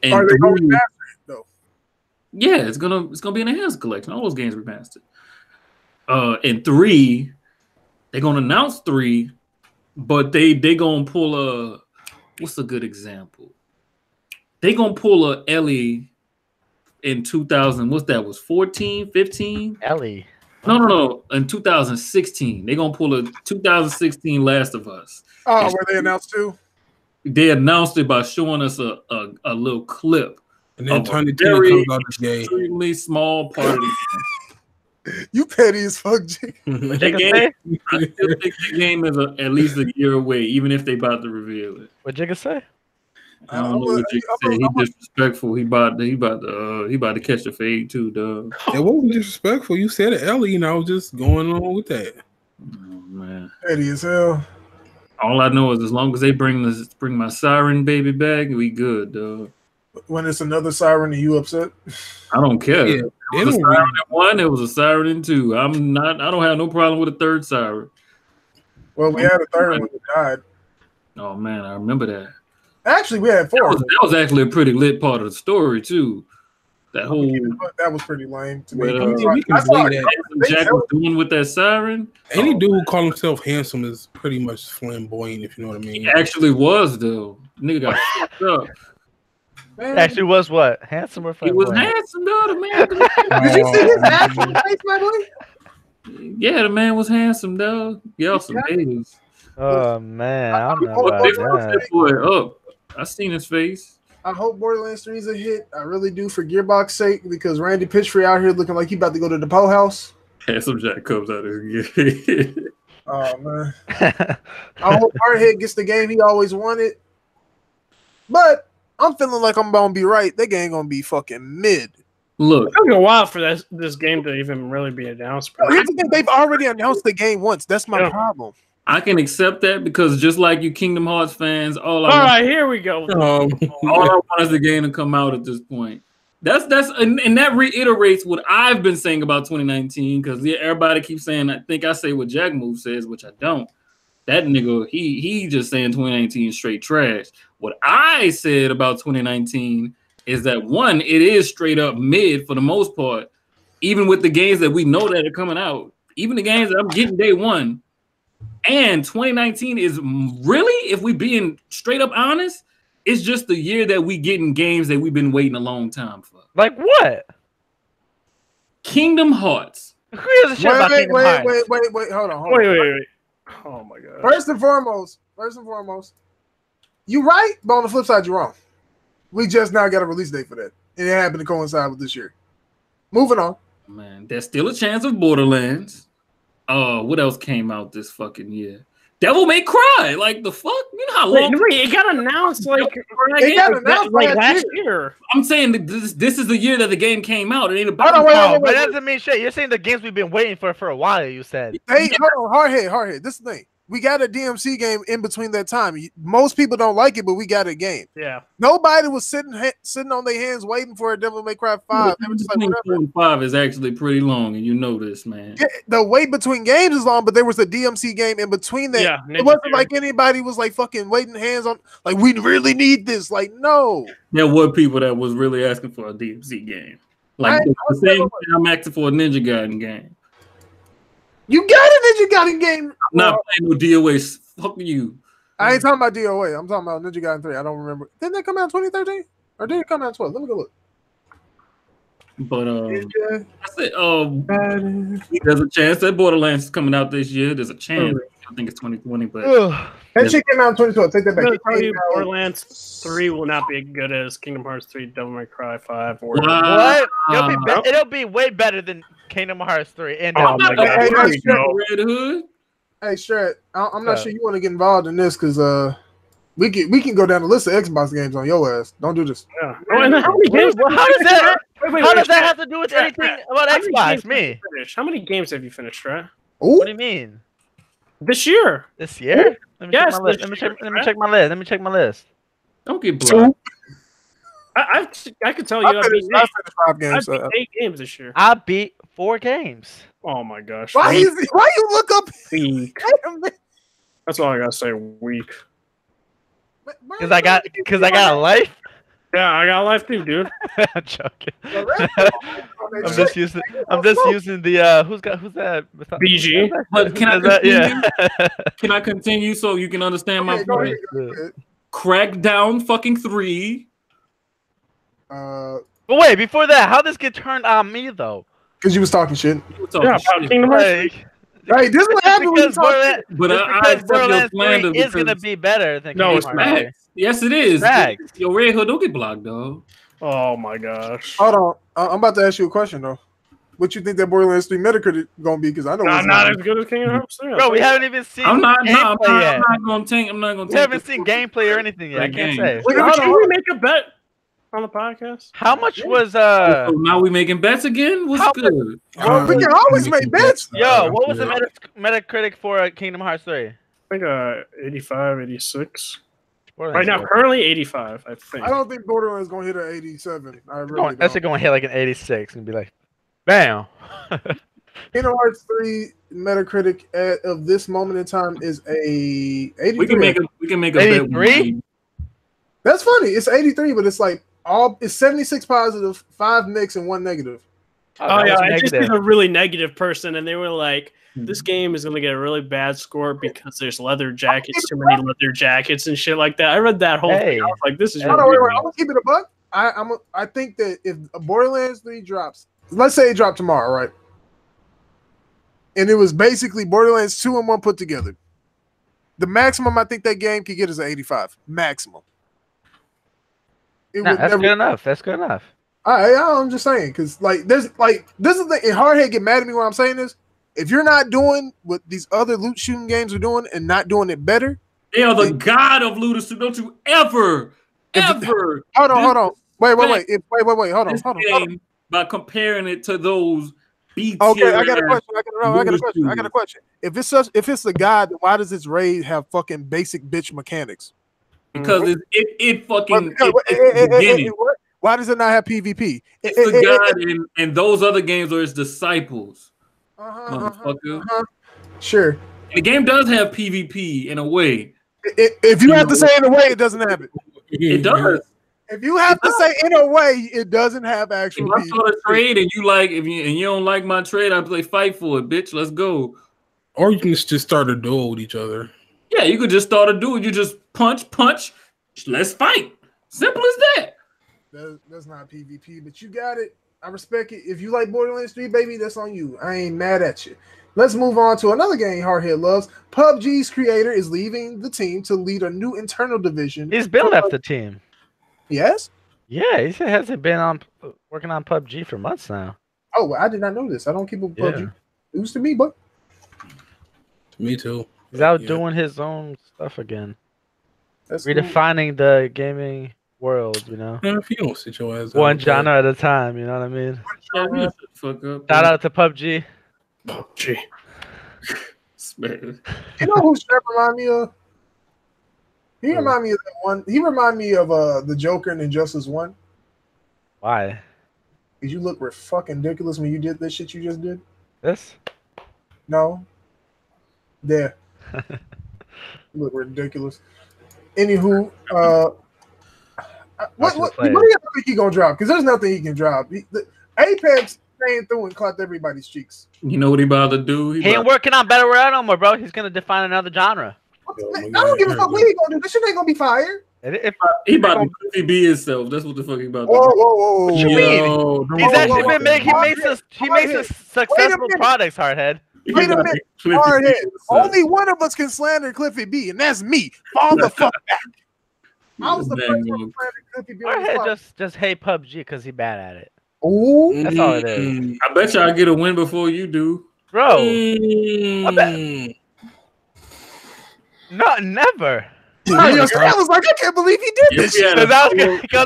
[SPEAKER 2] And
[SPEAKER 1] Are they
[SPEAKER 2] 3,
[SPEAKER 1] going remastered though?
[SPEAKER 2] yeah, it's gonna be in the Handsome Collection. All those games remastered. And 3, they're gonna announce 3. But they gonna pull a what's a good example? They gonna pull a Ellie in 2000. What's that? Was 14, 15?
[SPEAKER 5] Ellie.
[SPEAKER 2] No. In 2016, they gonna pull a 2016 Last of Us.
[SPEAKER 1] Oh, where they announced 2?
[SPEAKER 2] They announced it by showing us a little clip.
[SPEAKER 4] And then
[SPEAKER 2] of
[SPEAKER 4] Tiny
[SPEAKER 2] a
[SPEAKER 4] Tina
[SPEAKER 2] very
[SPEAKER 4] comes out as gay.
[SPEAKER 2] extremely small part of the
[SPEAKER 1] You petty as fuck, Jake.
[SPEAKER 2] game. I still think the game is at least a year away, even if they about to reveal it.
[SPEAKER 5] What Jigga say?
[SPEAKER 2] I don't know what you say. He disrespectful. He about to catch the fade too, dog.
[SPEAKER 4] It wasn't disrespectful. You said it, Ellie, and I was just going on with that.
[SPEAKER 2] Oh, man,
[SPEAKER 1] Petty as hell.
[SPEAKER 2] all I know is as long as they bring my Siren baby back, we good, dog.
[SPEAKER 1] When it's another Siren, are you upset?
[SPEAKER 2] I don't care.
[SPEAKER 4] Yeah,
[SPEAKER 2] It was a Siren in 1. It was a Siren in 2. I don't have no problem with a 3rd Siren.
[SPEAKER 1] Well, we had a 3rd one that died.
[SPEAKER 2] Oh man, I remember that.
[SPEAKER 1] Actually, we had 4.
[SPEAKER 2] That was actually a pretty lit part of the story too. That
[SPEAKER 1] was pretty lame to me.
[SPEAKER 4] we can believe that.
[SPEAKER 2] Jack was doing with that Siren.
[SPEAKER 4] Any dude who call himself handsome is pretty much flamboyant, if you know what I mean.
[SPEAKER 2] He actually was though. Nigga got fucked up.
[SPEAKER 1] Man.
[SPEAKER 5] Actually, was what? Handsome or
[SPEAKER 2] He was
[SPEAKER 5] flamboyant?
[SPEAKER 2] handsome though, the man.
[SPEAKER 1] Did you see his ass on the face, my boy?
[SPEAKER 2] Yeah, the man was handsome though. Y'all some haters.
[SPEAKER 5] Oh man, I don't know
[SPEAKER 1] What
[SPEAKER 5] about
[SPEAKER 2] They
[SPEAKER 1] they
[SPEAKER 2] fucked
[SPEAKER 5] that.
[SPEAKER 2] that boy up. I seen his face.
[SPEAKER 1] I hope Borderlands 3 is a hit. I really do for Gearbox's sake because Randy Pitchford out here looking like he about to go to the Poe House.
[SPEAKER 2] Handsome Jack comes out again.
[SPEAKER 1] Oh man. I hope Hardhead gets the game he always wanted. But I'm feeling like I'm gonna be right. That game gonna be fucking mid.
[SPEAKER 2] Look,
[SPEAKER 3] It took a while for this game to even really be announced.
[SPEAKER 1] Here's the thing, they've already announced the game once. That's my problem.
[SPEAKER 2] I can accept that because just like you Kingdom Hearts fans, all I
[SPEAKER 3] All
[SPEAKER 2] want,
[SPEAKER 3] right, here we go.
[SPEAKER 2] all I want is the game to come out at this point. And that reiterates what I've been saying about 2019 because everybody keeps saying I think I say what Jack Move says, which I don't. That nigga, he just saying 2019 straight trash. What I said about 2019 is that 1, it is straight up mid for the most part, even with the games that we know that are coming out, even the games that I'm getting day 1. And 2019 is really, if we being straight up honest, it's just the year that we getting games that we've been waiting a long time for.
[SPEAKER 5] Like what?
[SPEAKER 2] Kingdom Hearts.
[SPEAKER 5] Who gives a shit about Kingdom Hearts?
[SPEAKER 1] Wait, hold on.
[SPEAKER 3] Wait. Oh my god.
[SPEAKER 1] First and foremost, you right, but on the flip side, you're wrong. We just now got a release date for that. And it happened to coincide with this year. Moving on.
[SPEAKER 2] Man, there's still a chance of Borderlands. What else came out this fucking year? Devil May Cry. Like the fuck? You know how long?
[SPEAKER 3] Wait, it got announced like last year.
[SPEAKER 2] I'm saying that this is the year that the game came out. It ain't about.
[SPEAKER 1] Hold on, wait.
[SPEAKER 5] But that doesn't mean shit. You're saying the games we've been waiting for a while. You said.
[SPEAKER 1] Hey, hold on, Hardhead. This is the thing. We got a DMC game in between that time. Most people don't like it, but we got a game.
[SPEAKER 3] Yeah.
[SPEAKER 1] Nobody was sitting on their hands waiting for a Devil May Cry 5. They were just like, whatever.
[SPEAKER 2] 4 and 5 is actually pretty long, and you know this, man.
[SPEAKER 1] Yeah, the wait between games is long, but there was a DMC game in between that.
[SPEAKER 3] Yeah,
[SPEAKER 1] it wasn't like anybody was like fucking waiting hands on, like, we really need this. Like, no.
[SPEAKER 2] There were people that was really asking for a DMC game. Like the same thing I'm asking for a Ninja Gaiden game.
[SPEAKER 1] You got a Ninja Gaiden game.
[SPEAKER 2] I'm not playing no DOA. Fuck you.
[SPEAKER 1] I ain't talking about DOA. I'm talking about Ninja Gaiden 3. I don't remember. Didn't that come out in 2013? Or did it come out in 12? Let me go look.
[SPEAKER 2] But I said, there's a chance that Borderlands is coming out this year. There's a chance. I think it's 2020, but
[SPEAKER 1] that shit came out in 2012. Take that back.
[SPEAKER 3] Borderlands 3 will not be as good as Kingdom Hearts 3, Devil May Cry 5, or
[SPEAKER 5] what? It'll be way better than Kingdom Hearts 3. And
[SPEAKER 3] oh my god,
[SPEAKER 2] Redhood.
[SPEAKER 1] Hey, Strat, I'm not sure you want to get involved in this because we can go down the list of Xbox games on your ass. Don't do this.
[SPEAKER 3] Yeah. How many games?
[SPEAKER 5] How does that have to do with anything about Xbox? Me.
[SPEAKER 3] How many games have you finished, right?
[SPEAKER 1] Ooh.
[SPEAKER 5] What do you mean?
[SPEAKER 3] This year.
[SPEAKER 5] This year? Let me
[SPEAKER 3] Yes,
[SPEAKER 5] check my list.
[SPEAKER 3] this
[SPEAKER 5] Let me
[SPEAKER 3] year,
[SPEAKER 5] check my list. Let me check my list.
[SPEAKER 2] Don't get blocked.
[SPEAKER 3] I can tell you, I beat
[SPEAKER 1] I finished 5
[SPEAKER 3] I
[SPEAKER 1] games.
[SPEAKER 3] beat 8 games this year.
[SPEAKER 5] I beat 4 games.
[SPEAKER 3] Oh my gosh!
[SPEAKER 1] Why you look up?
[SPEAKER 3] Weak.
[SPEAKER 1] Wait a minute.
[SPEAKER 3] That's all I gotta say. Weak.
[SPEAKER 5] Because I got a life.
[SPEAKER 3] Yeah, I got life too, dude.
[SPEAKER 5] I'm joking. I'm just using the who's that?
[SPEAKER 3] BG.
[SPEAKER 2] But can I
[SPEAKER 5] Is that-
[SPEAKER 2] continue?
[SPEAKER 5] yeah.
[SPEAKER 2] Can I continue so you can understand my
[SPEAKER 1] Go
[SPEAKER 2] point?
[SPEAKER 1] ahead.
[SPEAKER 2] Crackdown fucking 3.
[SPEAKER 5] But wait, before that, how this get turned on me though?
[SPEAKER 1] Because you was talking shit.
[SPEAKER 2] You talking
[SPEAKER 3] Yeah, about
[SPEAKER 2] shit.
[SPEAKER 3] Kingdom Hearts.
[SPEAKER 5] Like,
[SPEAKER 1] Hey, this is what happened when you talk shit.
[SPEAKER 2] But
[SPEAKER 5] just
[SPEAKER 2] I
[SPEAKER 5] because
[SPEAKER 2] accept your
[SPEAKER 5] Borderlands 3
[SPEAKER 2] slander
[SPEAKER 5] is gonna
[SPEAKER 2] because
[SPEAKER 5] be better than
[SPEAKER 3] No,
[SPEAKER 5] Kingdom
[SPEAKER 3] it's
[SPEAKER 5] Hearts
[SPEAKER 3] not.
[SPEAKER 5] 3.
[SPEAKER 2] yes, it is.
[SPEAKER 5] Facts.
[SPEAKER 2] Yo, Redhood, don't get blocked, dog.
[SPEAKER 3] Oh my gosh.
[SPEAKER 1] Hold on. I'm about to ask you a question though. What you think that Borderlands 3 Metacritic gonna be? Because I know it's
[SPEAKER 3] Not as good as Kingdom Hearts 3.
[SPEAKER 5] Bro, we haven't even seen
[SPEAKER 2] I'm not
[SPEAKER 5] gameplay yet.
[SPEAKER 2] gonna tank. I'm not gonna.
[SPEAKER 5] We haven't seen gameplay or anything yet. I can't say.
[SPEAKER 1] Wait,
[SPEAKER 3] Should we make a bet on the podcast?
[SPEAKER 5] How much was
[SPEAKER 2] So now we making bets again? What's
[SPEAKER 5] How
[SPEAKER 2] good?
[SPEAKER 1] Well, we can always make bets.
[SPEAKER 5] Yo, what was the Metacritic for Kingdom Hearts 3?
[SPEAKER 3] I think 85, 86. Right
[SPEAKER 5] Borderlands
[SPEAKER 3] now,
[SPEAKER 5] was-
[SPEAKER 3] currently 85, I think.
[SPEAKER 1] I don't think Borderlands gonna hit an 87. I really
[SPEAKER 5] That's
[SPEAKER 1] don't.
[SPEAKER 5] going to hit like an 86 and be like, bam.
[SPEAKER 1] Kingdom Hearts 3 Metacritic of this moment in time is a 83.
[SPEAKER 2] We can make a bet.
[SPEAKER 5] 83?
[SPEAKER 1] That's funny. It's 83, but it's like it's 76 positive, 5 mixed, and 1 negative.
[SPEAKER 3] Oh yeah, I just
[SPEAKER 5] negative.
[SPEAKER 3] was a really negative person, and they were like, "This game is gonna get a really bad score because there's leather jackets, too many leather jackets, and shit like that." I read that whole thing. I was like, "This is."
[SPEAKER 5] Hey.
[SPEAKER 3] Really
[SPEAKER 1] Wait,
[SPEAKER 3] weird.
[SPEAKER 1] I'm gonna keep it a buck. I think that if Borderlands 3 drops, let's say it dropped tomorrow, right? And it was basically Borderlands 2 and 1 put together. The maximum I think that game could get is an 85. Maximum. It would
[SPEAKER 5] That's
[SPEAKER 1] never.
[SPEAKER 5] good enough. That's good enough.
[SPEAKER 1] I'm just saying, because like this is the thing. And Hardhead get mad at me when I'm saying this. If you're not doing what these other loot shooting games are doing and not doing it better,
[SPEAKER 2] They are the god of looters. Don't you ever.
[SPEAKER 1] Hold on. Wait. Hold on.
[SPEAKER 2] By comparing it to those B
[SPEAKER 1] Okay,
[SPEAKER 2] tier.
[SPEAKER 1] I got a question. If it's a god, then why does its raid have fucking basic bitch mechanics?
[SPEAKER 2] Because it fucking
[SPEAKER 1] Because-
[SPEAKER 2] it's the beginning.
[SPEAKER 1] Why does it not have PvP?
[SPEAKER 2] It's the god and those other games are its disciples. Motherfucker.
[SPEAKER 1] Sure.
[SPEAKER 2] And the game does have PvP in a way.
[SPEAKER 1] If you have to say in a way, it doesn't have it.
[SPEAKER 2] It does.
[SPEAKER 1] If you have to say in a way, it doesn't have actual
[SPEAKER 2] If I start a trade and you don't like my trade, I'd play fight for it, bitch. Let's go.
[SPEAKER 4] Or you can just start a duel with each other.
[SPEAKER 2] Yeah, you could just start a duel. You just punch. Let's fight. Simple as that.
[SPEAKER 1] That's not PvP, but you got it. I respect it. If you like Borderlands 3, baby, that's on you. I ain't mad at you. Let's move on to another game Hardhead loves. PUBG's creator is leaving the team to lead a new internal division.
[SPEAKER 5] He's been left the team.
[SPEAKER 1] Yes?
[SPEAKER 5] Yeah, he hasn't been working on PUBG for months now.
[SPEAKER 1] Oh, well, I did not know this. I don't keep up with PUBG.
[SPEAKER 5] Yeah.
[SPEAKER 1] News to me, but
[SPEAKER 4] Me too.
[SPEAKER 5] He's out doing his own stuff again.
[SPEAKER 1] that's cool.
[SPEAKER 5] Redefining the gaming world, you know?
[SPEAKER 4] Man, if you don't sit your ass
[SPEAKER 5] One
[SPEAKER 4] down,
[SPEAKER 5] genre at a time, you know what I mean?
[SPEAKER 2] Yeah, you shut the fuck up.
[SPEAKER 5] Shout out to PUBG.
[SPEAKER 3] Gee.
[SPEAKER 2] Man.
[SPEAKER 1] You know who Strat remind me of? He remind me of that one. He remind me of the Joker in Injustice 1.
[SPEAKER 5] Why?
[SPEAKER 1] Did you look fucking ridiculous when you did this shit you just did?
[SPEAKER 5] This?
[SPEAKER 1] No. There. You look ridiculous. Anywho, what do you think he gonna drop? Because there's nothing he can drop. Apex came through and clapped everybody's cheeks.
[SPEAKER 2] You know what he about to do?
[SPEAKER 5] He ain't working on Battle Royale no more, bro. He's gonna define another genre.
[SPEAKER 1] I don't give a fuck what he gonna do. This shit ain't gonna be fired.
[SPEAKER 2] He about to be himself. That's what the fuck he about to
[SPEAKER 1] Whoa,
[SPEAKER 2] do.
[SPEAKER 1] whoa, whoa,
[SPEAKER 5] What you mean? He's actually been making. He makes us successful products, Hardhead.
[SPEAKER 1] Wait a minute, Hardhead. Only one of us can slander Cliffy B, and that's me. Fall the fuck back. I was the first one to slander Cliffy B.
[SPEAKER 5] Hardhead just hate PUBG because he bad at it.
[SPEAKER 1] Ooh.
[SPEAKER 5] That's all it is.
[SPEAKER 2] I bet you I get a win before you do.
[SPEAKER 5] Bro, I bet. No, never.
[SPEAKER 1] I was like, I can't believe he did this shit.
[SPEAKER 5] Because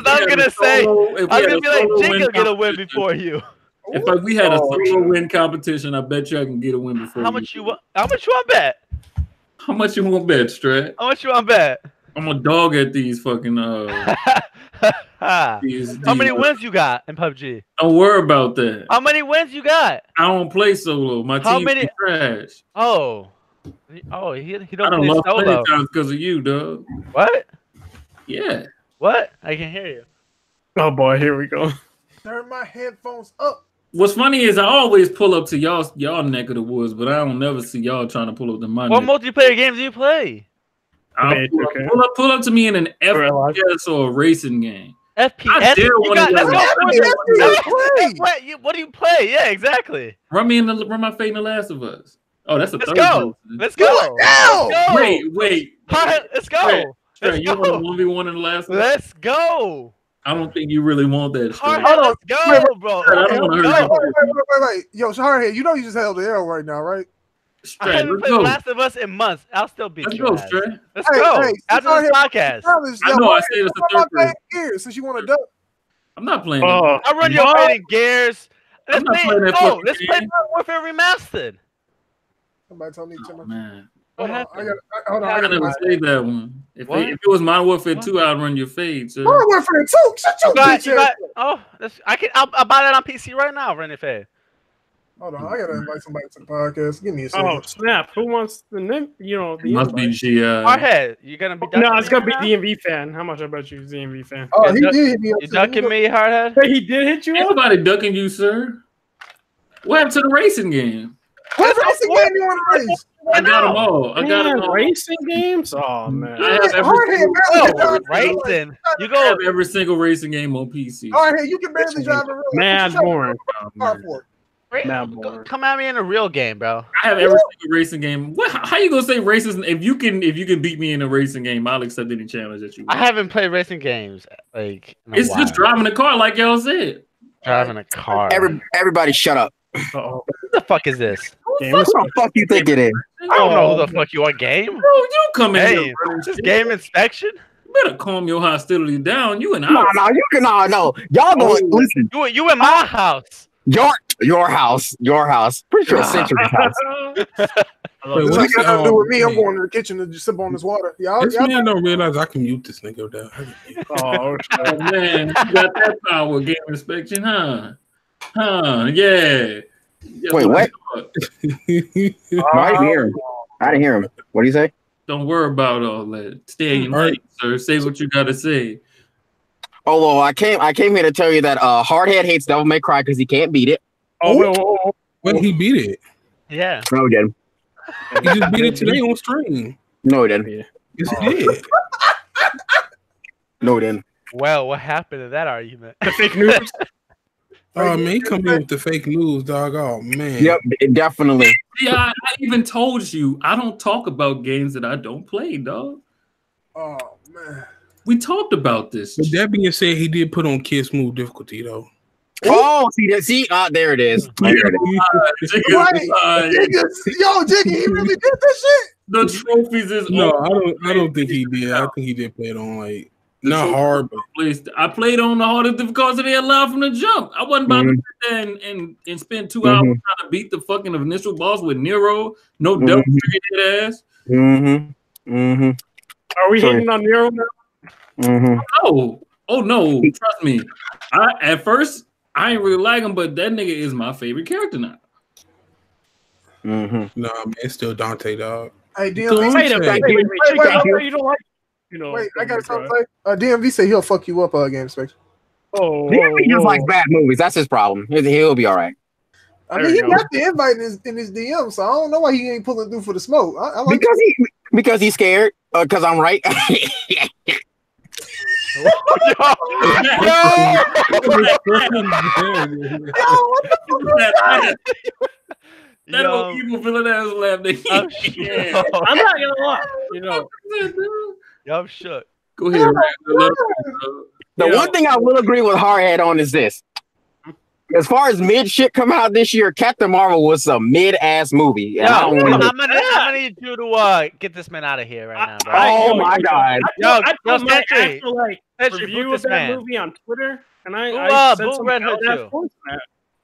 [SPEAKER 5] I was gonna say, I was gonna be like, Jake will get a win before you.
[SPEAKER 2] If we had a solo win competition, I bet you I can get a win before
[SPEAKER 5] How much you want? How much you want bet?
[SPEAKER 2] How much you want to bet, Strat?
[SPEAKER 5] How much you want to bet?
[SPEAKER 2] I'm a dog at these fucking
[SPEAKER 5] How many wins you got in PUBG?
[SPEAKER 2] Don't worry about that.
[SPEAKER 5] How many wins you got?
[SPEAKER 2] I don't play solo. My
[SPEAKER 5] How
[SPEAKER 2] team
[SPEAKER 5] many-
[SPEAKER 2] is trash.
[SPEAKER 5] Oh, he
[SPEAKER 2] I
[SPEAKER 5] don't
[SPEAKER 2] done
[SPEAKER 5] play
[SPEAKER 2] lost plenty
[SPEAKER 5] solo.
[SPEAKER 2] times because of you, dog.
[SPEAKER 5] What?
[SPEAKER 2] Yeah.
[SPEAKER 5] What? I can hear you.
[SPEAKER 3] Oh boy, here we go.
[SPEAKER 1] Turn my headphones up.
[SPEAKER 2] What's funny is I always pull up to y'all neck of the woods, but I don't never see y'all trying to pull up to my
[SPEAKER 5] What
[SPEAKER 2] neck.
[SPEAKER 5] multiplayer games do you play?
[SPEAKER 2] I'll pull up to me in an FPS or a racing game.
[SPEAKER 5] FPS.
[SPEAKER 2] I dare one of y'all.
[SPEAKER 5] What do you play? Yeah, exactly.
[SPEAKER 2] Run my fate in The Last of Us. Oh, that's a
[SPEAKER 5] Let's
[SPEAKER 2] third
[SPEAKER 5] go.
[SPEAKER 2] person.
[SPEAKER 5] Let's go. Let's go.
[SPEAKER 2] Wait.
[SPEAKER 5] Let's go.
[SPEAKER 2] Trey, you want 1v1 in The Last of Us?
[SPEAKER 5] Let's go.
[SPEAKER 2] I don't think you really want that.
[SPEAKER 5] Hardhead, let's go, bro.
[SPEAKER 2] I don't want to hurt you.
[SPEAKER 1] Wait. Yo, Hardhead, you know you just held the arrow right now, right?
[SPEAKER 5] I haven't played The Last of Us in months. I'll still beat you.
[SPEAKER 2] Let's go, Stray.
[SPEAKER 5] Let's go. After this podcast.
[SPEAKER 2] I know I said it's a third person.
[SPEAKER 1] Gears, since you want to duck.
[SPEAKER 2] I'm not playing.
[SPEAKER 5] I'll run your fate in Gears. Let's play
[SPEAKER 2] game.
[SPEAKER 5] Modern Warfare Remastered.
[SPEAKER 1] Somebody told me to turn
[SPEAKER 2] Man.
[SPEAKER 5] What happened?
[SPEAKER 1] Hold on.
[SPEAKER 2] I never say that one. If it was Modern Warfare 2, I'd run your fade, sir.
[SPEAKER 1] Modern Warfare 2? Shut your bitch ass.
[SPEAKER 5] I'll buy that on PC right now, run your fade.
[SPEAKER 1] Hold on, I gotta invite somebody to the podcast. Give me a second.
[SPEAKER 3] Oh snap! Who wants the name? You know, the
[SPEAKER 2] must be G.
[SPEAKER 5] Hardhead, you gonna be?
[SPEAKER 3] No, it's gonna be DMV fan. How much I bet you DMV fan?
[SPEAKER 1] Oh, he did hit me up.
[SPEAKER 5] You ducking me, Hardhead?
[SPEAKER 3] Hey, he did hit you.
[SPEAKER 2] Everybody ducking you, sir. What happened to the racing game?
[SPEAKER 1] What racing game you want to race?
[SPEAKER 2] I got them all. I got them all.
[SPEAKER 3] Racing games? Oh man!
[SPEAKER 2] I have every single,
[SPEAKER 5] racing. You go
[SPEAKER 2] I have every single racing game on PC.
[SPEAKER 1] Hardhead, you can barely drive a real.
[SPEAKER 3] Mad boring.
[SPEAKER 5] Come at me in a real game, bro.
[SPEAKER 2] I have every single racing game. How you gonna say racing? If you can beat me in a racing game, I'll accept any challenge that you want.
[SPEAKER 5] I haven't played racing games
[SPEAKER 2] it's just driving a car, like y'all said.
[SPEAKER 5] Driving a car.
[SPEAKER 6] Everybody, shut up.
[SPEAKER 5] Who the fuck is this?
[SPEAKER 6] Who the fuck you think it is?
[SPEAKER 5] I don't know who the fuck you are. Game?
[SPEAKER 2] Bro, you come in.
[SPEAKER 5] Hey, just game inspection.
[SPEAKER 2] You better calm your hostility down. You and
[SPEAKER 6] No, you can no. Y'all going listen.
[SPEAKER 5] You in my house.
[SPEAKER 6] Your house. Pretty sure it's Sentry's house.
[SPEAKER 1] This ain't got nothing to do with me. I'm going to the kitchen to just sip on this water.
[SPEAKER 4] This man don't realize I can mute this nigga down.
[SPEAKER 2] Oh man, you got that power, game inspection, huh? Yeah.
[SPEAKER 6] Wait, what? I didn't hear him. What do you say?
[SPEAKER 2] Don't worry about all that. Stay in your lane, sir. Say what you gotta say.
[SPEAKER 6] Oh, well, I came here to tell you that Hardhead hates Devil May Cry because he can't beat it.
[SPEAKER 4] Wait, he beat it.
[SPEAKER 5] Yeah.
[SPEAKER 6] No, he didn't.
[SPEAKER 4] He just beat it today on stream.
[SPEAKER 6] No, he didn't.
[SPEAKER 4] Yes, he did.
[SPEAKER 6] No, he didn't.
[SPEAKER 5] Well, what happened to that argument?
[SPEAKER 3] The fake news.
[SPEAKER 4] Oh man, he come in with the fake news, dog. Oh man.
[SPEAKER 6] Yep, definitely.
[SPEAKER 2] Yeah, I even told you I don't talk about games that I don't play, dog.
[SPEAKER 1] Oh man.
[SPEAKER 2] We talked about this.
[SPEAKER 4] But that being said, he did put on Kid Smooth difficulty though.
[SPEAKER 6] Oh, see, there it is.
[SPEAKER 1] Yo, Jiggy, he really did this shit.
[SPEAKER 2] The trophies is
[SPEAKER 4] I don't think he did. I think he did play it on like not hard, but
[SPEAKER 2] I played on the hardest difficulty they allowed from the jump. I wasn't about to sit there and spend 2 hours trying to beat the fucking initial boss with Nero. No double trigger ass.
[SPEAKER 3] Are we hitting on Nero now?
[SPEAKER 2] Oh no, trust me. At first I ain't really like him, but that nigga is my favorite character now.
[SPEAKER 4] Nah, man, it's still Dante, dog.
[SPEAKER 1] Hey, DMV,
[SPEAKER 3] wait, you don't like,
[SPEAKER 1] wait, I got something to say. DMV say he'll fuck you up, game inspection.
[SPEAKER 6] DMV just likes bad movies. That's his problem. He'll be all right.
[SPEAKER 1] I mean, he got the invite in his DM, so I don't know why he ain't pulling through for the smoke.
[SPEAKER 6] Because he's scared. Because I'm right.
[SPEAKER 2] That old evil villain ass laugh.
[SPEAKER 3] I'm not gonna lie.
[SPEAKER 5] I'm shook.
[SPEAKER 2] Go ahead.
[SPEAKER 6] The one thing I will agree with Hardhead on is this. As far as mid shit come out this year, Captain Marvel was a mid ass movie.
[SPEAKER 5] I'm gonna need you to get this man out of here right now, bro.
[SPEAKER 6] Oh my god!
[SPEAKER 3] I put my
[SPEAKER 5] Sentry,
[SPEAKER 3] actual review of that movie on Twitter, and
[SPEAKER 5] I said some Redhood too.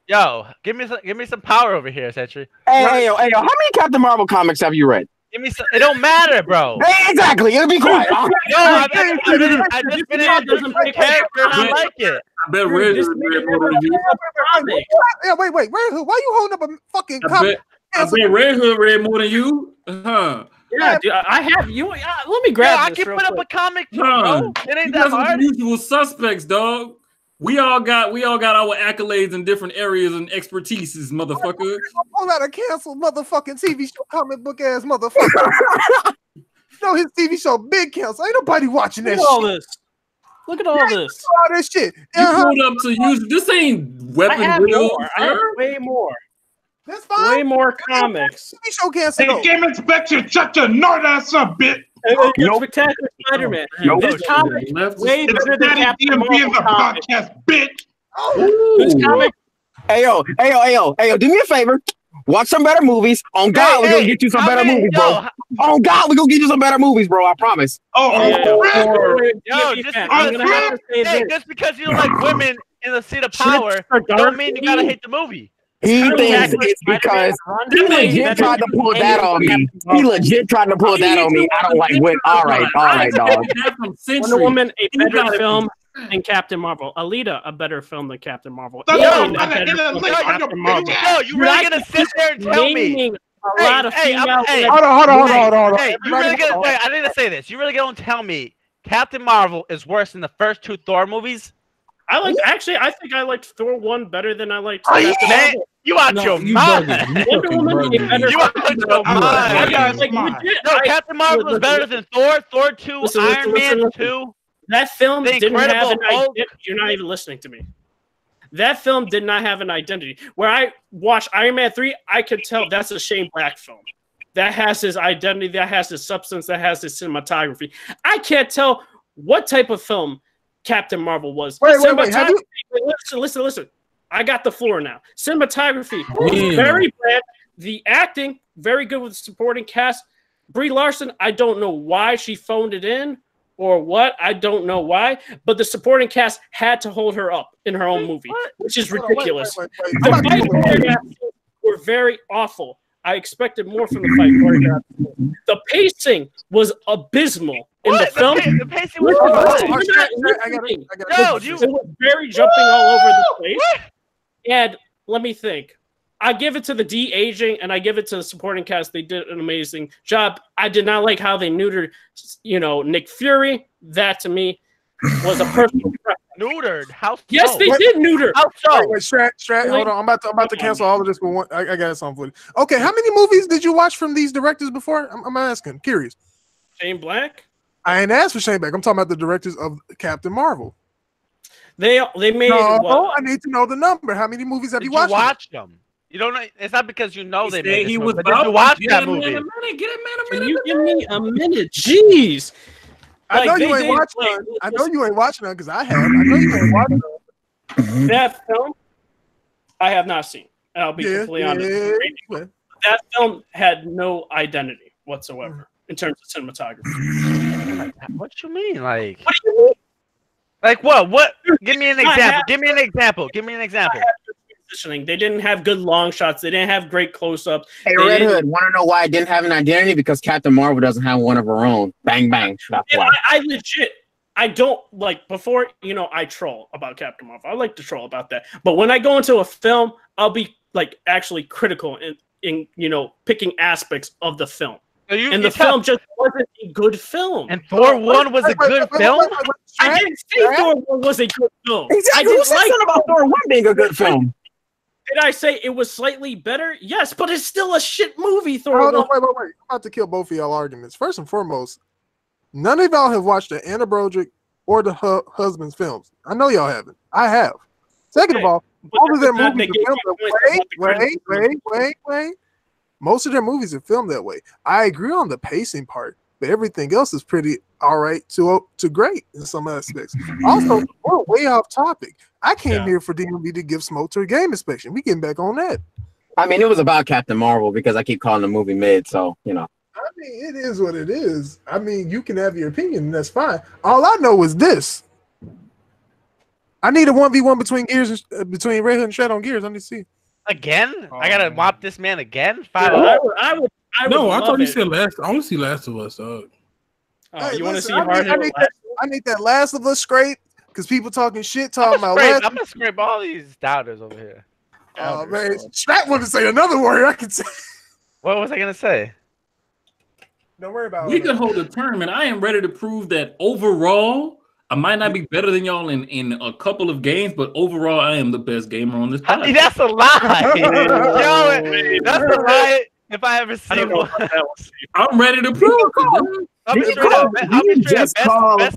[SPEAKER 5] Yo, give me some power over here, Sentry.
[SPEAKER 6] Hey, how many Captain Marvel comics have you read?
[SPEAKER 5] Give me some. It don't matter, bro.
[SPEAKER 6] Hey, exactly. It'll be quiet.
[SPEAKER 5] No, I just finished the character and I like it.
[SPEAKER 2] I bet Red Hood read more than you.
[SPEAKER 1] Yeah, wait. Red Hood, why you holding up a fucking comic?
[SPEAKER 2] I bet Red Hood read more than you. Huh?
[SPEAKER 7] Yeah, dude, I have you. Let me grab.
[SPEAKER 5] I can put up a comic too, bro. It ain't that hard.
[SPEAKER 2] Usual suspects, dog. We all got our accolades in different areas and expertises, motherfucker.
[SPEAKER 1] All that a canceled motherfucking TV show, comic book ass motherfucker. His TV show big cancel. Ain't nobody watching that shit.
[SPEAKER 7] Look at all this.
[SPEAKER 1] All this shit.
[SPEAKER 2] You pulled up to use. This ain't weapon wheel.
[SPEAKER 7] I have way more.
[SPEAKER 1] That's fine.
[SPEAKER 7] Way more comics.
[SPEAKER 1] TV show canceled.
[SPEAKER 8] Hey, Game Inspection, shut your nerd ass up, bitch.
[SPEAKER 7] Spectacular Spider-Man. This comic way better than Captain Marvel
[SPEAKER 8] the podcast, bitch.
[SPEAKER 7] This comic.
[SPEAKER 6] Hey yo, do me a favor. Watch some better movies. On God, we're gonna get you some better movies, bro. On God, we're gonna get you some better movies, bro. I promise.
[SPEAKER 5] Just because you don't like women in the seat of power, don't mean you gotta hate the movie.
[SPEAKER 6] He thinks it's because he legit tried to pull that on me. He legit tried to pull that on me. I don't like women. All right, dog.
[SPEAKER 7] Wonder Woman, a better film than Captain Marvel. Alita, a better film than Captain Marvel.
[SPEAKER 5] Yo, you really gonna sit there and tell me?
[SPEAKER 1] Hold on.
[SPEAKER 5] Hey, you really gonna? Wait, I need to say this. You really gonna tell me Captain Marvel is worse than the first two Thor movies?
[SPEAKER 7] I think I liked Thor 1 better than I liked
[SPEAKER 5] Captain Marvel. You out your mind.
[SPEAKER 7] Wonder Woman, a better
[SPEAKER 5] you out your mind. No, Captain Marvel was better than Thor, Thor 2, Iron Man 2.
[SPEAKER 7] That film didn't have an identity. You're not even listening to me. That film did not have an identity. Where I watched Iron Man 3, I could tell that's a Shane Black film. That has his identity, that has his substance, that has his cinematography. I can't tell what type of film Captain Marvel was.
[SPEAKER 1] Wait.
[SPEAKER 7] Listen. I got the floor now. Cinematography, very bad. The acting, very good with the supporting cast. Brie Larson, I don't know why she phoned it in or what. I don't know why. But the supporting cast had to hold her up in her own movie, which is ridiculous. The fight choreographs were very awful. I expected more from the fight choreography. The pacing was abysmal in the film.
[SPEAKER 5] The pacing was
[SPEAKER 7] it was very jumping all over the place. And let me think. I give it to the de-aging and I give it to the supporting cast. They did an amazing job. I did not like how they neutered, Nick Fury. That to me was a personal preference.
[SPEAKER 5] Neutered? How so?
[SPEAKER 7] Yes, they did neuter.
[SPEAKER 5] How so?
[SPEAKER 1] Wait, Strat, hold on. I'm about to cancel all of this for one. I got something for you. Okay, how many movies did you watch from these directors before? I'm asking. Curious.
[SPEAKER 7] Shane Black?
[SPEAKER 1] I ain't asked for Shane Black. I'm talking about the directors of Captain Marvel.
[SPEAKER 7] They made.
[SPEAKER 1] No, I need to know the number. How many movies have you watched?
[SPEAKER 5] Watch them. You don't know. It's not because you know they made.
[SPEAKER 2] He was
[SPEAKER 5] but did you watch that movie?
[SPEAKER 7] Can you give me a minute? Jeez.
[SPEAKER 1] I know you ain't watching none. I know you ain't watching none because I have. I know you ain't watching none.
[SPEAKER 7] That film, I have not seen. And I'll be completely honest. That film had no identity whatsoever in terms of cinematography.
[SPEAKER 5] What you mean? Like,
[SPEAKER 7] what do you mean?
[SPEAKER 5] Like what? What? Give me an example. Give me an example. Give me an example.
[SPEAKER 7] Positioning. They didn't have good long shots. They didn't have great close-ups.
[SPEAKER 6] Hey, Red Hood, want to know why it didn't have an identity? Because Captain Marvel doesn't have one of her own. Bang, bang. That's why.
[SPEAKER 7] I legit, I don't like, before, I troll about Captain Marvel. I like to troll about that. But when I go into a film, I'll be, actually critical in picking aspects of the film. And the film just wasn't a good film.
[SPEAKER 5] And Thor 1 was a good film?
[SPEAKER 7] I didn't say Thor 1 was a good film.
[SPEAKER 6] Exactly.
[SPEAKER 7] I didn't like
[SPEAKER 6] about Thor 1 being a good film.
[SPEAKER 7] Did I say it was slightly better? Yes, but it's still a shit movie, Thor.
[SPEAKER 1] Hold on, wait. I'm about to kill both of y'all arguments. First and foremost, none of y'all have watched the Anna Broderick or the husband's films. I know y'all haven't. I have. Second of all, all of their movies are filmed. Wait. Most of their movies are filmed that way. I agree on the pacing part, but everything else is pretty all right to great in some aspects. Also, we're way off topic. I came here for DMV to give smoke to a game inspection. We getting back on that.
[SPEAKER 6] I mean, it was about Captain Marvel because I keep calling the movie mid, so,
[SPEAKER 1] I mean, it is what it is. I mean, you can have your opinion, and that's fine. All I know is this. I need a 1v1 between Red Hood and Strat on Gears. Let me see.
[SPEAKER 5] Again? I gotta mop this man again?
[SPEAKER 7] I would
[SPEAKER 4] No, I thought you said Last. I want to see Last of Us, dog.
[SPEAKER 7] Oh,
[SPEAKER 1] Hey,
[SPEAKER 7] you want to see
[SPEAKER 1] listen,
[SPEAKER 7] Hardhead?
[SPEAKER 1] I need that Last of Us scrape because people talking shit,
[SPEAKER 5] I'm
[SPEAKER 1] talking about
[SPEAKER 5] gonna scrape all these doubters over here.
[SPEAKER 1] Oh man, Strat wanted to say another word. I can say.
[SPEAKER 5] What was I gonna say?
[SPEAKER 1] Don't worry about it.
[SPEAKER 2] We can hold a tournament. I am ready to prove that overall, I might not be better than y'all in a couple of games, but overall, I am the best gamer on this podcast.
[SPEAKER 5] That's a lie. Yo, that's a lie. If I ever see one,
[SPEAKER 2] I'm ready to prove it.
[SPEAKER 5] Best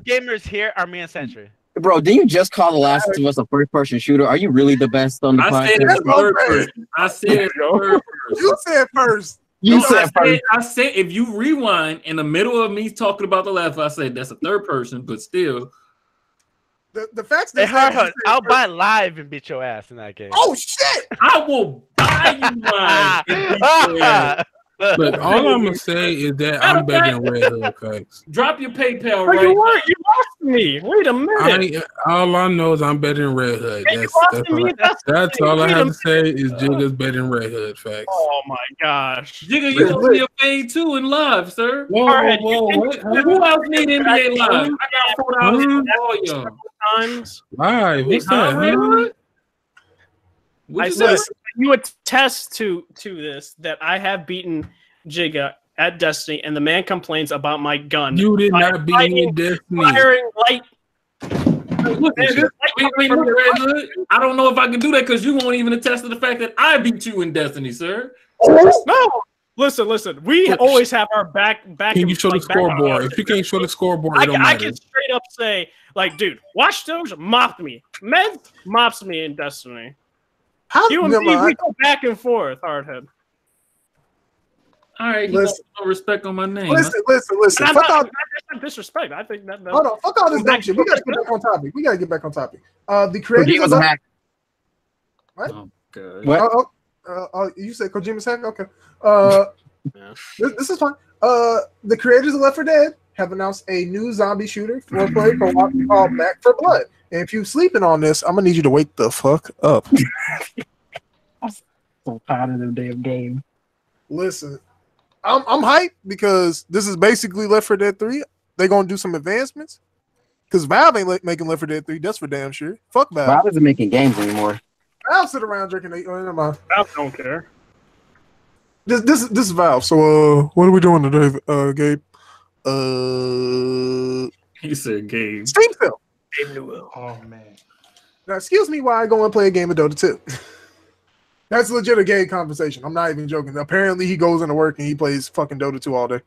[SPEAKER 5] gamers here are me and Sentry.
[SPEAKER 6] Bro, did you just call The Last of Us a first-person shooter? Are you really the best on the podcast?
[SPEAKER 2] I said third person.
[SPEAKER 1] You said first.
[SPEAKER 2] I said if you rewind in the middle of me talking about the left, I said that's a third person, but still.
[SPEAKER 1] The facts.
[SPEAKER 5] Hey, Hardhead, I'll buy live and beat your ass in that game.
[SPEAKER 1] Oh shit!
[SPEAKER 2] I will buy you live and beat your ass.
[SPEAKER 4] Look, all I'm gonna say is that I'm better than Redhood. Facts.
[SPEAKER 2] Drop your PayPal
[SPEAKER 7] Right. You
[SPEAKER 2] right.
[SPEAKER 7] You lost me. Wait a minute.
[SPEAKER 4] All I know is I'm better than Redhood. That's all I have to say is Jigga's better than Redhood. Facts.
[SPEAKER 7] Oh my gosh.
[SPEAKER 2] Jigga, you owe me a fade too in live, sir.
[SPEAKER 4] Whoa.
[SPEAKER 2] Who else need NBA live? I got $4 for all y'all.
[SPEAKER 7] Times.
[SPEAKER 4] Live. What's that?
[SPEAKER 7] I said you attest to this that I have beaten Jigga at Destiny, and the man complains about my gun.
[SPEAKER 4] You did not beat me in Destiny.
[SPEAKER 7] Firing light.
[SPEAKER 2] I don't know if I can do that because you won't even attest to the fact that I beat you in Destiny, sir.
[SPEAKER 7] No. Listen. We always have our back.
[SPEAKER 4] Can you show the scoreboard? If you can't show the scoreboard, it don't matter.
[SPEAKER 7] I can straight up say, like, dude, Watch Dogs mopped me. Med mops me in Destiny. You and me, we go back and forth, Hardhead.
[SPEAKER 2] All right, he got no respect on my name.
[SPEAKER 1] Listen.
[SPEAKER 7] Fuck all disrespect. I think that.
[SPEAKER 1] Hold on, fuck all this dumb shit. We gotta get back on topic. The creators
[SPEAKER 6] was a hack.
[SPEAKER 1] What?
[SPEAKER 2] Oh, God.
[SPEAKER 6] What?
[SPEAKER 1] You said Kojima's hack? Okay. This is fine. The creators of Left 4 Dead have announced a new zombie shooter for play called Back 4 Blood. And if you're sleeping on this, I'm gonna need you to wake the fuck up.
[SPEAKER 6] I'm so tired of them damn game.
[SPEAKER 1] Listen, I'm hyped because this is basically Left 4 Dead 3. They're gonna do some advancements. Because Valve ain't making Left 4 Dead 3, that's for damn sure. Fuck Valve.
[SPEAKER 6] Valve isn't making games anymore.
[SPEAKER 1] Valve sit around drinking. Never mind.
[SPEAKER 7] Valve don't care.
[SPEAKER 1] This is Valve. So what are we doing today, Gabe?
[SPEAKER 2] He said Gabe.
[SPEAKER 1] Steam sale.
[SPEAKER 8] Oh man.
[SPEAKER 1] Now, excuse me while I go and play a game of Dota 2. That's legit a gay conversation. I'm not even joking. Apparently, he goes into work and he plays fucking Dota 2 all day.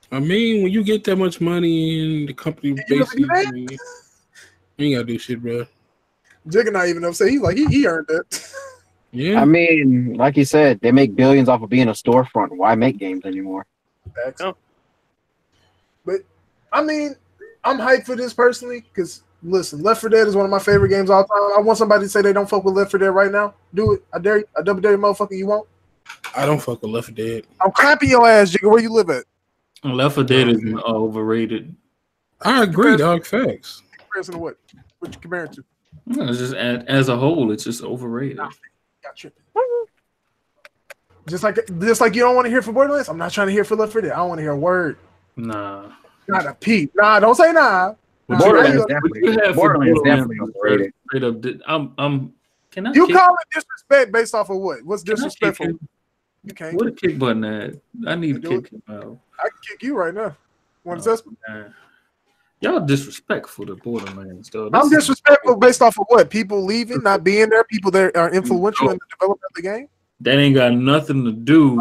[SPEAKER 4] I mean, when you get that much money and the company basically, you ain't gotta do shit, bro.
[SPEAKER 1] Jigga not even upset. He's like, he earned it.
[SPEAKER 4] Yeah.
[SPEAKER 6] I mean, like you said, they make billions off of being a storefront. Why make games anymore?
[SPEAKER 1] Oh. But, I mean, I'm hyped for this personally because, listen, Left 4 Dead is one of my favorite games all time. I want somebody to say they don't fuck with Left 4 Dead right now. Do it. I dare you. I double dare you, motherfucker. You won't?
[SPEAKER 4] I don't fuck with Left 4 Dead.
[SPEAKER 1] I'm clapping your ass, Jigga. Where you live at?
[SPEAKER 2] Left 4 Dead is overrated.
[SPEAKER 4] I agree, dog. Facts.
[SPEAKER 1] Comparison to what? What you comparing to?
[SPEAKER 2] No, it's just as a whole, it's just overrated.
[SPEAKER 1] Nah, got tripping. Just like you don't want to hear for Borderlands. I'm not trying to hear for Left 4 Dead. I don't want to hear a word.
[SPEAKER 2] Nah.
[SPEAKER 1] Not a peep. Nah, don't say nah.
[SPEAKER 6] Borderlands definitely overrated.
[SPEAKER 2] Straight up, can I?
[SPEAKER 1] You call it disrespect based off of what? What's disrespectful? You can't.
[SPEAKER 2] What a kick button at? I need to kick him out.
[SPEAKER 1] I can kick you right now. Want to test me?
[SPEAKER 2] Y'all disrespectful to Borderlands, though.
[SPEAKER 1] I'm disrespectful based off of what? People leaving, not being there, people that are influential in the development of the game?
[SPEAKER 2] That ain't got nothing to do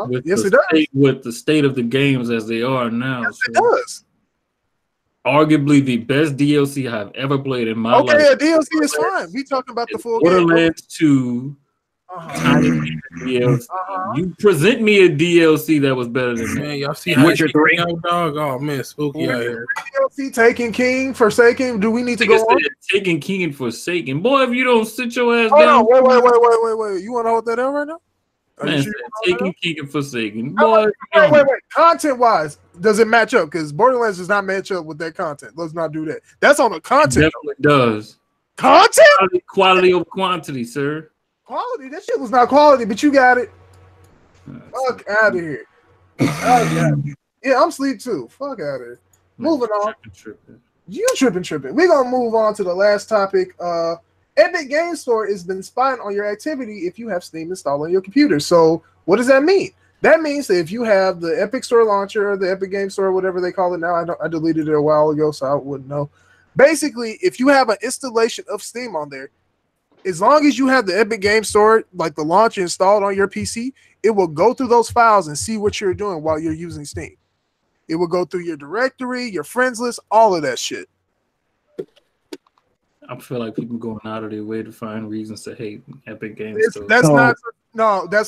[SPEAKER 2] with,
[SPEAKER 1] yes,
[SPEAKER 2] with the state of the games as they are now.
[SPEAKER 1] Yes, it does.
[SPEAKER 2] Arguably the best DLC I've ever played in my life.
[SPEAKER 1] Okay, a DLC is fine. We talking about the full
[SPEAKER 2] Borderlands 2. You present me a DLC that was better than that.
[SPEAKER 4] Y'all see how Witcher 3 dog? Oh man, spooky out here.
[SPEAKER 1] DLC Taken King, Forsaken. Do we need to go on?
[SPEAKER 2] Taken King and Forsaken. Boy, if you don't sit your ass
[SPEAKER 1] down.
[SPEAKER 2] down.
[SPEAKER 1] Wait. You want to hold that down right now?
[SPEAKER 2] Man, sure Taken King and Forsaken.
[SPEAKER 1] Boy, wait. Content wise, does it match up? Because Borderlands does not match up with that content. Let's not do that. That's on the content.
[SPEAKER 2] It definitely does.
[SPEAKER 1] Content?
[SPEAKER 2] Quality over quantity, sir.
[SPEAKER 1] Quality? That shit was not quality, but you got it. Fuck out of here. Yeah, I'm sleep too. Fuck out of here. Moving on. You tripping. We're gonna move on to the last topic. Epic Game Store has been spying on your activity if you have Steam installed on your computer. So what does that mean? That means that if you have the Epic Store launcher or the Epic Game Store, whatever they call it now, I deleted it a while ago, so I wouldn't know. Basically, if you have an installation of Steam on there, as long as you have the Epic Game Store, like the launcher installed on your PC, it will go through those files and see what you're doing while you're using Steam. It will go through your directory, your friends list, all of that shit.
[SPEAKER 2] I feel like people going out of their way to find reasons to hate Epic Games.
[SPEAKER 1] That's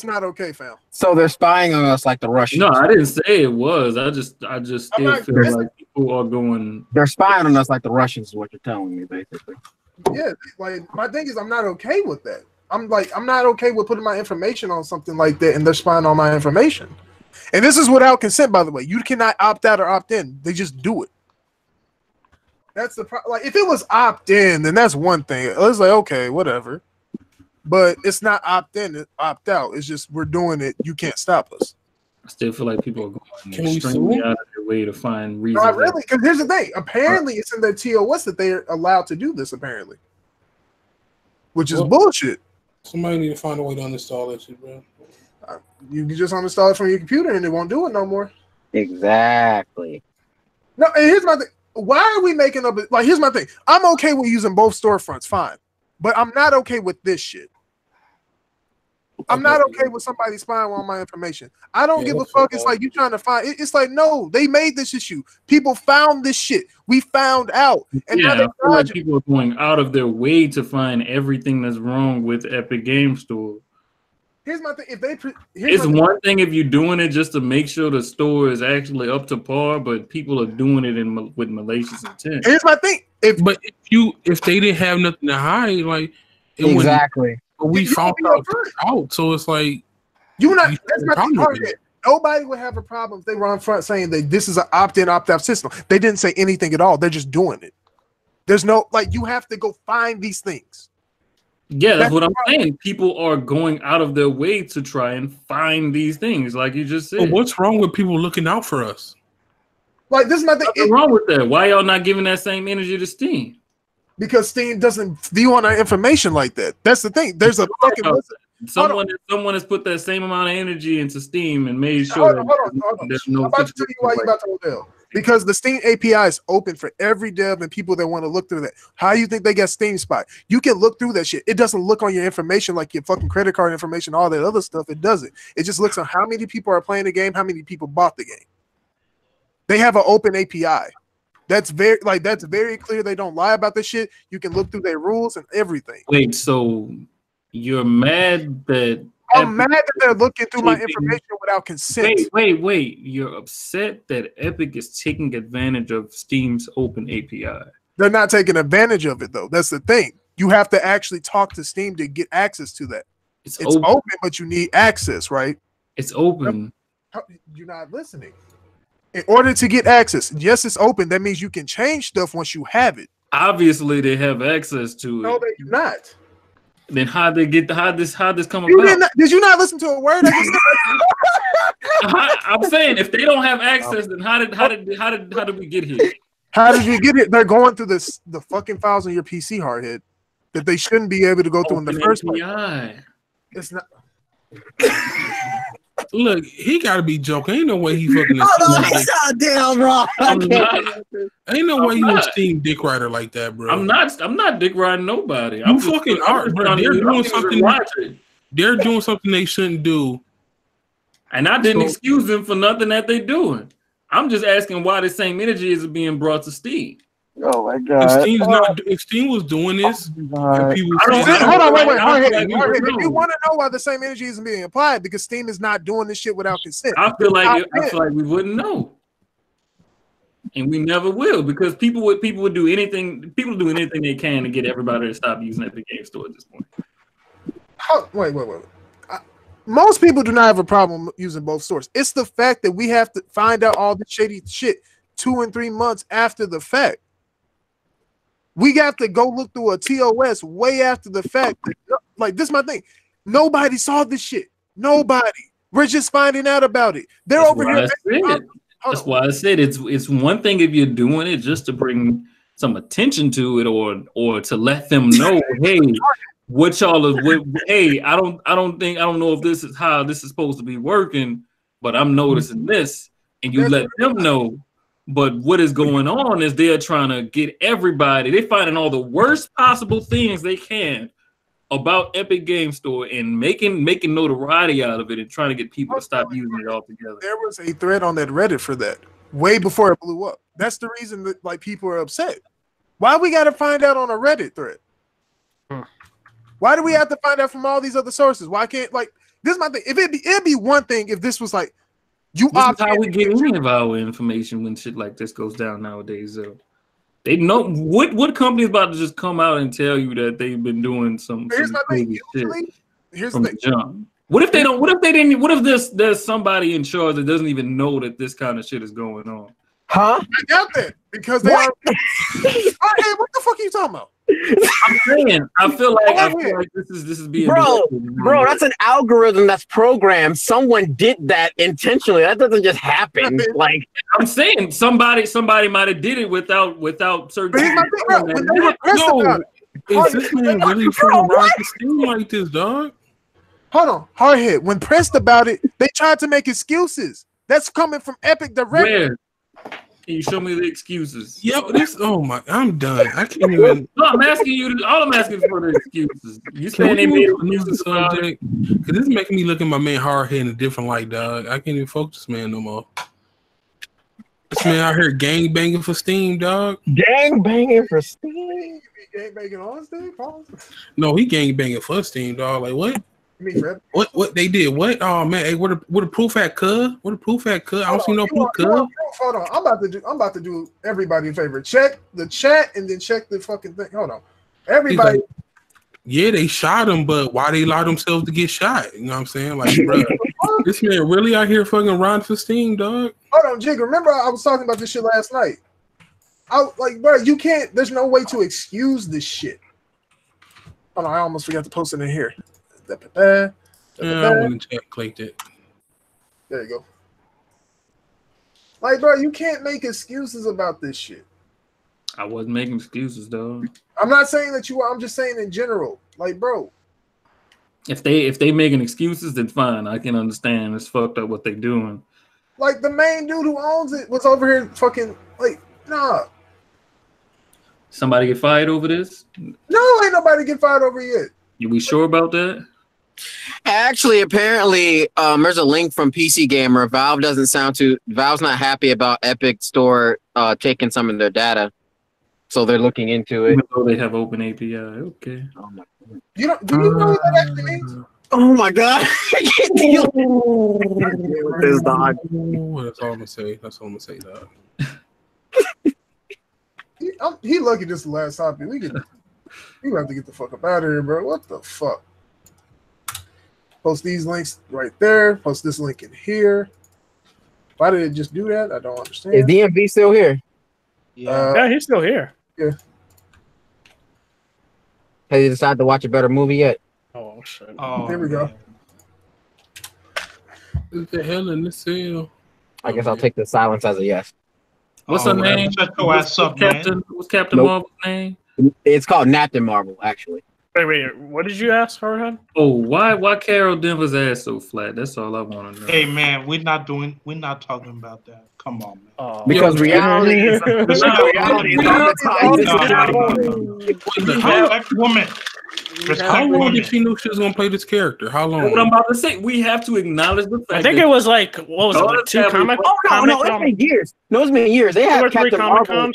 [SPEAKER 1] not okay, fam.
[SPEAKER 6] So they're spying on us like the Russians.
[SPEAKER 2] No, I didn't say it was. I just still feel like people are going.
[SPEAKER 6] They're spying on us like the Russians is what you're telling me, basically.
[SPEAKER 1] Yeah, like my thing is I'm not okay with that. I'm not okay with putting my information on something like that and they're spying on my information. And this is without consent, by the way. You cannot opt out or opt in. They just do it. That's the problem. Like if it was opt in, then that's one thing. It's like okay, whatever. But it's not opt in, it's opt out. It's just we're doing it. You can't stop us.
[SPEAKER 2] I still feel like people are going extremely out of their way to find reasons.
[SPEAKER 1] Not really, because here's the thing. Apparently, it's in their TOS that they're allowed to do this. Apparently, which is bullshit.
[SPEAKER 4] Somebody need to find a way to uninstall that shit, bro.
[SPEAKER 1] You can just uninstall it from your computer, and it won't do it no more.
[SPEAKER 6] Exactly.
[SPEAKER 1] No, and here's my thing. Why are we making up? Like, here's my thing. I'm okay with using both storefronts, fine, but I'm not okay with this shit. I'm not okay with somebody spying on my information. I don't give a fuck. It's like you trying to find. It's like no, they made this issue. People found this shit. We found out, and now
[SPEAKER 2] I feel like people are going out of their way to find everything that's wrong with Epic Game Store.
[SPEAKER 1] Here's my thing.
[SPEAKER 2] It's one thing if you're doing it just to make sure the store is actually up to par, but people are doing it with malicious intent.
[SPEAKER 1] Here's my thing.
[SPEAKER 4] If they didn't have nothing to hide, like
[SPEAKER 6] exactly.
[SPEAKER 4] But we found out, so it's like
[SPEAKER 1] that's my thing. Nobody would have a problem if they were on front saying that this is an opt-in, opt-out system. They didn't say anything at all. They're just doing it. There's no you have to go find these things.
[SPEAKER 2] Yeah, that's what I'm saying. People are going out of their way to try and find these things, like you just said.
[SPEAKER 4] But what's wrong with people looking out for us?
[SPEAKER 1] Like this is my thing.
[SPEAKER 2] What's wrong with that? Why y'all not giving that same energy to Steam?
[SPEAKER 1] Because Steam doesn't view on our information like that. That's the thing. There's a fucking
[SPEAKER 2] someone has put that same amount of energy into Steam and made sure there's no.
[SPEAKER 1] I'm about to tell you why you about to hold. Because the Steam API is open for every dev and people that want to look through that. How do you think they get Steam Spy? You can look through that shit. It doesn't look on your information like your fucking credit card information, all that other stuff. It doesn't. It just looks on how many people are playing the game, how many people bought the game. They have an open API. That's very clear. They don't lie about this shit. You can look through their rules and everything.
[SPEAKER 2] Wait, so you're mad that
[SPEAKER 1] I'm mad that they're looking through my information without consent.
[SPEAKER 2] Wait. You're upset that Epic is taking advantage of Steam's open API.
[SPEAKER 1] They're not taking advantage of it, though. That's the thing. You have to actually talk to Steam to get access to that. It's open, but you need access, right?
[SPEAKER 2] It's open.
[SPEAKER 1] You're not listening. In order to get access, yes, it's open. That means you can change stuff once you have it.
[SPEAKER 2] Obviously, they have access to it.
[SPEAKER 1] No, they do not.
[SPEAKER 2] Then how they get how this come about?
[SPEAKER 1] Did you not listen to a word?
[SPEAKER 2] I'm saying if they don't have access, then how did we get here?
[SPEAKER 1] How did you get it? They're going through the fucking files on your PC, Hardhead, that they shouldn't be able to go through in the first place. It's not.
[SPEAKER 4] Look, he gotta be joking. Ain't no way he fucking.
[SPEAKER 6] Damn wrong.
[SPEAKER 4] Ain't no way he was Steam dick rider like that, bro.
[SPEAKER 2] I'm not dick riding nobody.
[SPEAKER 4] You fucking are, bro. They're doing something. They're doing something they shouldn't do.
[SPEAKER 2] And I didn't excuse them for nothing that they're doing. I'm just asking why the same energy is being brought to Steam.
[SPEAKER 6] Oh my god!
[SPEAKER 4] If Steam was doing this,
[SPEAKER 1] hold on, wait. If you want to know why the same energy isn't being applied, because Steam is not doing this shit without consent.
[SPEAKER 2] I feel like we wouldn't know, and we never will, because people would do anything. People do anything they can to get everybody to stop using Epic Game Store at this point.
[SPEAKER 1] Wait. Most people do not have a problem using both stores. It's the fact that we have to find out all the shady shit 2 and 3 months after the fact. We got to go look through a TOS way after the fact. Like, this is my thing. Nobody saw this shit. Nobody. We're just finding out about it. They're
[SPEAKER 2] That's
[SPEAKER 1] over
[SPEAKER 2] why
[SPEAKER 1] here.
[SPEAKER 2] I said. That's why I said it's one thing if you're doing it just to bring some attention to it or to let them know, hey, what y'all is. Hey, I don't know if this is how this is supposed to be working, but I'm noticing this, and you let them know. But what is going on is they're trying to get everybody. They're finding all the worst possible things they can about Epic Game Store and making notoriety out of it and trying to get people to stop using it altogether.
[SPEAKER 1] There was a thread on that Reddit for that way before it blew up. That's the reason that like people are upset. Why we got to find out on a Reddit thread? Why do we have to find out from all these other sources? Why can't like this is my thing? If it'd be one thing if this was like you
[SPEAKER 2] this is how we get any of our information when shit like this goes down nowadays. Though. They know what company is about to just come out and tell you that they've been doing some crazy shit from the jump. What if they don't? What if they didn't? What if there's somebody in charge that doesn't even know that this kind of shit is going on?
[SPEAKER 6] Huh?
[SPEAKER 1] I doubt that because they are. Hey, what the fuck are you talking about?
[SPEAKER 2] I'm saying, I feel like this is being
[SPEAKER 6] bro. That's an algorithm that's programmed. Someone did that intentionally. That doesn't just happen. Like
[SPEAKER 2] I'm saying, somebody might have did it without certain.
[SPEAKER 4] Is this man really trying to rock the steam like this, dog?
[SPEAKER 1] Hold on, Hardhead. When pressed about it, they tried to make excuses. That's coming from Epic directly.
[SPEAKER 2] Where? Can you show me the excuses?
[SPEAKER 4] Yo, I'm done. I can't even.
[SPEAKER 2] No, I'm asking you. All I'm asking for the excuses. You saying they made excuses
[SPEAKER 4] subject? Because this is making me look at my man Hardhead in a different light, dog. I can't even focus this man no more. This man out here gang banging for Steam, dog.
[SPEAKER 6] Gang banging for Steam.
[SPEAKER 1] Gang banging on Steam?
[SPEAKER 4] No, he gang banging for Steam, dog. Like what? What they did? What? Oh man, hey, what the proof at? Cuz? What the proof at? Cuz? I don't see no proof. Cuz?
[SPEAKER 1] Hold on, I'm about to do everybody a favor. Check the chat and then check the fucking thing. Hold on, everybody.
[SPEAKER 4] Like, yeah, they shot him, but why they allow themselves to get shot? You know what I'm saying? Like, bro, this man really out here fucking riding for Steam, dog.
[SPEAKER 1] Hold on, Jig. Remember, I was talking about this shit last night. Bro, you can't. There's no way to excuse this shit. Hold on, I almost forgot to post it in here.
[SPEAKER 4] I wouldn't check clicked it.
[SPEAKER 1] There you go. Like, bro, you can't make excuses about this shit.
[SPEAKER 2] I wasn't making excuses, though.
[SPEAKER 1] I'm not saying that you are. I'm just saying in general. Like, bro.
[SPEAKER 2] If they making excuses, then fine. I can understand. It's fucked up what they doing.
[SPEAKER 1] Like, the main dude who owns it was over here fucking, like, nah.
[SPEAKER 2] Somebody get fired over this?
[SPEAKER 1] No, ain't nobody get fired over yet.
[SPEAKER 2] You we sure about that?
[SPEAKER 6] Actually, apparently, there's a link from PC Gamer. Valve's not happy about Epic Store taking some of their data, so they're looking into it.
[SPEAKER 2] Even though they have open API, okay.
[SPEAKER 6] Oh my God.
[SPEAKER 1] Do you know what that actually means?
[SPEAKER 6] Oh my God! I can't deal with this, dog.
[SPEAKER 4] That's all I'm gonna say. That's all I'm gonna say, dog.
[SPEAKER 1] He lucky this is the last topic. We have to get the fuck up out of here, bro. What the fuck? Post these links right there. Post this link in here. Why did it just do that? I don't understand.
[SPEAKER 6] Is DMV still here?
[SPEAKER 3] Yeah, he's still here.
[SPEAKER 1] Yeah.
[SPEAKER 6] Have you decided to watch a better movie yet?
[SPEAKER 3] Oh shit!
[SPEAKER 1] Oh, here we go.
[SPEAKER 4] What the hell in this cell?
[SPEAKER 6] I guess I'll take the silence as a yes.
[SPEAKER 2] What's her name? What's Captain Marvel's name?
[SPEAKER 6] It's called Napkin Marvel, actually.
[SPEAKER 3] Wait, what did you ask, Hardhead?
[SPEAKER 2] Oh, why Carol Denver's ass so flat? That's all I want to know.
[SPEAKER 8] Hey man, we're not talking about that. Come on, man.
[SPEAKER 6] Because reality is
[SPEAKER 8] woman.
[SPEAKER 4] How long did she know she was gonna play this character? How long?
[SPEAKER 2] What I'm about to say, we have to acknowledge the fact.
[SPEAKER 3] I think it was like what was it? Like 2 comic?
[SPEAKER 6] Oh no, it's been years. No, it's been years. They had Captain Marvel.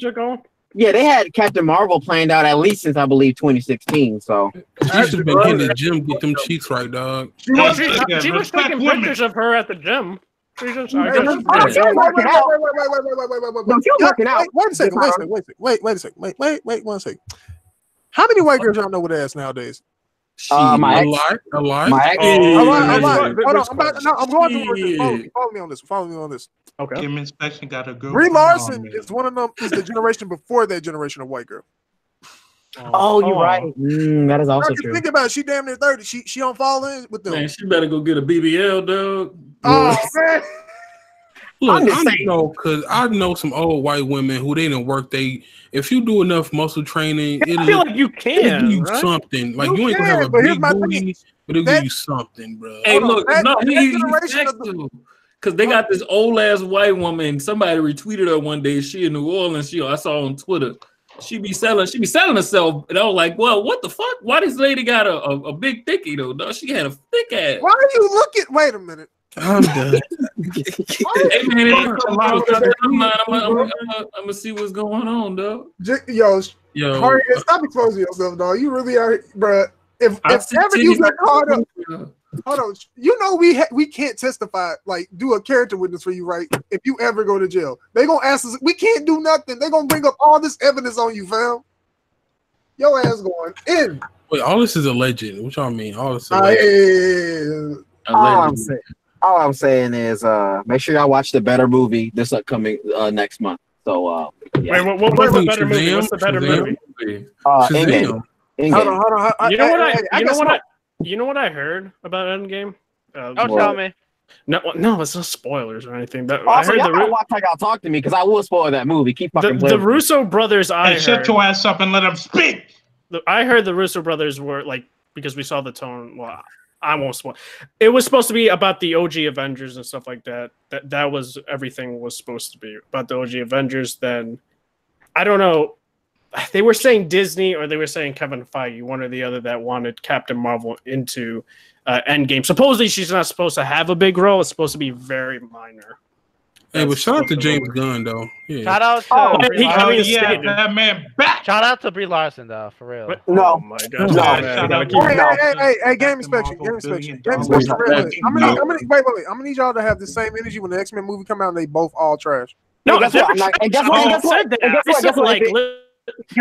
[SPEAKER 6] Yeah, they had Captain Marvel planned out at least since I believe 2016. So
[SPEAKER 4] she should have been in the gym, get them cheeks right, dog.
[SPEAKER 3] She was taking pictures of her at the gym. She was working
[SPEAKER 6] out.
[SPEAKER 1] Wait a second. Wait 1 second. How many white girls y'all know with ass nowadays?
[SPEAKER 6] A lot.
[SPEAKER 1] Hold on, I'm going through. Follow me on this.
[SPEAKER 3] Okay.
[SPEAKER 8] Kim Inspection got a girl.
[SPEAKER 1] Brie Larson is one of them. Is the generation before that generation of white girl.
[SPEAKER 6] Oh, you're right. That is also true.
[SPEAKER 1] Think about it. She damn near 30. She don't fall in with them.
[SPEAKER 2] Man, she better go get a BBL, dog.
[SPEAKER 1] Oh man.
[SPEAKER 4] Look, I know because I know some old white women who they didn't work. If you do enough muscle training,
[SPEAKER 7] I feel like you can.
[SPEAKER 4] It'll give you something. Like you ain't gonna have a big booty, but it'll give you something, bro.
[SPEAKER 2] Hey, look, no, because they got this old ass white woman. Somebody retweeted her one day. She in New Orleans. I saw on Twitter. She be selling herself. And I was like, well, what the fuck? Why this lady got a big thickie though? No, she had a thick ass.
[SPEAKER 1] Why are you looking? Wait a minute.
[SPEAKER 4] I'm done.
[SPEAKER 2] Hey man, I'm gonna see what's going on, though.
[SPEAKER 1] Yo, Hardhead, stop exposing yourself, dog. You really are, bro. If ever you get caught up, hold on. You know we can't testify, like do a character witness for you, right? If you ever go to jail, they gonna ask us. We can't do nothing. They gonna bring up all this evidence on you, fam. Your ass going in.
[SPEAKER 4] Wait, all this is alleged. What y'all mean? All this
[SPEAKER 6] All I'm saying is, make sure y'all watch the better movie this upcoming next month. So, yeah.
[SPEAKER 7] Wait, what's the better movie? What's the better movie?
[SPEAKER 6] Endgame.
[SPEAKER 1] Hold on.
[SPEAKER 7] You know what I heard about Endgame?
[SPEAKER 5] Don't tell me.
[SPEAKER 7] No, it's not spoilers or anything. But
[SPEAKER 6] also, y'all gotta watch how y'all talk to me because I will spoil that movie. Keep fucking
[SPEAKER 7] the Russo brothers.
[SPEAKER 8] Shut your ass up and let them speak.
[SPEAKER 7] I heard the Russo brothers were like, because we saw the tone. Well, I won't spoil. It was supposed to be about the OG Avengers and stuff like that. That was everything was supposed to be about the OG Avengers. Then I don't know. They were saying Disney or they were saying Kevin Feige, one or the other, that wanted Captain Marvel into Endgame. Supposedly she's not supposed to have a big role. It's supposed to be very minor.
[SPEAKER 4] Hey, but shout out to James Gunn though. Yeah.
[SPEAKER 5] Shout out to
[SPEAKER 8] that man back.
[SPEAKER 5] Shout out to Brie Larson though, for real.
[SPEAKER 6] No,
[SPEAKER 7] oh my God.
[SPEAKER 1] Hey, game inspection. I'm gonna need y'all to have the same energy when the X-Men movie come out and they both all trash.
[SPEAKER 7] No,
[SPEAKER 6] guess what?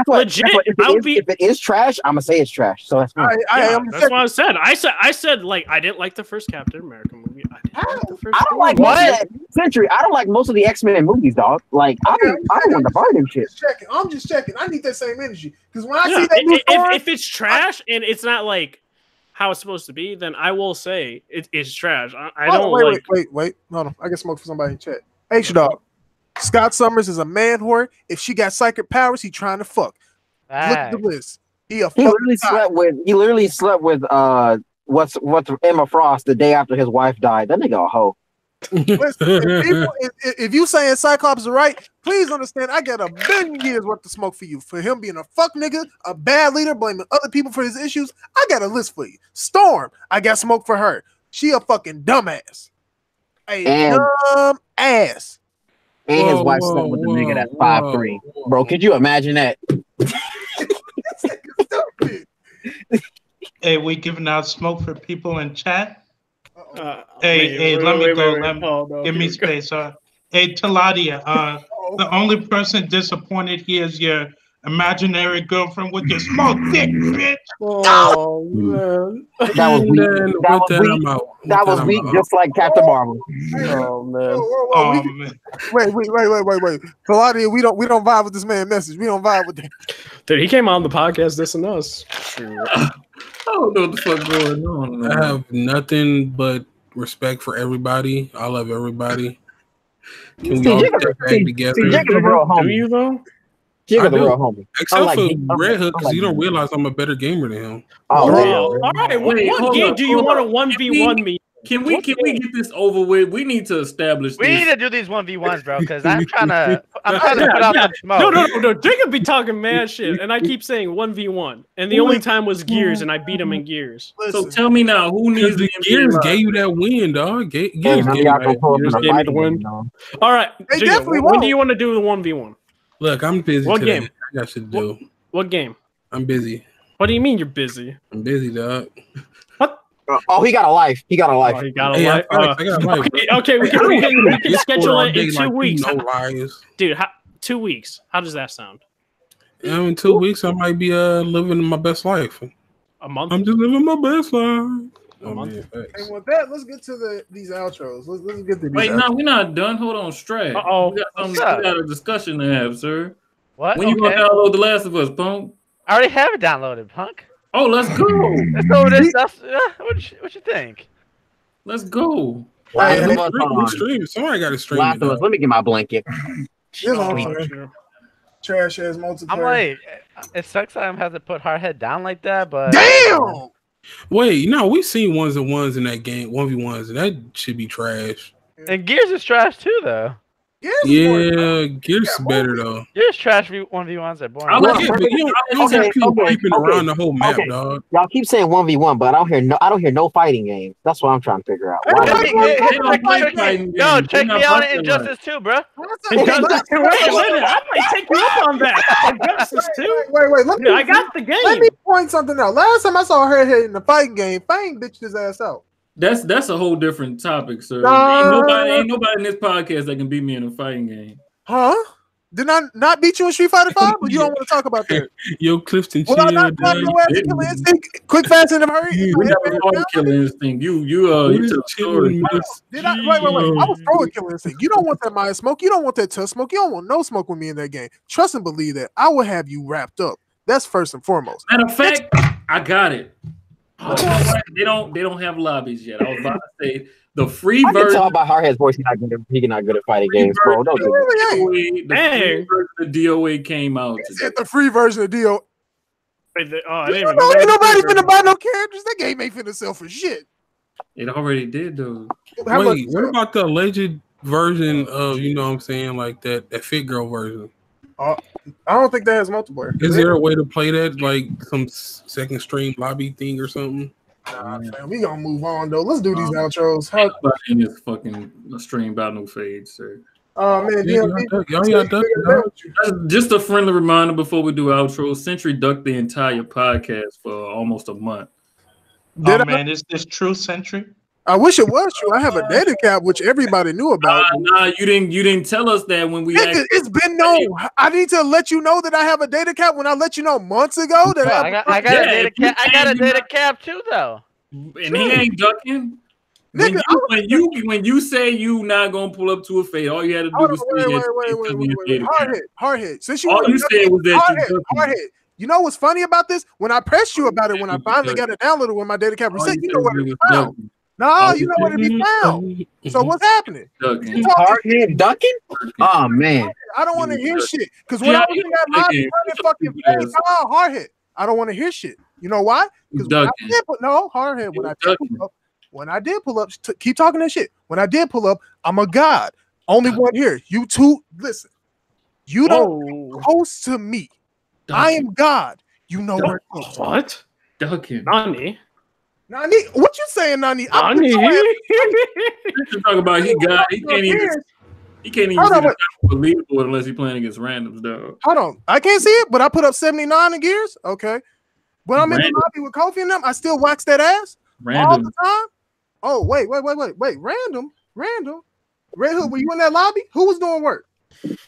[SPEAKER 6] If it is trash, I'm gonna say it's trash. So that's fine.
[SPEAKER 7] That's what I said. I said like I didn't like the first Captain America movie. I
[SPEAKER 6] don't like Sentry. I don't like most of the X-Men movies, dog. Like I don't want to buy them shit.
[SPEAKER 1] I'm just checking. I need that same energy because when I see that
[SPEAKER 7] if it's trash and it's not like how it's supposed to be, then I will say it's trash. I don't
[SPEAKER 1] wait. Hold on. I get smoke for somebody in chat. H-Dog. Scott Summers is a man whore. If she got psychic powers, he trying to fuck. Look at the list. He literally
[SPEAKER 6] slept with what's Emma Frost the day after his wife died. That nigga a hoe.
[SPEAKER 1] Listen, if you saying Cyclops is right, please understand I got a billion years worth of smoke for you. For him being a fuck nigga, a bad leader, blaming other people for his issues, I got a list for you. Storm, I got smoke for her. She a fucking dumbass. Dumb ass.
[SPEAKER 6] And his wife slept with the nigga that's 5'3". Bro, could you imagine that?
[SPEAKER 8] Hey, we giving out smoke for people in chat. Give me space. Hey, Taladia, the only person disappointed here is your imaginary girlfriend with your small dick, bitch.
[SPEAKER 1] Oh man,
[SPEAKER 6] that was weak. That was weak, just like Captain Marvel.
[SPEAKER 1] Oh man. Wait. Claudia, we don't vibe with this man message. We don't vibe with that.
[SPEAKER 7] Dude, he came on the podcast dissing us.
[SPEAKER 2] I don't know what the fuck going on, man.
[SPEAKER 4] I have nothing but respect for everybody. I love everybody. Can we all get together?
[SPEAKER 7] Do you though?
[SPEAKER 4] Except for Redhood, because you don't realize I'm a better gamer than him.
[SPEAKER 7] All right, what game do you want to 1v1 me?
[SPEAKER 2] Can we get this over with? We need to establish.
[SPEAKER 5] We need to do these 1v1s, bro, because I'm trying to put out some smoke.
[SPEAKER 7] No. Jacob be talking mad shit, and I keep saying 1v1, and the only time was Gears, and I beat him in Gears.
[SPEAKER 2] So tell me now, who needs the
[SPEAKER 4] Gears? Gave you that win, dog. Gears gave
[SPEAKER 7] me the win. All right, Jacob, when do you want to do the 1v1?
[SPEAKER 4] Look, I'm busy.
[SPEAKER 7] What
[SPEAKER 4] today.
[SPEAKER 7] game?
[SPEAKER 4] I got shit to do.
[SPEAKER 7] What game?
[SPEAKER 4] I'm busy.
[SPEAKER 7] What do you mean you're busy?
[SPEAKER 4] I'm busy, dog.
[SPEAKER 7] What?
[SPEAKER 6] He got a life. He got a life.
[SPEAKER 7] I got a life. Okay, we can schedule it in 2 weeks.
[SPEAKER 4] No lies.
[SPEAKER 7] Dude, 2 weeks. How does that sound?
[SPEAKER 4] In 2 weeks, I might be living my best life.
[SPEAKER 7] A month?
[SPEAKER 4] I'm just living my best life.
[SPEAKER 1] And with that, let's get to these outros. Let's get to these.
[SPEAKER 2] Wait, no, we're not done. Hold on, Strat.
[SPEAKER 7] Uh-oh.
[SPEAKER 2] We got a discussion to have, sir.
[SPEAKER 5] What?
[SPEAKER 2] When you gonna download The Last of Us, Punk?
[SPEAKER 5] I already have it downloaded, punk.
[SPEAKER 2] Oh, let's go.
[SPEAKER 5] Let's go over this stuff. What you think?
[SPEAKER 2] Let's go.
[SPEAKER 6] Last of Us on.
[SPEAKER 4] Somebody got to stream
[SPEAKER 6] Last
[SPEAKER 4] it.
[SPEAKER 6] of Us. Let me get my blanket.
[SPEAKER 1] Trash ass multiplayer.
[SPEAKER 5] I'm like, it sucks that I have to put Hardhead down like that, but
[SPEAKER 1] damn.
[SPEAKER 4] Wait, no, we've seen 1v1s in that game, 1v1s, and that should be trash.
[SPEAKER 5] And Gears is trash too, though.
[SPEAKER 4] Yeah, Gears is better though.
[SPEAKER 5] Gears trash 1v1s are boring.
[SPEAKER 4] Yeah, but you don't have people creeping around the whole map, dog.
[SPEAKER 6] Y'all keep saying 1v1, but I don't hear no fighting games. That's what I'm trying to figure out.
[SPEAKER 5] Yo, check me out in Injustice 2, bro.
[SPEAKER 7] I might take you up on that. Injustice 2?
[SPEAKER 1] Wait.
[SPEAKER 7] I got the game.
[SPEAKER 1] Let me point something out. Last time I saw Hardhead in the fighting game, Fang bitched his ass out.
[SPEAKER 2] That's a whole different topic, sir. Ain't nobody in this podcast that can beat me in a fighting game.
[SPEAKER 1] Huh? Did I not beat you in Street Fighter 5? But you don't want to talk about that.
[SPEAKER 4] Yo, Clifton,
[SPEAKER 1] well, I not your ass Killer Instinct, quick, fast, and hurry.
[SPEAKER 2] We never called Killer Instinct. You took the story.
[SPEAKER 1] Wait. I was throwing Killer Instinct. You don't want that Maya smoke. You don't want that touch smoke. You don't want no smoke with me in that game. Trust and believe that I will have you wrapped up. That's first and foremost.
[SPEAKER 2] Matter of fact, I got it. They don't have lobbies yet. I was about to say the free version.
[SPEAKER 6] I can tell by Hardhead's voice he's not good at fighting games, bro. Don't do
[SPEAKER 2] that. The free version of DOA came out.
[SPEAKER 1] The free version of DOA.
[SPEAKER 7] Ain't
[SPEAKER 1] nobody finna buy no characters. That game ain't finna sell for shit.
[SPEAKER 2] It already did though.
[SPEAKER 4] Wait, what about the alleged version of, you know what I'm saying, like that Fit Girl version?
[SPEAKER 1] I don't think that has multiplayer.
[SPEAKER 4] Is there a way to play that, like some second stream lobby thing or something?
[SPEAKER 1] Nah, fam, we gonna move on though. Let's do these outros.
[SPEAKER 2] In this fucking stream about no fades, sir.
[SPEAKER 1] Oh man,
[SPEAKER 2] just a friendly reminder before we do outros. Sentry ducked the entire podcast for almost a month.
[SPEAKER 8] Man, is this true, Sentry?
[SPEAKER 1] I wish it was true. I have a data cap, which everybody knew about.
[SPEAKER 2] Nah, you didn't tell us that when we.
[SPEAKER 1] It's been known. I need to let you know that I have a data cap when I let you know months ago that
[SPEAKER 5] I got a data cap. I got a data cap too, though.
[SPEAKER 2] And he ain't ducking. When you say you not gonna pull up to a fade, all you had to do was
[SPEAKER 1] wait. Hardhead. Since
[SPEAKER 2] all you said was that
[SPEAKER 1] Hardhead. You know what's funny about this? When I pressed you about it, when I finally got it downloaded with my data cap reset, you know what it found. No, you know what it be found. So what's happening?
[SPEAKER 6] Hardhead ducking? Oh man,
[SPEAKER 1] I don't want to hear shit. Because when I was in that lobby, fucking face, Hardhead. I don't want to hear shit. You know why? Because Hardhead. When I did pull up, keep talking that shit. When I did pull up, I'm a god. Only one here. You two, listen. You don't close to me. I am God. You know where.
[SPEAKER 7] What?
[SPEAKER 2] Ducking.
[SPEAKER 7] Nani?
[SPEAKER 1] What you saying, Nani?
[SPEAKER 2] Nani? You're talking about he can't even see believable unless he's playing against randoms, though.
[SPEAKER 1] Hold on. I can't see it, but I put up 79 in Gears. Okay. When I'm in the lobby with Kofi and them, I still wax that ass all the time. Oh, wait. Random. Redhood, were you in that lobby? Who was doing work?
[SPEAKER 2] It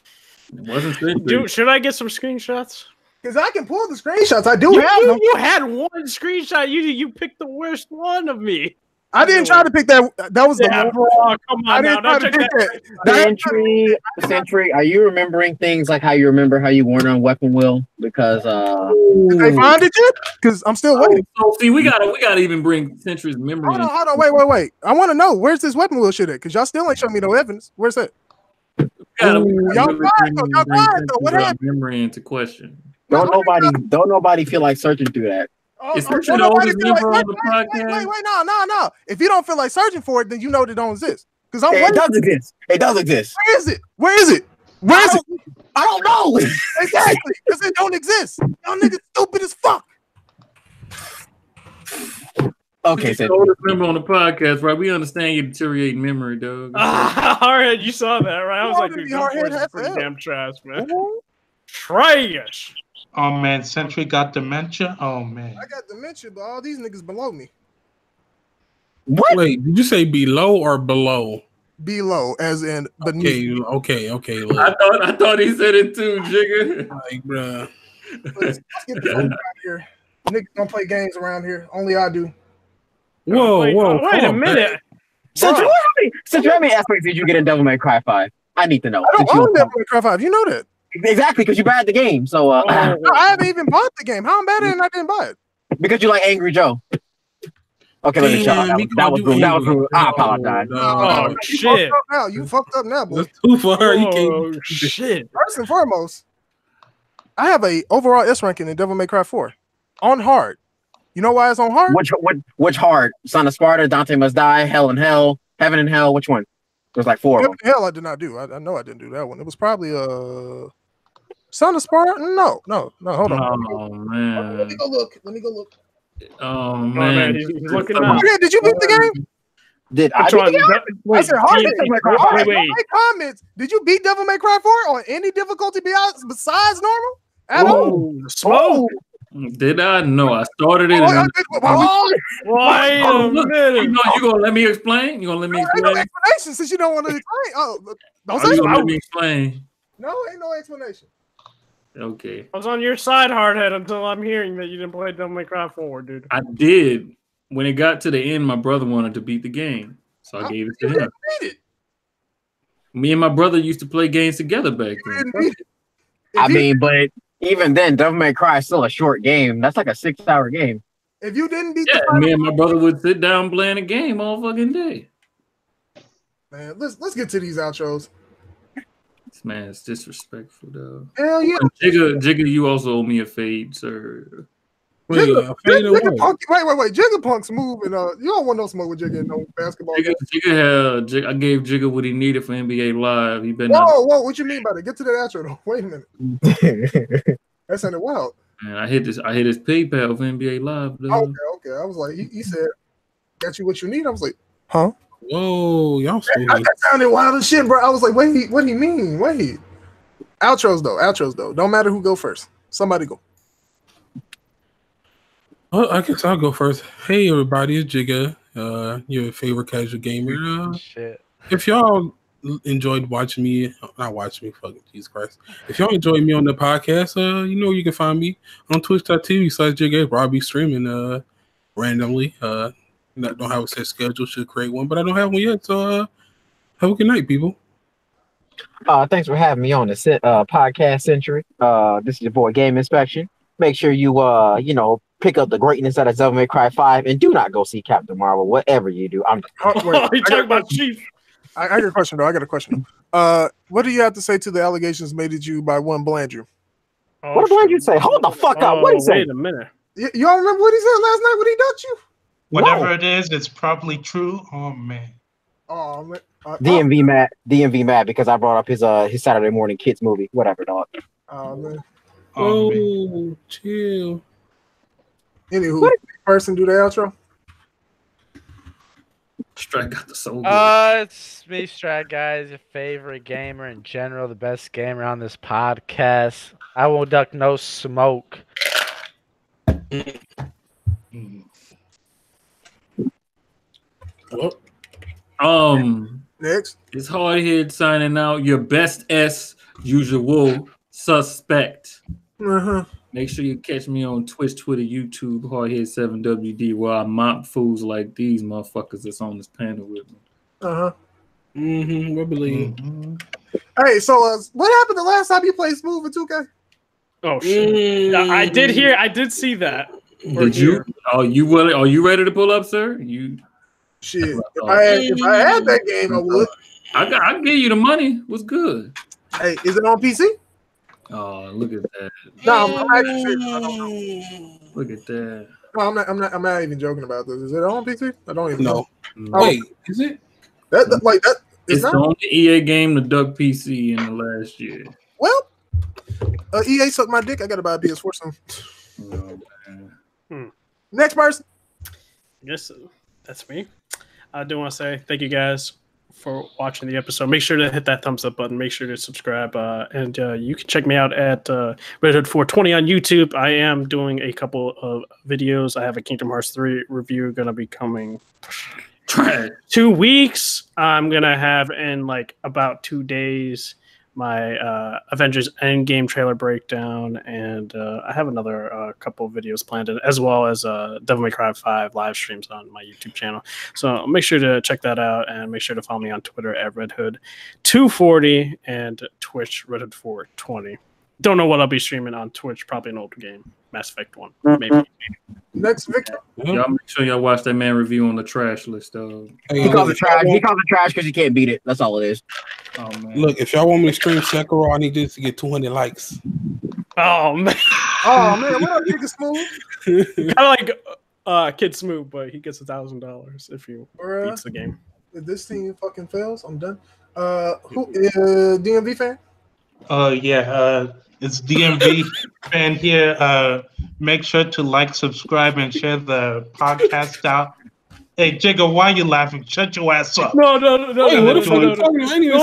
[SPEAKER 2] wasn't Sentry.
[SPEAKER 7] Dude, should I get some screenshots?
[SPEAKER 1] Because I can pull the screenshots. I do have them.
[SPEAKER 7] You had one screenshot. You picked the worst one of me.
[SPEAKER 1] I didn't try to pick that. That was the one.
[SPEAKER 7] Bro, come on now.
[SPEAKER 6] Sentry, are you remembering things like how you remember how you weren't on Weapon Wheel? Because
[SPEAKER 1] did they find it yet? Because I'm still waiting.
[SPEAKER 2] So see, we gotta even bring Sentry's memory.
[SPEAKER 1] Hold on. Wait. I want to know where's this Weapon Wheel shit at? Because y'all still ain't showing me no evidence. Where's that?
[SPEAKER 2] Y'all
[SPEAKER 1] quiet though. What happened?
[SPEAKER 2] Memory into question.
[SPEAKER 6] Don't nobody feel like searching through that.
[SPEAKER 2] Is Sentry the oldest member on the podcast?
[SPEAKER 1] Wait, no. If you don't feel like searching for it, then you know that it don't exist. Because
[SPEAKER 6] it does exist. It does exist.
[SPEAKER 1] Where is it?
[SPEAKER 6] I don't know.
[SPEAKER 1] Exactly, because it don't exist. Y'all niggas stupid as fuck.
[SPEAKER 6] Okay,
[SPEAKER 2] so the oldest member on the podcast, right? We understand your deteriorating memory, dog.
[SPEAKER 7] Hardhead, you saw that, right? I was like, Hardhead, pretty damn trash, man. Trash.
[SPEAKER 8] Oh man, Sentry got dementia. Oh man,
[SPEAKER 1] I got dementia, but all these niggas below me.
[SPEAKER 6] What?
[SPEAKER 4] Wait, did you say below or below?
[SPEAKER 1] Below, as in beneath.
[SPEAKER 4] Okay.
[SPEAKER 2] I thought he said it too, Jigga.
[SPEAKER 4] Like, bruh.
[SPEAKER 1] Let's get the fuck out of here. Niggas don't play games around here. Only I do.
[SPEAKER 4] Whoa.
[SPEAKER 7] Wait a minute.
[SPEAKER 6] Sentry, how many aspects did you get in Devil May Cry 5? I need to know.
[SPEAKER 1] I don't own Devil May Cry 5. You know that.
[SPEAKER 6] Exactly, because you bought the game. So
[SPEAKER 1] No, I haven't even bought the game. How I'm better and I didn't buy it?
[SPEAKER 6] because you like Angry Joe. Okay, let me shut up. That was rude. That was rude. I apologize.
[SPEAKER 3] Oh,
[SPEAKER 1] You
[SPEAKER 3] shit.
[SPEAKER 1] fucked up now. You fucked up now, boy.
[SPEAKER 4] That's too far. You
[SPEAKER 3] Oh,
[SPEAKER 4] can't.
[SPEAKER 3] shit.
[SPEAKER 1] First and foremost, I have a overall S ranking in Devil May Cry 4 on hard. You know why it's on hard?
[SPEAKER 6] Which hard? Son of Sparta, Dante Must Die, Hell and Hell, Heaven and Hell. Which one? There's like 4 of them.
[SPEAKER 1] Hell, I did not do. I know I didn't do that one. It was probably Son of Sparta. No. Hold on.
[SPEAKER 2] Oh man.
[SPEAKER 1] Let me go look.
[SPEAKER 2] Oh
[SPEAKER 3] Oh,
[SPEAKER 2] man.
[SPEAKER 3] man, he's looking up.
[SPEAKER 1] Yeah, did you beat the game?
[SPEAKER 6] Did I
[SPEAKER 3] Which
[SPEAKER 6] beat
[SPEAKER 3] one?
[SPEAKER 6] the game?
[SPEAKER 1] I
[SPEAKER 3] Wait,
[SPEAKER 1] said hard.
[SPEAKER 3] wait, wait.
[SPEAKER 1] Make comments. Did you beat Devil May Cry 4 on any difficulty besides normal? At all?
[SPEAKER 3] Oh, smoke.
[SPEAKER 2] Did I? No, I started it. And
[SPEAKER 3] Wait a minute.
[SPEAKER 2] you gonna let me explain? You gonna let me
[SPEAKER 1] Ain't no
[SPEAKER 2] explain?
[SPEAKER 1] explanation since you don't want to explain. Oh, don't
[SPEAKER 2] Are
[SPEAKER 1] say
[SPEAKER 2] you gonna let
[SPEAKER 1] so.
[SPEAKER 2] me explain?
[SPEAKER 1] No, ain't no explanation.
[SPEAKER 2] Okay.
[SPEAKER 3] I was on your side, Hardhead, until I'm hearing that you didn't play Devil May Cry 4, dude.
[SPEAKER 2] I did. When it got to the end, my brother wanted to beat the game, so I gave it to him.
[SPEAKER 1] Beat it.
[SPEAKER 2] Me and my brother used to play games together back
[SPEAKER 1] You
[SPEAKER 2] then.
[SPEAKER 1] didn't beat it.
[SPEAKER 6] I mean, but even then, Devil May Cry is still a short game. That's like a 6-hour game.
[SPEAKER 1] If you didn't beat
[SPEAKER 2] Yeah,
[SPEAKER 1] the
[SPEAKER 2] me and my brother would sit down playing a game all fucking day.
[SPEAKER 1] man, let's get to these outros.
[SPEAKER 2] This man is disrespectful, though.
[SPEAKER 1] Hell yeah.
[SPEAKER 2] Jigga, you also owe me a fade, sir.
[SPEAKER 4] Wait,
[SPEAKER 1] Wait. Jiggaapunk's moving. You don't want no smoke with Jigga in no basketball game.
[SPEAKER 2] I gave Jigga what he needed for NBA Live. He been
[SPEAKER 1] Whoa, what you mean by that? Get to that outro though. Wait a minute. That sounded wild.
[SPEAKER 2] Man, I hit his PayPal for NBA Live. Though.
[SPEAKER 1] Okay. I was like, he said, got you what you need. I was like, huh?
[SPEAKER 4] Whoa, y'all so
[SPEAKER 1] That sounded wild as shit, bro. I was like, wait, what do you mean? Wait. Outros though. Don't matter who go first. Somebody go.
[SPEAKER 4] Well, I guess I'll go first. Hey, everybody, it's Jigga, your favorite casual gamer.
[SPEAKER 5] Shit.
[SPEAKER 4] If y'all enjoyed watching me, not watching me, fucking Jesus Christ. If y'all enjoy me on the podcast, you know you can find me on twitch.tv/Jiggaapril. I'll be streaming randomly. Don't have a set schedule, should create one, but I don't have one yet. So have a good night, people.
[SPEAKER 6] Thanks for having me on the podcast Sentry. This is your boy Game Inspection. Make sure you pick up the greatness out of Devil May Cry 5 and do not go see Captain Marvel, whatever you do.
[SPEAKER 3] You talking about Chief?
[SPEAKER 1] I got a question though. What do you have to say to the allegations made at you by one Blandrew?
[SPEAKER 3] Oh,
[SPEAKER 6] what did Blandrew say? Hold the fuck up. What did he say?
[SPEAKER 3] Wait a minute.
[SPEAKER 1] Y'all remember what he said last night when he ducked you?
[SPEAKER 8] Whatever it is, it's probably true. Oh man.
[SPEAKER 1] Oh man.
[SPEAKER 6] DMV mad because I brought up his Saturday morning kids movie. Whatever, dog.
[SPEAKER 1] Oh man.
[SPEAKER 4] Oh, chill.
[SPEAKER 1] Anywho, person do the outro.
[SPEAKER 2] Strat got the soul.
[SPEAKER 5] It's me, Strat, guys, your favorite gamer in general, the best gamer on this podcast. I won't duck no smoke.
[SPEAKER 1] Next.
[SPEAKER 2] It's Hardhead signing out. Your best S usual suspect. Make sure you catch me on Twitch, Twitter, YouTube, Hardhead7WD, where I mop fools like these motherfuckers that's on this panel with me.
[SPEAKER 4] I believe.
[SPEAKER 1] Hey, so what happened the last time you played Smooth in 2K?
[SPEAKER 3] Oh shit! I did see that.
[SPEAKER 2] Did you? Are you ready to pull up, sir?
[SPEAKER 1] Shit. If I had that game, I would.
[SPEAKER 2] I give you the money. What's good?
[SPEAKER 1] Hey, is it on PC?
[SPEAKER 2] Oh, look at that.
[SPEAKER 1] No, I'm actually serious. I don't know.
[SPEAKER 2] Look at that.
[SPEAKER 1] No, I'm not even joking about this. Is it on PC? I don't even know.
[SPEAKER 4] Wait, is it?
[SPEAKER 1] That
[SPEAKER 2] it's the only EA game to duck PC in the last year.
[SPEAKER 1] Well, EA sucked my dick. I gotta buy a PS4 soon. Next person.
[SPEAKER 3] Yes, that's me. I do want to say thank you guys for watching the episode. Make sure to hit that thumbs up button. Make sure to subscribe. And you can check me out at Redhood 420 on YouTube. I am doing a couple of videos. I have a Kingdom Hearts 3 review going to be coming 2 weeks. I'm going to have in like about 2 days
[SPEAKER 7] my Avengers Endgame trailer breakdown, and I have another couple of videos planned, as well as Devil May Cry 5 live streams on my YouTube channel. So make sure to check that out, and make sure to follow me on Twitter at Redhood240 and Twitch Redhood420. Don't know what I'll be streaming on Twitch. Probably an older game, Mass Effect 1, maybe.
[SPEAKER 1] Next, Victor.
[SPEAKER 2] Y'all make sure y'all watch that man review on the trash list.
[SPEAKER 6] He calls it trash. He calls it trash because you can't beat it. That's all it is.
[SPEAKER 2] Oh man!
[SPEAKER 4] Look, if y'all want me to stream Sekiro, I need this to get 200 likes.
[SPEAKER 7] Oh man!
[SPEAKER 1] Oh man! What up, Nigga Smooth?
[SPEAKER 7] Kind of like Kid Smooth, but he gets $1,000 if he beats the game.
[SPEAKER 1] If this team fucking fails, I'm done. Who DMV fan?
[SPEAKER 8] It's DMV fan here. Make sure to like, subscribe, and share the podcast out. Hey, Jigga, why you laughing? Shut your ass up.
[SPEAKER 7] No.
[SPEAKER 4] Wait, what the fuck are you talking about? I didn't even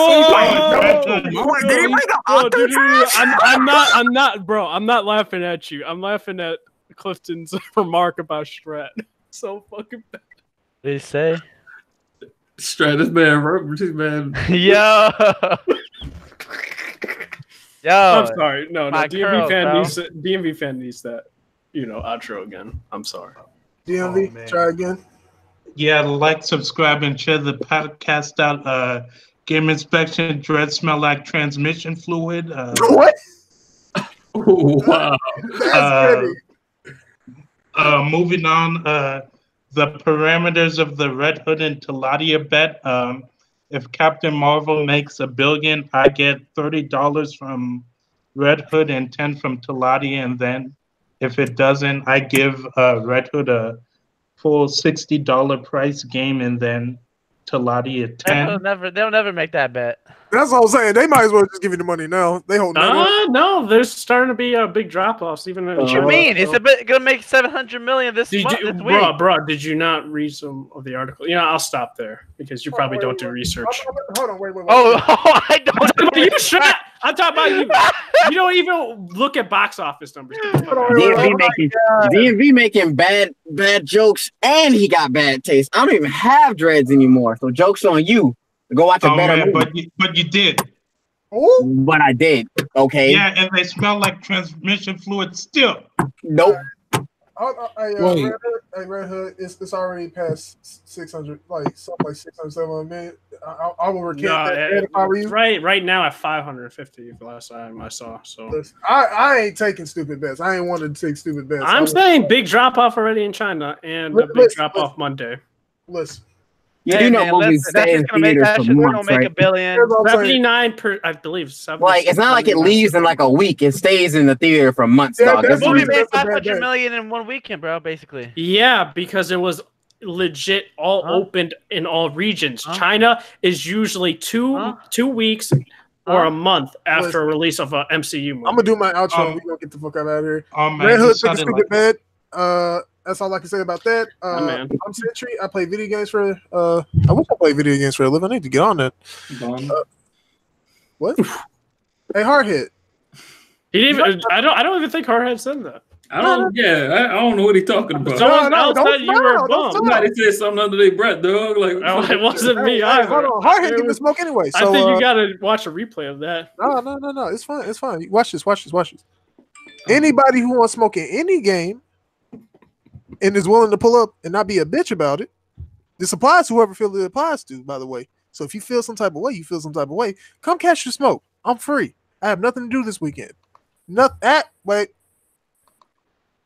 [SPEAKER 4] say
[SPEAKER 7] I'm not, bro. I'm not laughing at you. I'm laughing at Clifton's remark about Strat. So fucking bad.
[SPEAKER 5] What did he say?
[SPEAKER 2] Strat, this man.
[SPEAKER 5] Yo. Yo.
[SPEAKER 7] I'm sorry. No.
[SPEAKER 5] Curls,
[SPEAKER 7] DMV fan needs that, outro again. I'm sorry.
[SPEAKER 1] DMV, try again.
[SPEAKER 8] Yeah, like, subscribe, and share the podcast out. Game inspection, dread smell like transmission fluid.
[SPEAKER 1] What?
[SPEAKER 2] Wow.
[SPEAKER 8] Moving on, the parameters of the Red Hood and Taladia bet. If Captain Marvel makes $1 billion, I get $30 from Red Hood and 10 from Taladia, and then if it doesn't, I give Red Hood a full $60 price game, and then Taladia 10.
[SPEAKER 5] They'll never make that bet.
[SPEAKER 1] That's all I'm saying. They might as well just give you the money now. They hold
[SPEAKER 7] no, there's starting to be big drop-offs. Even
[SPEAKER 5] what you mean? It's gonna make $700 million this week.
[SPEAKER 7] Bro, did you not read some of the article? I'll stop there because you probably don't do research.
[SPEAKER 1] Hold on, wait.
[SPEAKER 5] Oh, I don't.
[SPEAKER 7] You shut up. I'm talking about you. You don't even look at box office numbers.
[SPEAKER 6] DMV making bad jokes, and he got bad taste. I don't even have dreads anymore, so jokes on you. Go watch a better movie.
[SPEAKER 8] But you did.
[SPEAKER 1] Ooh.
[SPEAKER 6] But I did. Okay.
[SPEAKER 8] Yeah, and they smell like transmission fluid still.
[SPEAKER 6] Nope.
[SPEAKER 1] Red Hood, it's already past 600, like something like 600, 700 million. I will recant that if I were you.
[SPEAKER 7] Right now at 550 the last time I saw. So
[SPEAKER 1] listen, I ain't taking stupid bets. I ain't wanted to take stupid bets.
[SPEAKER 7] I'm saying big drop off already in China and a big drop off Monday.
[SPEAKER 1] Listen.
[SPEAKER 6] You do know movies stay in theaters for months, right?
[SPEAKER 5] Make $1 billion.
[SPEAKER 7] 79 per, I believe.
[SPEAKER 6] Like, it's not like it leaves in like a week. It stays in the theater for months, dog.
[SPEAKER 5] The movie made $500 million in one weekend, bro, basically.
[SPEAKER 7] Yeah, because it was legit all opened in all regions. China is usually two weeks or a month after a release of an MCU movie.
[SPEAKER 1] I'm going to do my outro. We're going to get the fuck out of here. Red Hood took a stupid bet. That's all I can say about that. I'm Sentry. I play video games for. I wish I played video games for a living. I need to get on that. What? Hey, Hardhead.
[SPEAKER 7] He didn't even. I don't even think Hardhead said that.
[SPEAKER 2] I don't know what he's talking about.
[SPEAKER 7] Someone else said you were a bum.
[SPEAKER 2] Somebody said something under their breath, dog. Like,
[SPEAKER 7] it wasn't me either.
[SPEAKER 1] Hold on, Hardhead give me smoke anyway. So,
[SPEAKER 7] I think you gotta watch a replay of that.
[SPEAKER 1] No. It's fine. It's fine. Watch this. Anybody who wants smoke in any game and is willing to pull up and not be a bitch about it, this applies to whoever feels it applies to, by the way. So if you feel some type of way, come catch your smoke. I'm free. I have nothing to do this weekend. Wait.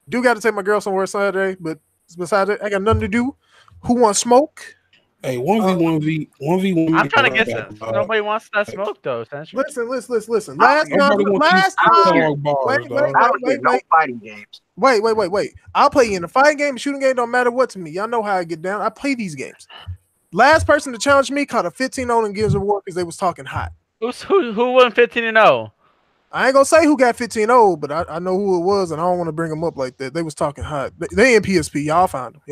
[SPEAKER 1] Do got to take my girl somewhere Saturday, but besides that, I got nothing to do. Who wants smoke?
[SPEAKER 4] Hey, 1v1.
[SPEAKER 5] I'm trying to get this. Nobody wants that smoke, though.
[SPEAKER 1] Listen. Last time. Wait. I'll play you in a fighting game, shooting game, don't matter what to me. Y'all know how I get down. I play these games. Last person to challenge me caught a 15-0 in Gears of War because they was talking hot.
[SPEAKER 5] Who won 15-0?
[SPEAKER 1] I ain't gonna say who got 15-0, but I know who it was, and I don't want to bring them up like that. They was talking hot. They in PSP. Y'all find them.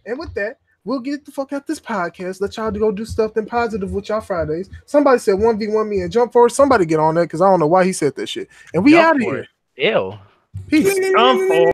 [SPEAKER 1] And with that, we'll get the fuck out this podcast. Let y'all go do stuff then positive with y'all Fridays. Somebody said 1v1 me and Jump Force. Somebody get on that because I don't know why he said that shit. And we out of here.
[SPEAKER 5] Ew.
[SPEAKER 1] Peace.
[SPEAKER 7] Jump Force.